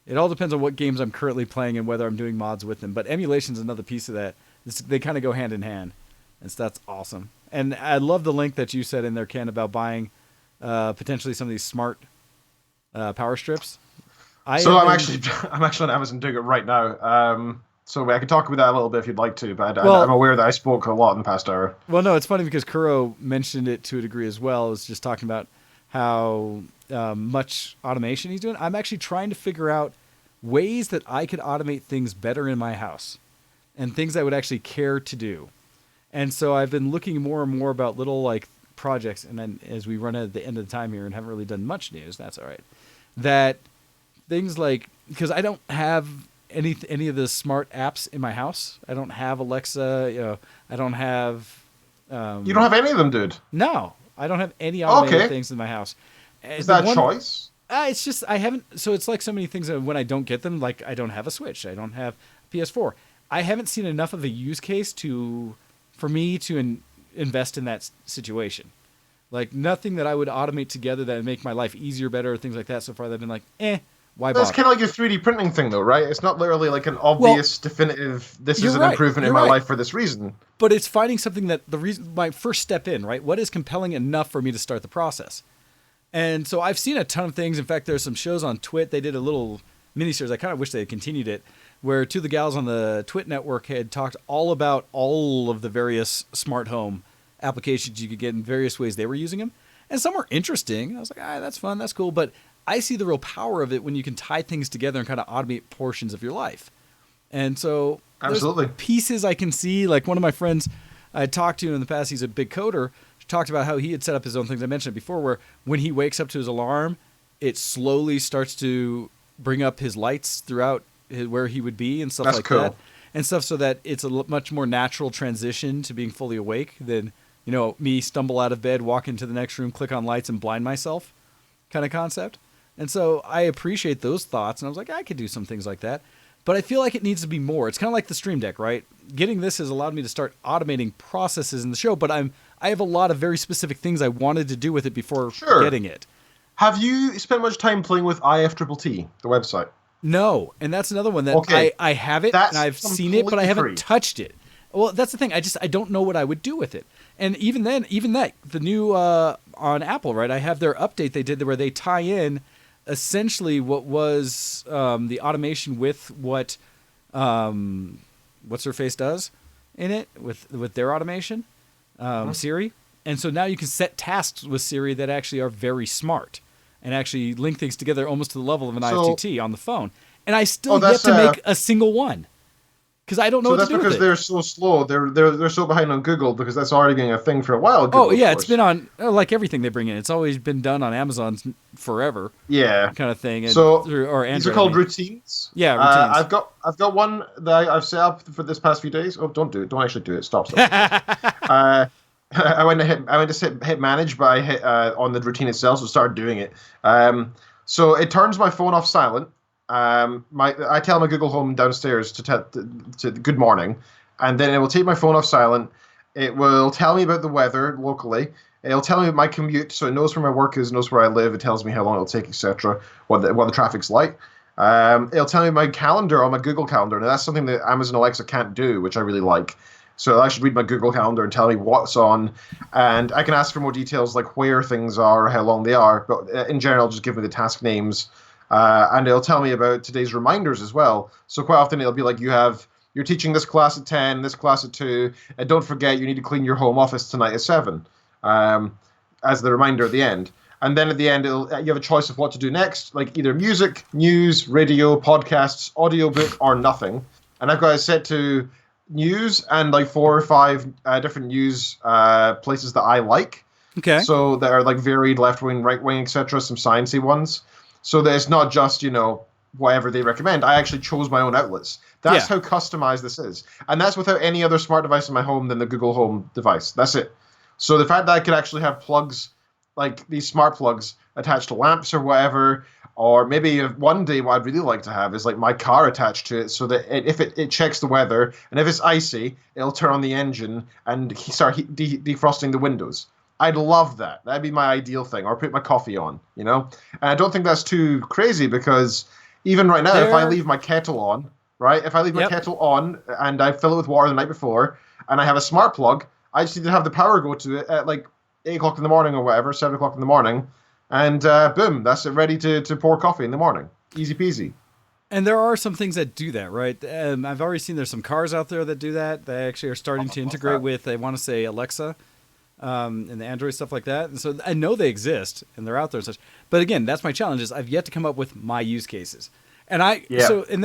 It all depends on what games I'm currently playing and whether I'm doing mods with them. But emulation's another piece of that. They kind of go hand in hand. And so that's awesome. And I love the link that you said in there, Ken, about buying potentially some of these smart power strips.
I'm actually on Amazon doing it right now. So I can talk about that a little bit if you'd like to, but I'm aware that I spoke a lot in the past hour.
Well, no, it's funny because Kuro mentioned it to a degree as well. It was just talking about how much automation he's doing. I'm actually trying to figure out ways that I could automate things better in my house and things I would actually care to do. And so I've been looking more and more about little like projects. And then as we run at the end of the time here and haven't really done much news, that's all right. That things like, because I don't have any of the smart apps in my house. I don't have Alexa. I don't have.
You don't have any of them, dude.
No, I don't have any automated things in my house.
Is that a choice?
It's just I haven't. So it's like so many things that when I don't get them, like I don't have a Switch, I don't have a PS4. I haven't seen enough of a use case for me to invest in that situation. Like nothing that I would automate together that would make my life easier, better, or things like that. So far, they've been like, why bother?
That's kind of like your 3D printing thing, though, right? It's not literally like an obvious, definitive, this is an improvement in my life for this reason.
But it's finding something that my first step in, right? What is compelling enough for me to start the process? And so I've seen a ton of things. In fact, there's some shows on Twit. They did a little miniseries. I kind of wish they had continued it, where two of the gals on the Twit network had talked all about all of the various smart home applications you could get in various ways they were using them. And some were interesting. I was like, that's fun. That's cool. But I see the real power of it when you can tie things together and kind of automate portions of your life. And so
absolutely
pieces I can see, like one of my friends I talked to in the past, he's a big coder, talked about how he had set up his own things. I mentioned it before, where when he wakes up to his alarm, it slowly starts to bring up his lights throughout where he would be and stuff like that. And stuff so that it's a much more natural transition to being fully awake than, me stumble out of bed, walk into the next room, click on lights and blind myself kind of concept. And so I appreciate those thoughts. And I was like, I could do some things like that. But I feel like it needs to be more. It's kind of like the Stream Deck, right? Getting this has allowed me to start automating processes in the show, but I have a lot of very specific things I wanted to do with it before getting it.
Have you spent much time playing with IFTTT, the website?
No, and that's another one that I have it and I've seen it, but I haven't touched it. Well, that's the thing. I don't know what I would do with it. And even that, the new on Apple, right? I have their update they did where they tie in essentially what was the automation with what what's her face does in it with their automation, Siri. And so now you can set tasks with Siri that actually are very smart and actually link things together almost to the level of an IFTTT on the phone. And I still yet to make a single one. Because I don't know what to do with it.
So that's because they're so slow. They're so behind on Google because that's already been a thing for a while. Google,
it's been on, like everything they bring in. It's always been done on Amazon forever.
Yeah.
Kind of thing. And
or
Android,
these are called routines.
Yeah, routines.
I've got one that I've set up for this past few days. Oh, don't do it. Don't actually do it. Stop. I went to hit manage, but I hit on the routine itself, so started doing it. So it turns my phone off silent. I tell my Google Home downstairs to good morning, and then it will take my phone off silent, It will tell me about the weather locally. It'll tell me my commute, so it knows where my work is, knows where I live. It tells me how long it'll take, etc. What the traffic's like. It'll tell me my calendar on my Google Calendar. Now that's something that Amazon Alexa can't do, which I really like. So I should read my Google Calendar and tell me what's on, and I can ask for more details like where things are, how long they are. But in general, just give me the task names, and it'll tell me about today's reminders as well. So quite often it'll be like you're teaching this class at 10, this class at 2, and don't forget you need to clean your home office tonight at 7, as the reminder at the end. And then at the end, you have a choice of what to do next, like either music, news, radio, podcasts, audiobook, or nothing. And I've got it set to news and like 4 or 5 different news places that I like.
Okay.
So that are like varied left wing, right wing, etc. Some sciencey ones. So that it's not just whatever they recommend. I actually chose my own outlets. That's how customized this is, and that's without any other smart device in my home than the Google Home device. That's it. So the fact that I could actually have plugs, like these smart plugs, attached to lamps or whatever. Or maybe one day what I'd really like to have is like my car attached to it so that if it checks the weather, and if it's icy, it'll turn on the engine and start defrosting the windows. I'd love that. That'd be my ideal thing. Or put my coffee on, And I don't think that's too crazy because even right now, if I leave my kettle on, right? If I leave my kettle on and I fill it with water the night before and I have a smart plug, I just need to have the power go to it at like 8 o'clock in the morning or whatever, 7 o'clock in the morning. And boom, that's it, ready to pour coffee in the morning. Easy peasy.
And there are some things that do that, right? I've already seen there's some cars out there that do that. They actually are starting to integrate with, I want to say, Alexa and the Android stuff like that. And so I know they exist and they're out there and such. But again, that's my challenge is I've yet to come up with my use cases. And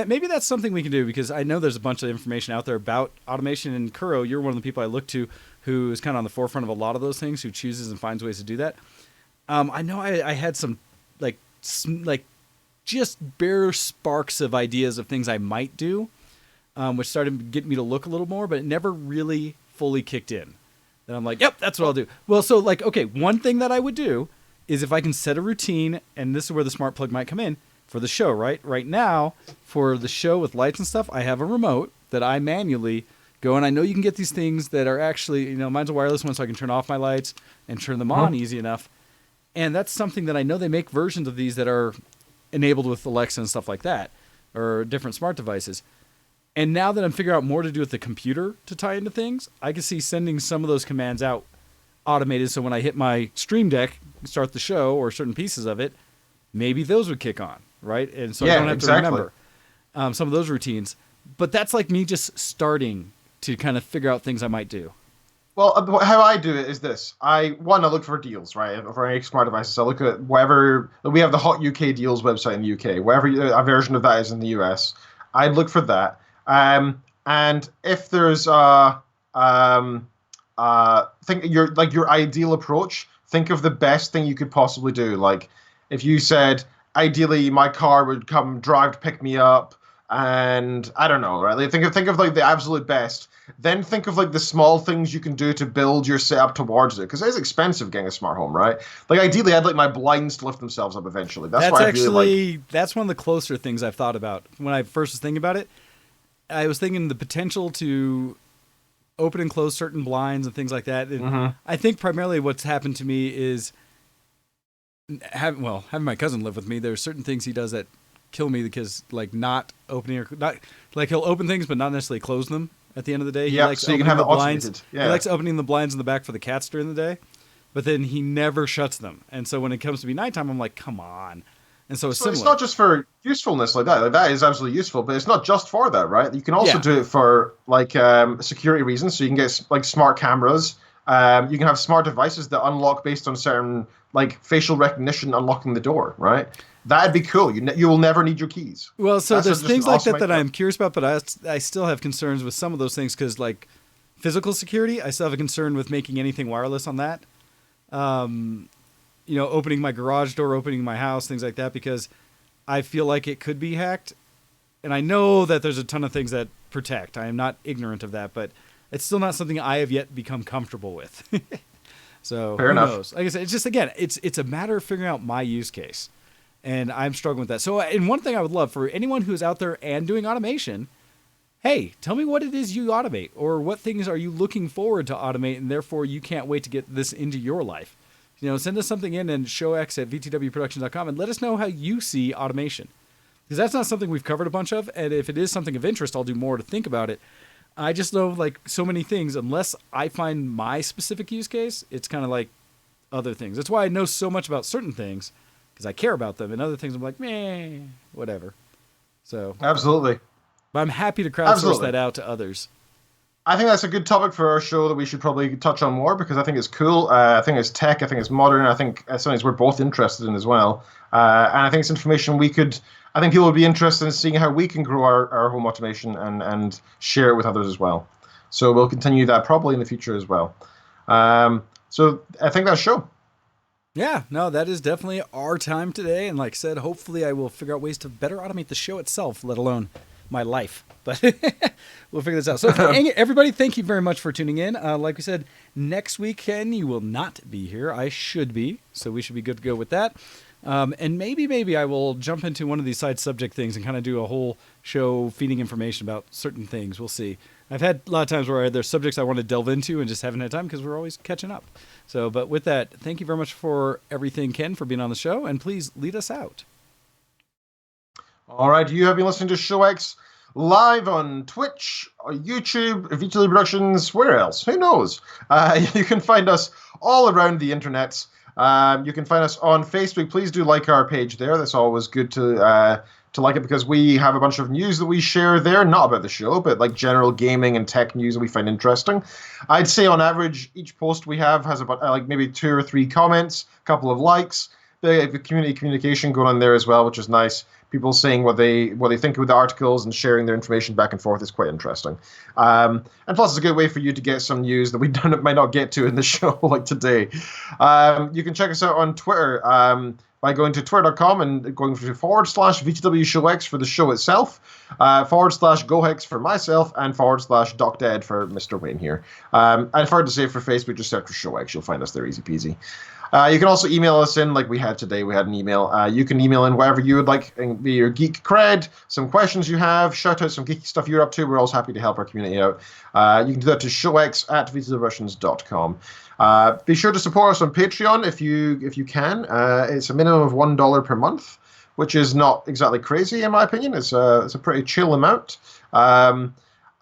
maybe that's something we can do because I know there's a bunch of information out there about automation. And Kuro, you're one of the people I look to who is kind of on the forefront of a lot of those things, who chooses and finds ways to do that. I know I had some like just bare sparks of ideas of things I might do, which started to get me to look a little more, but it never really fully kicked in. And I'm like, yep, that's what I'll do. Well, so like, okay, one thing that I would do is if I can set a routine, and this is where the smart plug might come in for the show, right? Right now, for the show with lights and stuff, I have a remote that I manually go, and I know you can get these things that are actually, mine's a wireless one, so I can turn off my lights and turn them on easy enough. And that's something that I know they make versions of these that are enabled with Alexa and stuff like that, or different smart devices. And now that I'm figuring out more to do with the computer to tie into things, I can see sending some of those commands out automated. So when I hit my Stream Deck, start the show or certain pieces of it, maybe those would kick on, right? And so I don't have to remember some of those routines. But that's like me just starting to kind of figure out things I might do.
Well, how I do it is this. I look for deals, right? For any smart devices, I look at wherever we have the Hot UK Deals website in the UK, wherever a version of that is in the US. I'd look for that. And if there's think your ideal approach, think of the best thing you could possibly do. Like if you said, ideally my car would come drive to pick me up, and I don't know, right? Like, think of like the absolute best. Then think of like the small things you can do to build your setup towards it, because it's expensive getting a smart home, right? Like ideally, I'd like my blinds to lift themselves up eventually. That's why
that's one of the closer things I've thought about when I first was thinking about it. I was thinking the potential to open and close certain blinds and things like that. And I think primarily what's happened to me is having my cousin live with me. There's certain things he does that kill me because like not opening or not like he'll open things but not necessarily close them at the end of the day. He likes
so you can have
the
it
blinds.
automated. Yeah.
He likes opening the blinds in the back for the cats during the day, but then he never shuts them. And so when it comes to be nighttime, I'm like, come on. And so it's
not just for usefulness like that. Like, that is absolutely useful, but it's not just for that, right? You can also do it for like security reasons. So you can get like smart cameras. You can have smart devices that unlock based on certain like facial recognition unlocking the door, right? That'd be cool. You will never need your keys.
Well, so there's things like that I'm curious about, but I still have concerns with some of those things because like physical security, I still have a concern with making anything wireless on that. Opening my garage door, opening my house, things like that, because I feel like it could be hacked. And I know that there's a ton of things that protect. I am not ignorant of that, but it's still not something I have yet become comfortable with. So
Fair enough.
Who knows? Like I said, it's just, again, it's a matter of figuring out my use case. And I'm struggling with that. So, and one thing I would love for anyone who's out there and doing automation, hey, tell me what it is you automate, or what things are you looking forward to automate, and therefore you can't wait to get this into your life. Send us something in and showx at vtwproduction.com and let us know how you see automation. Because that's not something we've covered a bunch of, and if it is something of interest, I'll do more to think about it. I just know, like so many things, unless I find my specific use case, it's kind of like other things. That's why I know so much about certain things, because I care about them, and other things I'm like, meh, whatever. So
Absolutely.
But I'm happy to crowdsource that out to others.
I think that's a good topic for our show that we should probably touch on more, because I think it's cool. I think it's tech. I think it's modern. I think it's something we're both interested in as well. And I think it's information I think people would be interested in seeing how we can grow our home automation and share it with others as well. So we'll continue that probably in the future as well. So I think that's show.
Yeah, no, that is definitely our time today. And like I said, hopefully I will figure out ways to better automate the show itself, let alone my life. But we'll figure this out. So everybody, thank you very much for tuning in. Like we said, next week, Ken, you will not be here. I should be. So we should be good to go with that. And maybe I will jump into one of these side subject things and kind of do a whole show feeding information about certain things. We'll see. I've had a lot of times where there's subjects I want to delve into and just haven't had time because we're always catching up. So, but with that, thank you very much for everything, Ken, for being on the show. And please lead us out.
All right, you have been listening to ShowX live on Twitch, YouTube, VTW Productions, where else? Who knows? You can find us all around the internet. You can find us on Facebook. Please do like our page there. That's always good to like it, because we have a bunch of news that we share there, not about the show, but like general gaming and tech news that we find interesting. I'd say on average, each post we have has about like maybe 2 or 3 comments, a couple of likes. The community communication going on there as well, which is nice. People saying what they think of the articles and sharing their information back and forth is quite interesting. And plus, it's a good way for you to get some news that we might not get to in the show like today. You can check us out on Twitter by going to twitter.com and going to /VtWShowX for the show itself, /GoHex for myself, and /DocDead for Mr. Wayne here. And if I had to say for Facebook, just search for ShowX. You'll find us there easy peasy. You can also email us in like we had today. We had an email. You can email in whatever you would like, be your geek cred, some questions you have, shout out some geeky stuff you're up to. We're always happy to help our community out. You can do that to showx at VtWShowX.com. Be sure to support us on Patreon if you can. It's a minimum of $1 per month, which is not exactly crazy in my opinion. It's a pretty chill amount.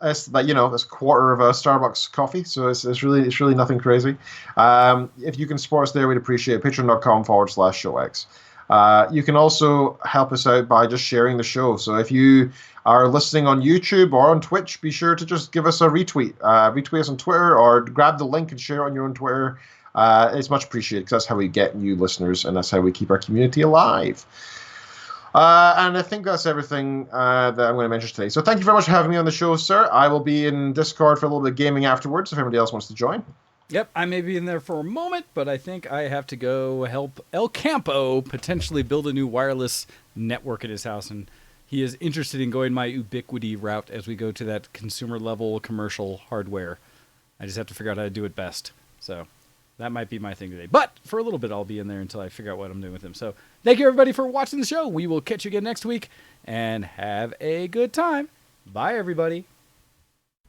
It's like, that's a quarter of a Starbucks coffee, so it's really nothing crazy. If you can support us there, we'd appreciate it. Patreon.com/showx. You can also help us out by just sharing the show. So if you are listening on YouTube or on Twitch, be sure to just give us a retweet. Retweet us on Twitter or grab the link and share it on your own Twitter. It's much appreciated because that's how we get new listeners and that's how we keep our community alive. And I think that's everything that I'm going to mention today. So thank you very much for having me on the show, sir. I will be in Discord for a little bit of gaming afterwards if anybody else wants to join.
Yep, I may be in there for a moment, but I think I have to go help El Campo potentially build a new wireless network at his house, and he is interested in going my Ubiquiti route as we go to that consumer-level commercial hardware. I just have to figure out how to do it best. So that might be my thing today. But for a little bit, I'll be in there until I figure out what I'm doing with him. So thank you, everybody, for watching the show. We will catch you again next week, and have a good time. Bye, everybody.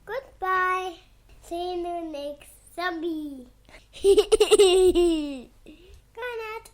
Goodbye. See you next zombie. Good night.